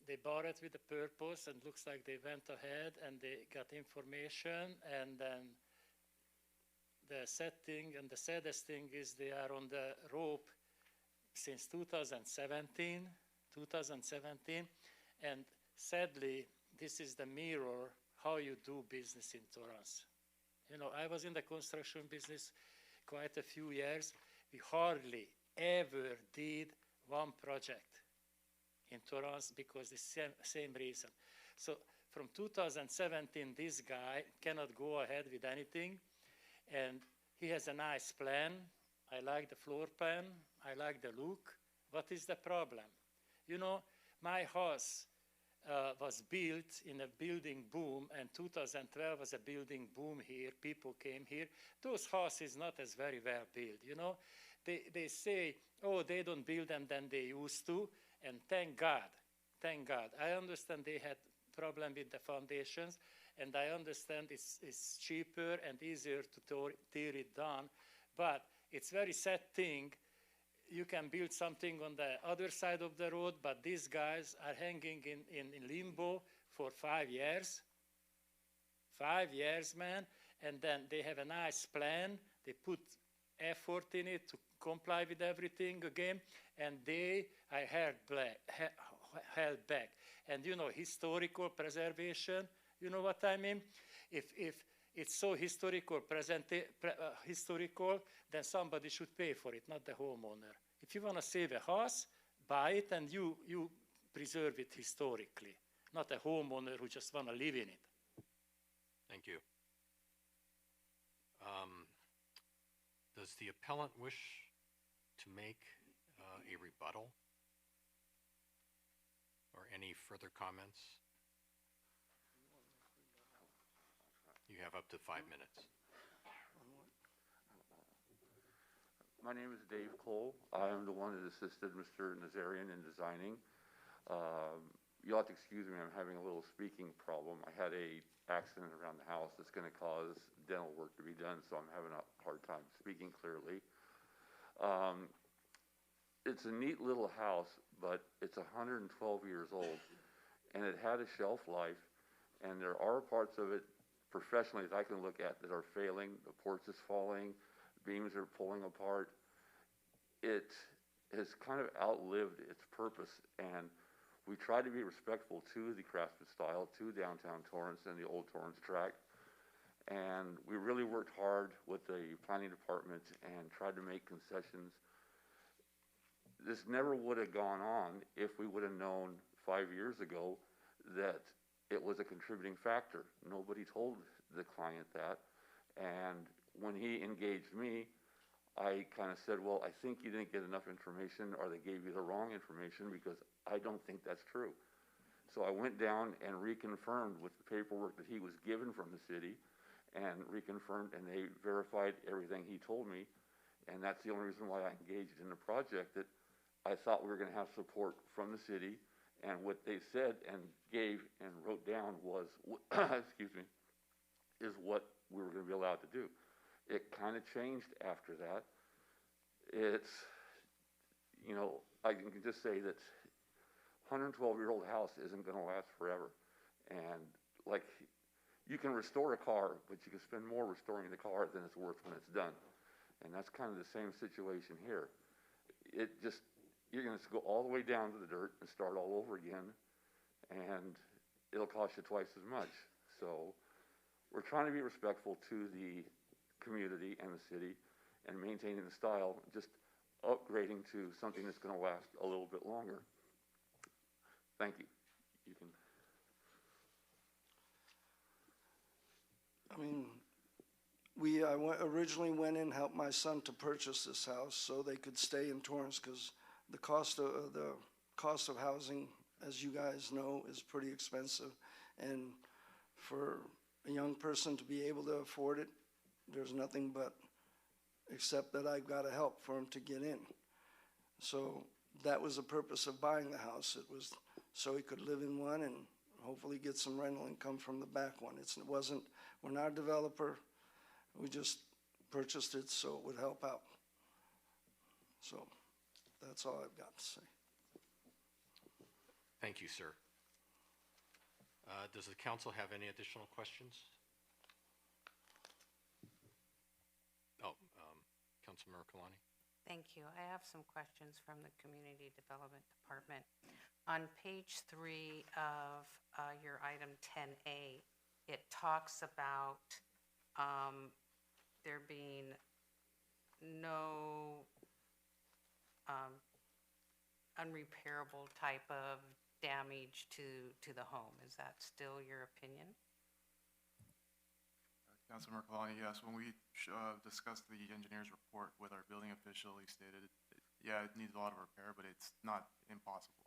they bought it with a purpose, and looks like they went ahead and they got information, and then the setting and the saddest thing is they are on the rope since 2017, and sadly, this is the mirror how you do business in Torrance. You know, I was in the construction business quite a few years. We hardly ever did one project in Torrance because the same reason. So from 2017, this guy cannot go ahead with anything, and he has a nice plan. I like the floor plan. I like the look. What is the problem? You know, my house was built in a building boom, and 2012 was a building boom here. People came here. Those houses not as very well built, you know. They say, oh, they don't build them than they used to, and thank God. Thank God. I understand they had problem with the foundations, and I understand it's cheaper and easier to tear it down, but it's very sad thing. You can build something on the other side of the road, but these guys are hanging in limbo for 5 years. 5 years, man, and then they have a nice plan. They put effort in it to comply with everything again, and they are held back. And you know, historical preservation, you know what I mean? If it's so historical, then somebody should pay for it, not the homeowner. If you want to save a house, buy it and you preserve it historically, not a homeowner who just want to live in it. Thank you. Does the appellant wish to make a rebuttal or any further comments? You have up to 5 minutes. My name is Dave Cole. I am the one that assisted Mr. Nazarian in designing. You'll have to excuse me, I'm having a little speaking problem. I had a accident around the house that's going to cause dental work to be done, so I'm having a hard time speaking clearly. It's a neat little house, but it's 112 years old, and it had a shelf life, and there are parts of it professionally that I can look at that are failing. The porch is falling, beams are pulling apart. It has kind of outlived its purpose, and we try to be respectful to the craftsman style, to downtown Torrance and the old Torrance tract. And we really worked hard with the planning department and tried to make concessions. This never would have gone on if we would have known 5 years ago that it was a contributing factor. Nobody told the client that. And when he engaged me, I kind of said, well, I think you didn't get enough information, or they gave you the wrong information, because I don't think that's true. So I went down and reconfirmed with the paperwork that he was given from the city, and reconfirmed, and they verified everything he told me. And that's the only reason why I engaged in the project, that I thought we were going to have support from the city, and what they said and gave and wrote down was, excuse me, is what we were going to be allowed to do. It kind of changed after that. It's, you know, I can just say that 112-year-old house isn't going to last forever. And like, you can restore a car, but you can spend more restoring the car than it's worth when it's done. And that's kind of the same situation here. It just, you're going to go all the way down to the dirt and start all over again, and it'll cost you twice as much. So we're trying to be respectful to the community and the city and maintaining the style, just upgrading to something that's going to last a little bit longer. Thank you. You can. I mean, I originally went in and helped my son to purchase this house so they could stay in Torrance, because the cost of housing, as you guys know, is pretty expensive. And for a young person to be able to afford it, there's nothing but except that I've got to help for him to get in. So that was the purpose of buying the house. It was so he could live in one and hopefully get some rental income from the back one. We're not a developer. We just purchased it so it would help out. So that's all I've got to say. Thank you, sir. Does the council have any additional questions? Councilmember Kalani. Thank you. I have some questions from the Community Development Department. On page 3 of your item 10A, it talks about there being no unrepairable type of damage to the home. Is that still your opinion? Councilmember Kalani, yes. When we discussed the engineer's report with our building official, he stated, yeah, it needs a lot of repair, but it's not impossible.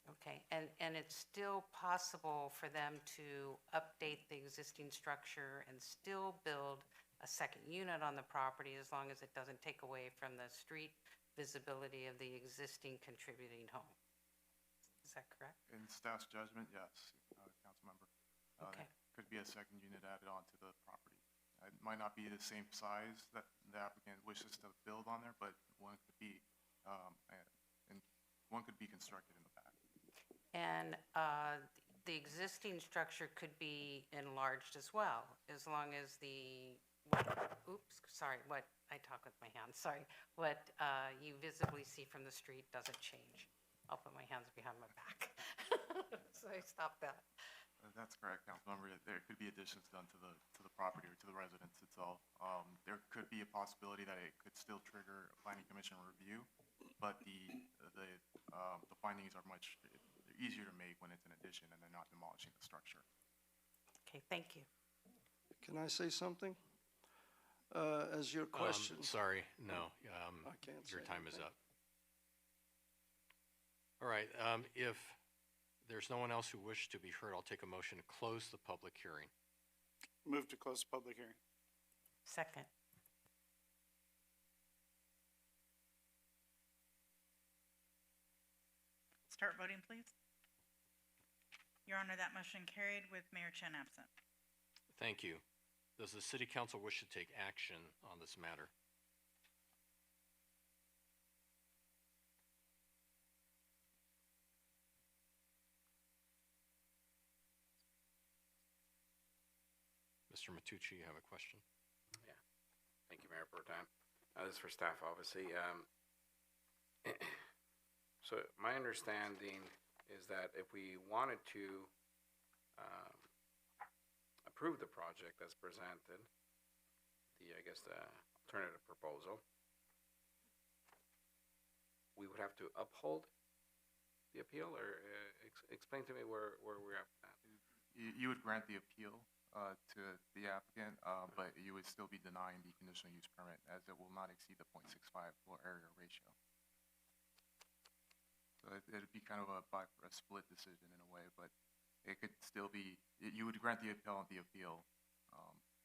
Okay, and it's still possible for them to update the existing structure and still build a second unit on the property as long as it doesn't take away from the street visibility of the existing contributing home. Is that correct? In staff's judgment, yes, council member. Okay. Could be a second unit added onto the property. It might not be the same size that the applicant wishes to build on there, but one could be, and one could be constructed in the back. And the existing structure could be enlarged as well, as long as what I talk with my hands, sorry, what you visibly see from the street doesn't change. I'll put my hands behind my back. So I stopped that. That's correct, Councilmember. There could be additions done to the property or to the residence itself. There could be a possibility that it could still trigger a planning commission review, but the findings are much easier to make when it's an addition and they're not demolishing the structure. Okay, thank you. Can I say something? As your question. Sorry, no. I can't Your say time is anything. up. All right, if there's no one else who wishes to be heard, I'll take a motion to close the public hearing. Move to close the public hearing. Second. Start voting, please. Your Honor, that motion carried with Mayor Chen absent. Thank you. Does the city council wish to take action on this matter? Mr. Matucci, you have a question? Yeah. Thank you, Mayor Pro Tem. This is for staff, obviously. So my understanding is that if we wanted to approve the project as presented, the alternative proposal, we would have to uphold the appeal, or explain to me where we're at with that. You would grant the appeal to the applicant, but you would still be denying the conditional use permit as it will not exceed the 0.65 floor area ratio. So it'd be kind of a split decision in a way, but it could still be, you would grant the appeal,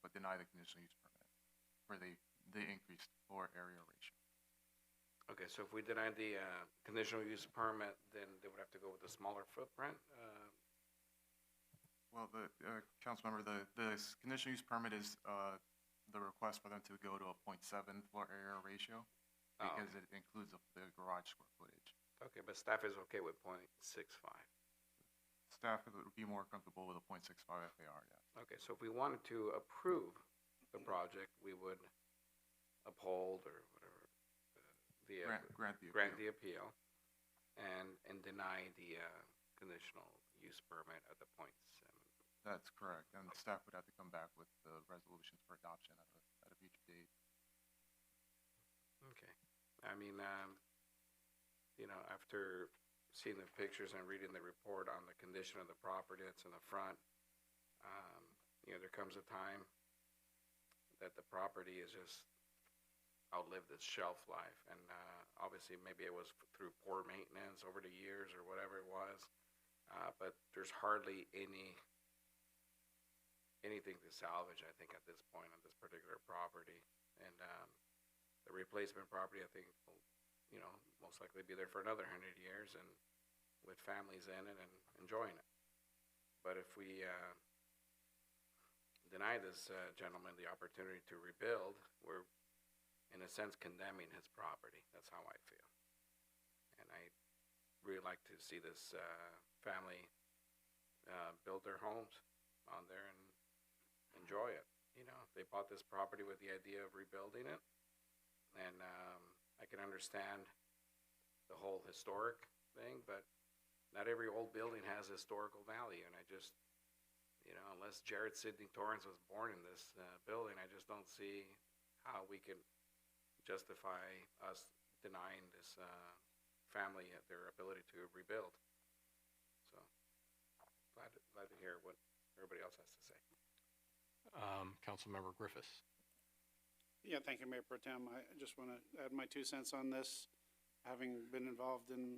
but deny the conditional use permit for the increased floor area ratio. Okay, so if we deny the conditional use permit, then they would have to go with a smaller footprint? Well, council member, the conditional use permit is the request for them to go to a 0.7 floor area ratio because it includes the garage square footage. Okay, but staff is okay with 0.65? Staff would be more comfortable with a 0.65 FAR, yes. Okay, so if we wanted to approve the project, we would uphold or whatever, grant the appeal and deny the conditional use permit at the 0.7. That's correct, and staff would have to come back with the resolutions for adoption at a future date. Okay, I mean, after seeing the pictures and reading the report on the condition of the property that's in the front, there comes a time that the property is just outlived its shelf life, and obviously maybe it was through poor maintenance over the years or whatever it was, but there's hardly anything to salvage, I think, at this point on this particular property, and the replacement property, I think, will, most likely be there for another 100 years and with families in it and enjoying it. But if we deny this gentleman the opportunity to rebuild, we're in a sense condemning his property. That's how I feel. And I really like to see this family build their homes on there and enjoy it. They bought this property with the idea of rebuilding it, and I can understand the whole historic thing, but not every old building has historical value, and I just, unless Jared Sidney Torrance was born in this building, I just don't see how we can justify us denying this family their ability to rebuild. So, glad to hear what everybody else has to say. Councilmember Griffiths. Yeah, thank you, Mayor Pro Tem. I just want to add my 2 cents on this. Having been involved in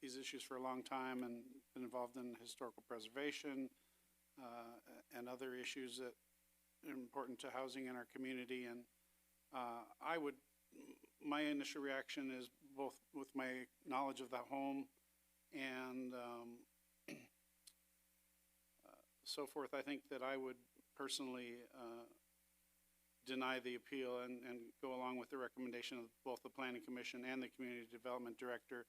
these issues for a long time and been involved in historical preservation and other issues that are important to housing in our community. And my initial reaction is both with my knowledge of the home and so forth. I think that I would personally deny the appeal and go along with the recommendation of both the Planning Commission and the Community Development Director.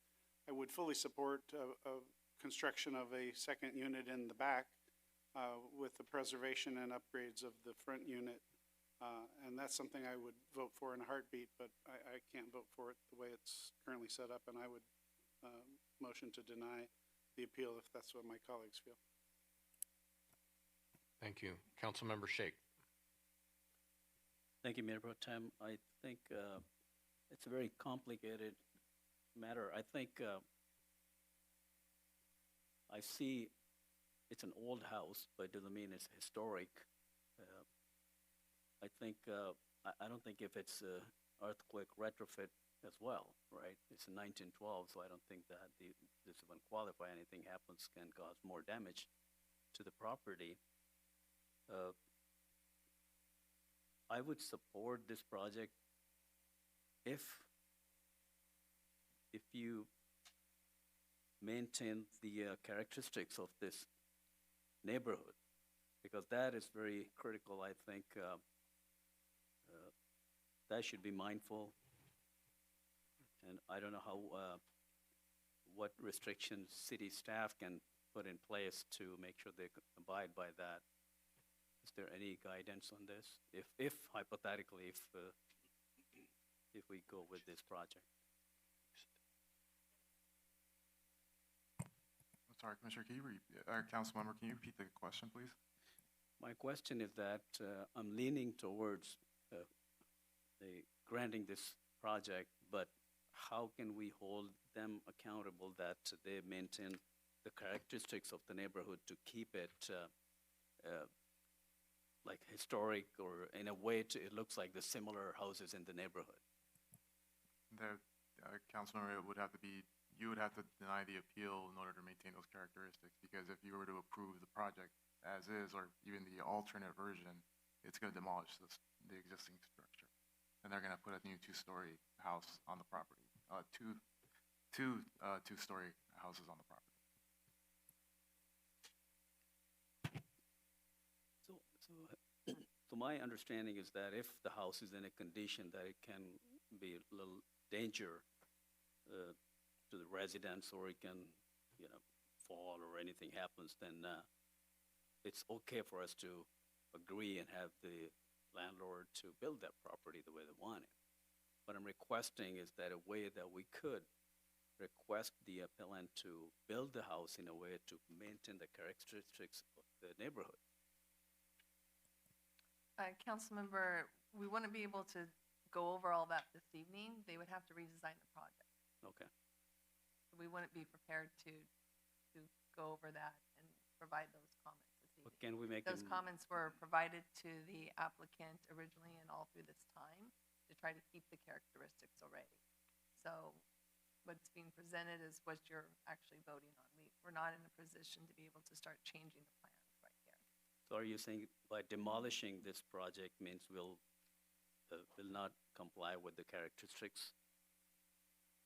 I would fully support a construction of a second unit in the back with the preservation and upgrades of the front unit. And that's something I would vote for in a heartbeat, but I can't vote for it the way it's currently set up, and I would motion to deny the appeal if that's what my colleagues feel. Thank you. Councilmember Shake. Thank you, Mayor Pro Tem. I think it's a very complicated matter. I think I see it's an old house, but it doesn't mean it's historic. I think I don't think if it's earthquake retrofit as well, right? It's in 1912, so I don't think that this would qualify. Anything happens can cause more damage to the property. I would support this project if you maintain the characteristics of this neighborhood, because that is very critical. I think that should be mindful, and I don't know how what restrictions city staff can put in place to make sure they abide by that. Is there any guidance on this? If hypothetically, if we go with this project? Sorry, Commissioner, Councilmember, can you repeat the question, please? My question is that I'm leaning towards granting this project, but how can we hold them accountable that they maintain the characteristics of the neighborhood to keep it like historic, or in a way it looks like the similar houses in the neighborhood? The Councilmember, you would have to deny the appeal in order to maintain those characteristics, because if you were to approve the project as is, or even the alternate version, it's going to demolish the existing structure, and they're going to put a new two-story house on the property, two-story houses on the property. So my understanding is that if the house is in a condition that it can be a little danger to the residents, or it can, fall or anything happens, then it's okay for us to agree and have the landlord to build that property the way they want it. What I'm requesting is that a way that we could request the appellant to build the house in a way to maintain the characteristics of the neighborhood. Councilmember, we wouldn't be able to go over all that this evening. They would have to redesign the project. Okay. We wouldn't be prepared to go over that and provide those comments this evening. But can we make Those comments were provided to the applicant originally and all through this time to try to keep the characteristics already. So what's being presented is what you're actually voting on. We're not in a position to be able to start changing the plans right here. So are you saying by demolishing this project means we'll not comply with the characteristics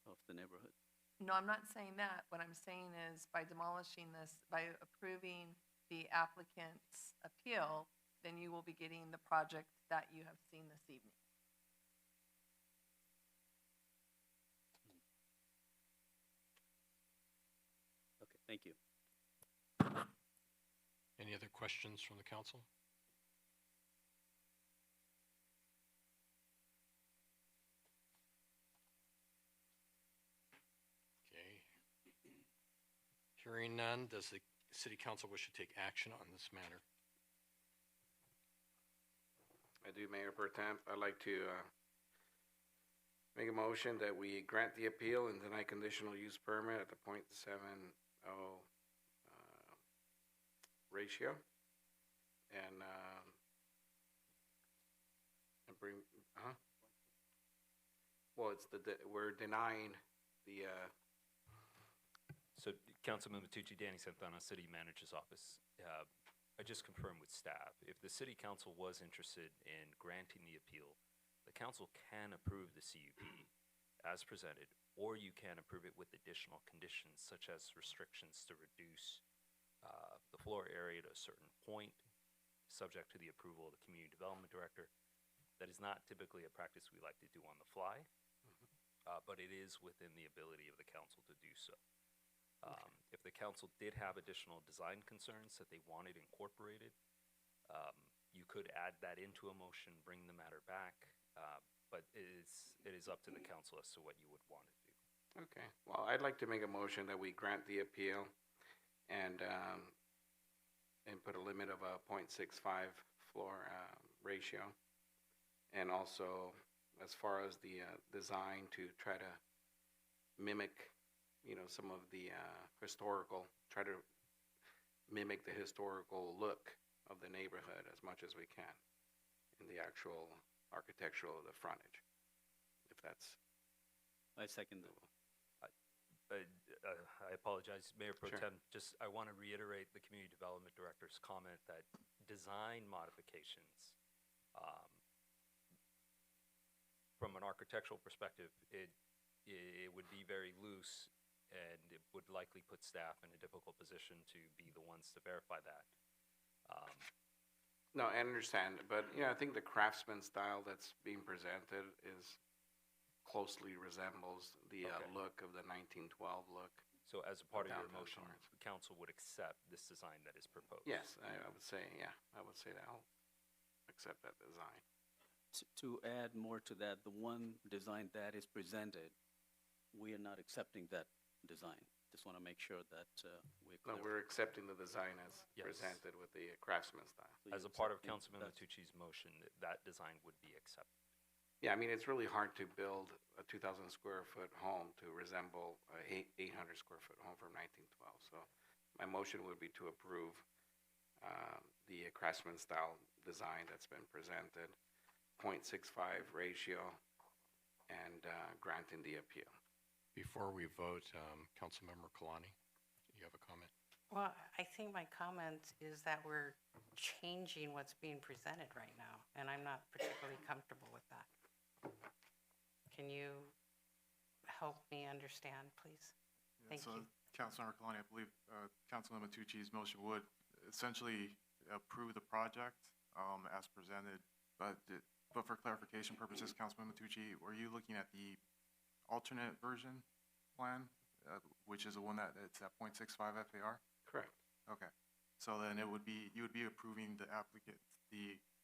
of the neighborhood? No, I'm not saying that. What I'm saying is by demolishing this, by approving the applicant's appeal, then you will be getting the project that you have seen this evening. Okay, thank you. Any other questions from the council? Okay. Hearing none, does the city council wish to take action on this matter? I do, Mayor Pro Tem. I'd like to make a motion that we grant the appeal and deny conditional use permit at the .70 ratio, and bring, well, it's we're denying the Councilman Matucci, Danny Santana, City Manager's Office. I just confirmed with staff, if the city council was interested in granting the appeal, the council can approve the CUP as presented, or you can approve it with additional conditions such as restrictions to reduce the floor area to a certain point, subject to the approval of the Community Development Director. That is not typically a practice we like to do on the fly, but it is within the ability of the council to do so. If the council did have additional design concerns that they wanted incorporated, you could add that into a motion, bring the matter back, but it is up to the council as to what you would want to do. Okay, well, I'd like to make a motion that we grant the appeal and put a limit of a 0.65 floor ratio. And also, as far as the design, to try to mimic, some of the try to mimic the historical look of the neighborhood as much as we can in the actual architectural of the frontage, if that's. I second that. I apologize, Mayor Pro Sure. Tem, I want to reiterate the Community Development Director's comment that design modifications, from an architectural perspective, it would be very loose, and it would likely put staff in a difficult position to be the ones to verify that. No, I understand, but I think the craftsman style that's being presented closely resembles the look of the 1912 look. So as a part of your downtown motion, Torrance. the council would accept this design that is proposed? Yes, I would say, I would say that I'll accept that design. To add more to that, the one design that is presented, we are not accepting that design. Just want to make sure that we're No, clear. we're accepting the design as Yes. presented with the craftsman style. So As a you're part of accepting Councilman that- Matucci's motion, that design would be accepted. Yeah, I mean, it's really hard to build a 2,000 square foot home to resemble a 800 square foot home from 1912. So my motion would be to approve the craftsman style design that's been presented, 0.65 ratio, and granting the appeal. Before we vote, Councilmember Kalani, you have a comment? Well, I think my comment is that we're changing what's being presented right now, and I'm not particularly comfortable with that. Can you help me understand, please? Thank you. Councilmember Kalani, I believe Councilman Matucci's motion would essentially approve the project as presented, but for clarification purposes, Councilman Matucci, were you looking at the alternate version plan, which is the one it's at 0.65 FAR? Correct. Okay, so then you would be approving the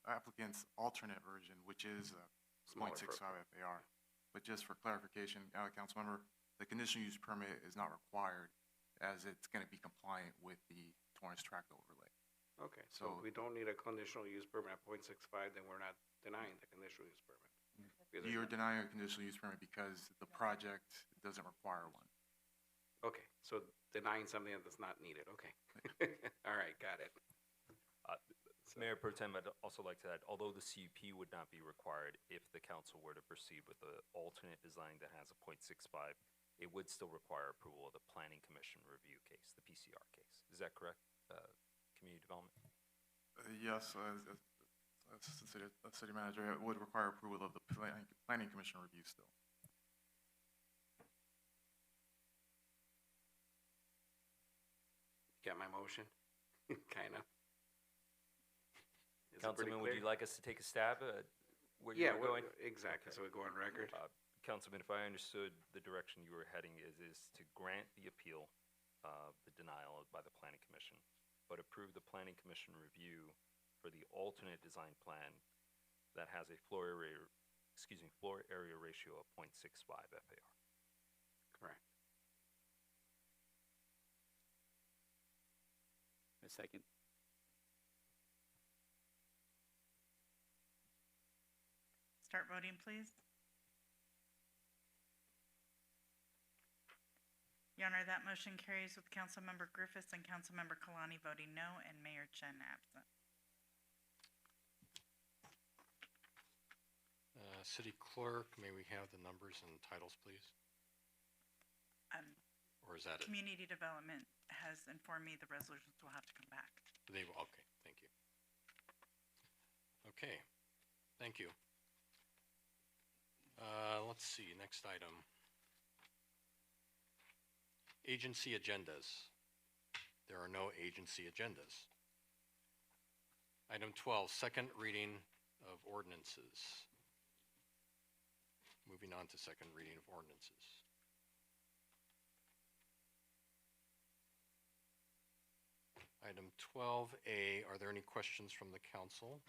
applicant's alternate version, which is Smaller 0.65 FAR. But just for clarification, Councilmember, the conditional use permit is not required as it's going to be compliant with the Torrance Tract overlay. Okay, so if we don't need a conditional use permit at 0.65, then we're not denying the conditional use permit. Because You're denying a conditional use permit because the project doesn't require one. Okay, so denying something that's not needed, okay. All right, got it. Mayor Pro Tem, I'd also like to add, although the CUP would not be required if the council were to proceed with the alternate design that has a 0.65, it would still require approval of the Planning Commission review case, the PCR case. Is that correct, Community Development? Yes, as the city manager, it would require approval of the planning commission review still. Got my motion? Kind of. Councilman, would you like us to take a stab at where you were going? Exactly, so we go on record. Councilman, if I understood the direction you were heading is to grant the appeal of the denial by the Planning Commission, but approve the Planning Commission review for the alternate design plan that has a floor area ratio of 0.65 FAR. Correct. A second. Start voting, please. Your Honor, that motion carries with Councilmember Griffiths and Councilmember Kalani voting no and Mayor Chen absent. City Clerk, may we have the numbers and titles, please? Or is that it? Community Development has informed me the resolutions will have to come back. Okay, thank you. Okay, thank you. Let's see, next item. Agency agendas. There are no agency agendas. Item 12, second reading of ordinances. Moving on to second reading of ordinances. Item 12A, are there any questions from the council?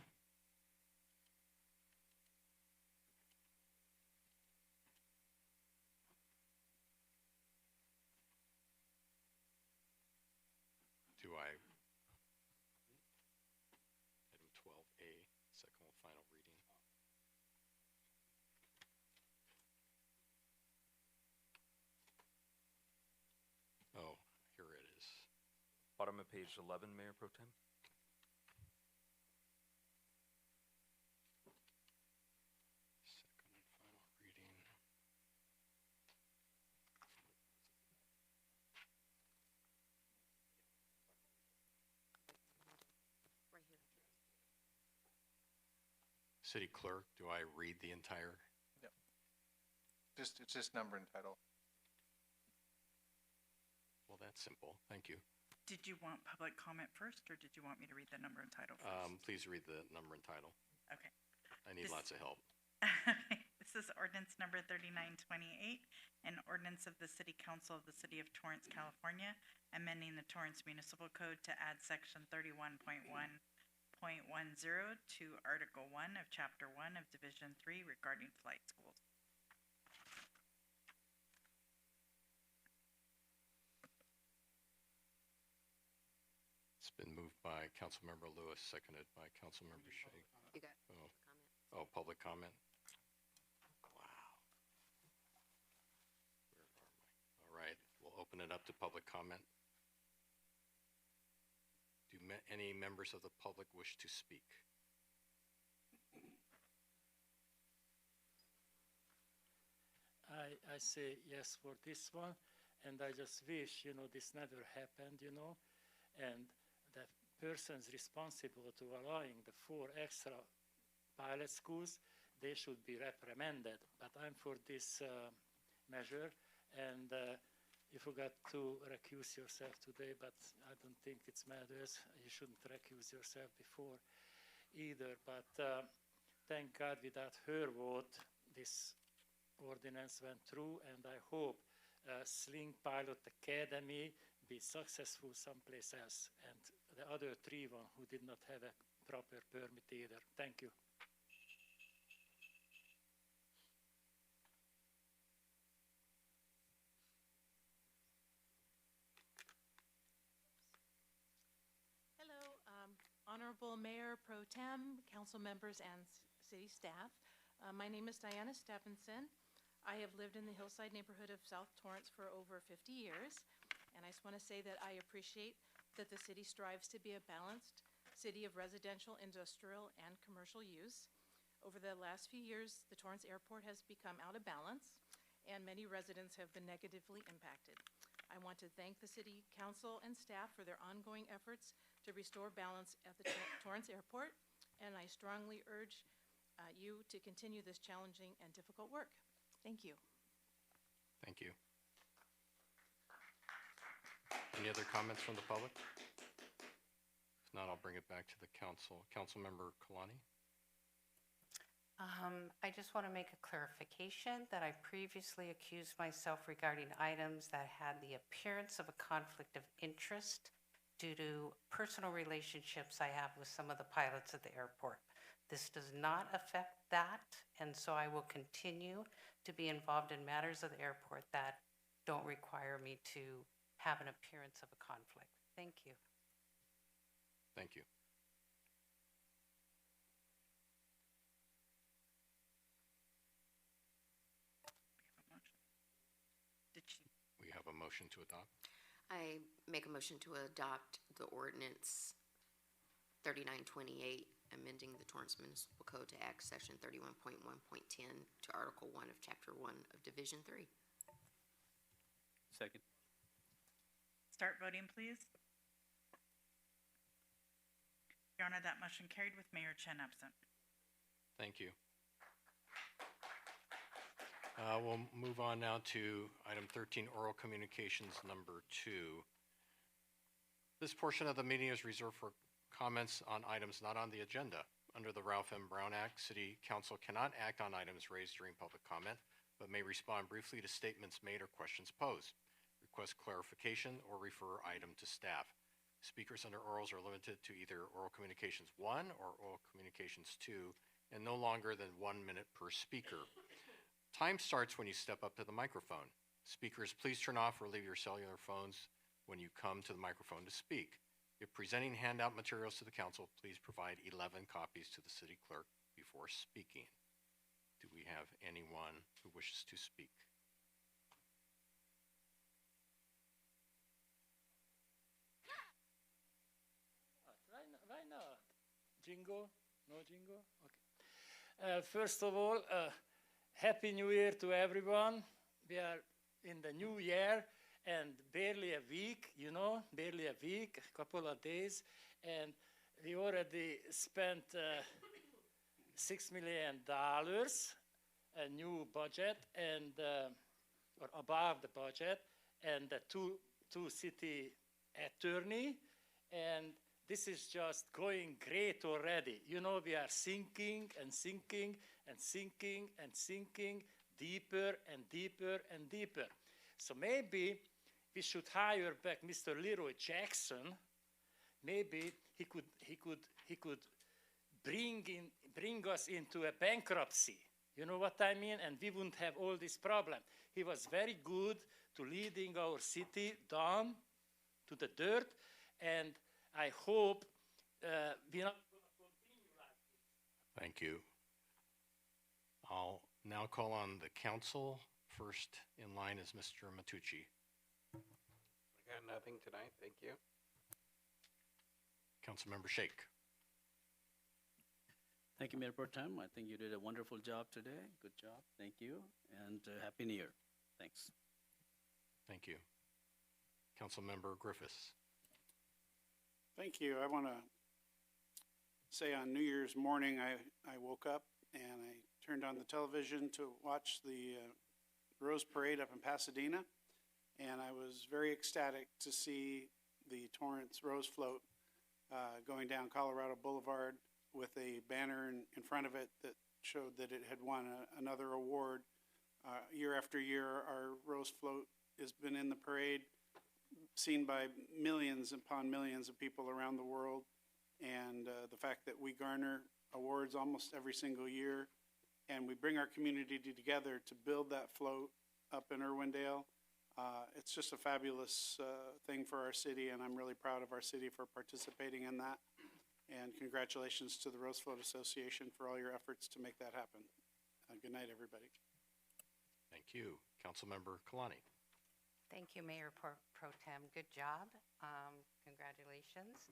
Do I? Item 12A, second and final reading. Oh, here it is. Bottom of page 11, Mayor Pro Tem. Second and final reading. Right here. City Clerk, do I read the entire? Yep. It's just number and title. Well, that's simple. Thank you. Did you want public comment first, or did you want me to read the number and title first? Please read the number and title. Okay. I need lots of help. This is ordinance number 3928, an ordinance of the City Council of the City of Torrance, California, amending the Torrance Municipal Code to add section 31.1.10 to Article 1 of Chapter 1 of Division 3 regarding flight schools. It's been moved by Councilmember Lewis, seconded by Councilmember Shea. You got Oh. comment? Oh, public comment? Wow. Where are my? All right, we'll open it up to public comment. Do any members of the public wish to speak? I say yes for this one, and I just wish, this never happened, and the persons responsible to allowing the 4 extra pilot schools, they should be reprimanded. But I'm for this measure, and you forgot to recuse yourself today, but I don't think it matters. You shouldn't recuse yourself before either. But thank God without her vote, this ordinance went through, and I hope Sling Pilot Academy be successful someplace else, and the other 3 who did not have a proper permit either. Thank you. Hello, Honorable Mayor Pro Tem, council members, and city staff. My name is Diana Stephenson. I have lived in the hillside neighborhood of South Torrance for over 50 years, and I just want to say that I appreciate that the city strives to be a balanced city of residential, industrial, and commercial use. Over the last few years, the Torrance Airport has become out of balance, and many residents have been negatively impacted. I want to thank the City Council and staff for their ongoing efforts to restore balance at the Torrance Airport, and I strongly urge you to continue this challenging and difficult work. Thank you. Thank you. Any other comments from the public? If not, I'll bring it back to the council. Councilmember Kalani? I just want to make a clarification that I previously accused myself regarding items that had the appearance of a conflict of interest due to personal relationships I have with some of the pilots at the airport. This does not affect that, and so I will continue to be involved in matters of the airport that don't require me to have an appearance of a conflict. Thank you. Thank you. We have a motion to adopt. I make a motion to adopt the ordinance 3928, amending the Torrance Municipal Code to add section 31.1.10 to Article 1 of Chapter 1 of Division 3. Second. Start voting, please. Your Honor, that motion carried with Mayor Chen absent. Thank you. We'll move on now to item 13, oral communications number 2. This portion of the meeting is reserved for comments on items not on the agenda. Under the Ralph M. Brown Act, City Council cannot act on items raised during public comment, but may respond briefly to statements made or questions posed, request clarification, or refer item to staff. Speakers under orals are limited to either oral communications 1 or oral communications 2, and no longer than 1 minute per speaker. Time starts when you step up to the microphone. Speakers, please turn off or leave your cellular phones when you come to the microphone to speak. If presenting handout materials to the council, please provide 11 copies to the city clerk before speaking. Do we have anyone who wishes to speak? Why not? Jingle? No jingle? Okay. First of all, Happy New Year to everyone. We are in the new year and barely a week, barely a week, a couple of days. And we already spent $6 million, a new budget, and or above the budget, and the two city attorney. And this is just going great already. We are sinking and sinking and sinking and sinking deeper and deeper and deeper. So maybe we should hire back Mr. Leroy Jackson. Maybe he could bring us into a bankruptcy. You know what I mean? And we wouldn't have all this problem. He was very good to leading our city down to the dirt, and I hope we're not going to continue like this. Thank you. I'll now call on the council. First in line is Mr. Matucci. I got nothing tonight, thank you. Councilmember Shake. Thank you, Mayor Pro Tem. I think you did a wonderful job today. Good job. Thank you. And Happy New Year. Thanks. Thank you. Councilmember Griffiths. Thank you. I want to say on New Year's morning, I woke up and I turned on the television to watch the Rose Parade up in Pasadena, and I was very ecstatic to see the Torrance Rose Float going down Colorado Boulevard with a banner in front of it that showed that it had won another award. Year after year, our Rose Float has been in the parade, seen by millions upon millions of people around the world, and the fact that we garner awards almost every single year, and we bring our community together to build that float up in Irwindale. It's just a fabulous thing for our city, and I'm really proud of our city for participating in that. And congratulations to the Rose Float Association for all your efforts to make that happen. Good night, everybody. Thank you. Councilmember Kalani. Thank you, Mayor Pro Tem. Good job. Congratulations.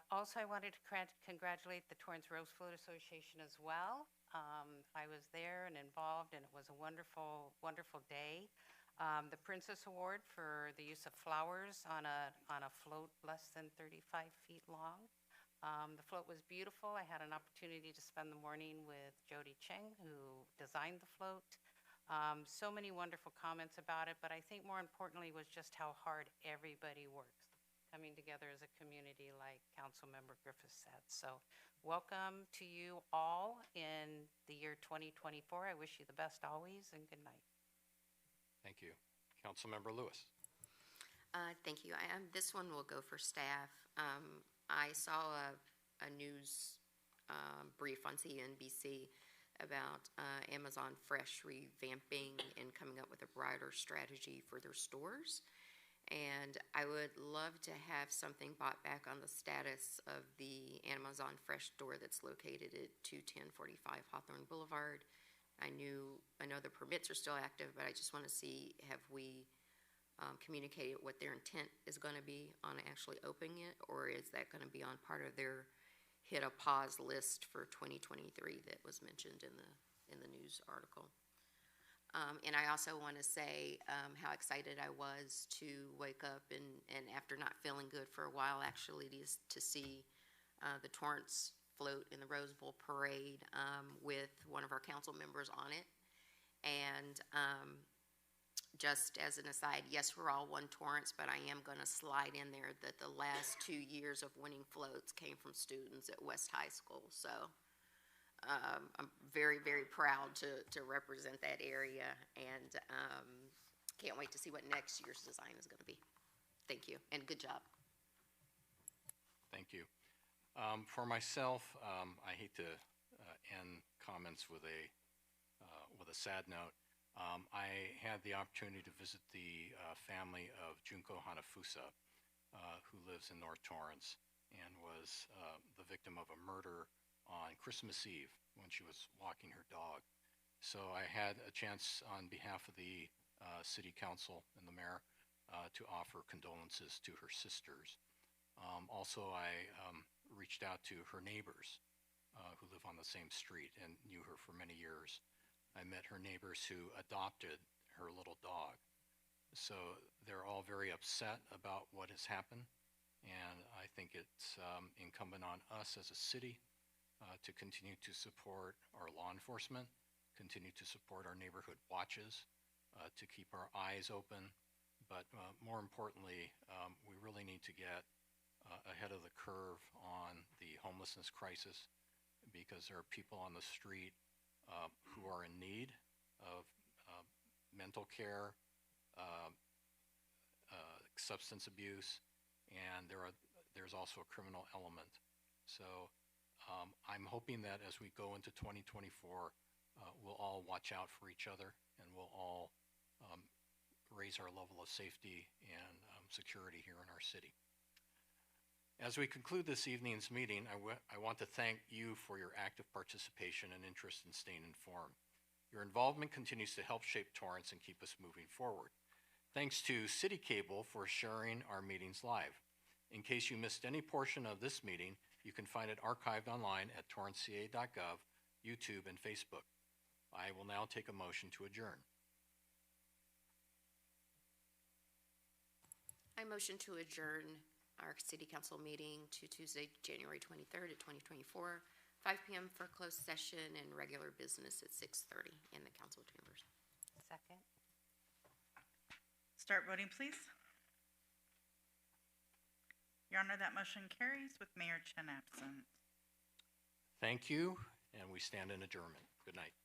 Also, I wanted to congratulate the Torrance Rose Float Association as well. I was there and involved, and it was a wonderful, wonderful day. The Princess Award for the use of flowers on a float less than 35 feet long. The float was beautiful. I had an opportunity to spend the morning with Jody Cheng, who designed the float. So many wonderful comments about it, but I think more importantly was just how hard everybody works, coming together as a community, like Councilmember Griffith said. So welcome to you all in the year 2024. I wish you the best always, and good night. Thank you. Councilmember Lewis. Thank you. This one will go for staff. I saw a news brief on CNBC about Amazon Fresh revamping and coming up with a broader strategy for their stores. And I would love to have something brought back on the status of the Amazon Fresh store that's located at 21045 Hawthorne Boulevard. I know the permits are still active, but I just want to see, have we communicated what their intent is going to be on actually opening it, or is that going to be on part of their hit a pause list for 2023 that was mentioned in the news article? And I also want to say how excited I was to wake up and after not feeling good for a while, actually to see the Torrance float in the Rose Bowl parade with one of our council members on it. And just as an aside, yes, we're all one Torrance, but I am going to slide in there that the last 2 years of winning floats came from students at West High School. So I'm very, very proud to represent that area, and can't wait to see what next year's design is going to be. Thank you, and good job. Thank you. For myself, I hate to end comments with a sad note. I had the opportunity to visit the family of Junko Hanafusa, who lives in North Torrance and was the victim of a murder on Christmas Eve when she was walking her dog. So I had a chance on behalf of the city council and the mayor to offer condolences to her sisters. Also, I reached out to her neighbors who live on the same street and knew her for many years. I met her neighbors who adopted her little dog. So they're all very upset about what has happened, and I think it's incumbent on us as a city to continue to support our law enforcement, continue to support our neighborhood watches, to keep our eyes open, but more importantly, we really need to get ahead of the curve on the homelessness crisis, because there are people on the street who are in need of mental care, substance abuse, and there's also a criminal element. So I'm hoping that as we go into 2024, we'll all watch out for each other, and we'll all raise our level of safety and security here in our city. As we conclude this evening's meeting, I want to thank you for your active participation and interest in staying informed. Your involvement continues to help shape Torrance and keep us moving forward. Thanks to City Cable for sharing our meetings live. In case you missed any portion of this meeting, you can find it archived online at torranceca.gov, YouTube, and Facebook. I will now take a motion to adjourn. I motion to adjourn our city council meeting to Tuesday, January 23rd at 2024, 5 p.m. for closed session and regular business at 6:30 in the council chambers. Second. Start voting, please. Your Honor, that motion carries with Mayor Chen absent. Thank you, and we stand in adjournment. Good night.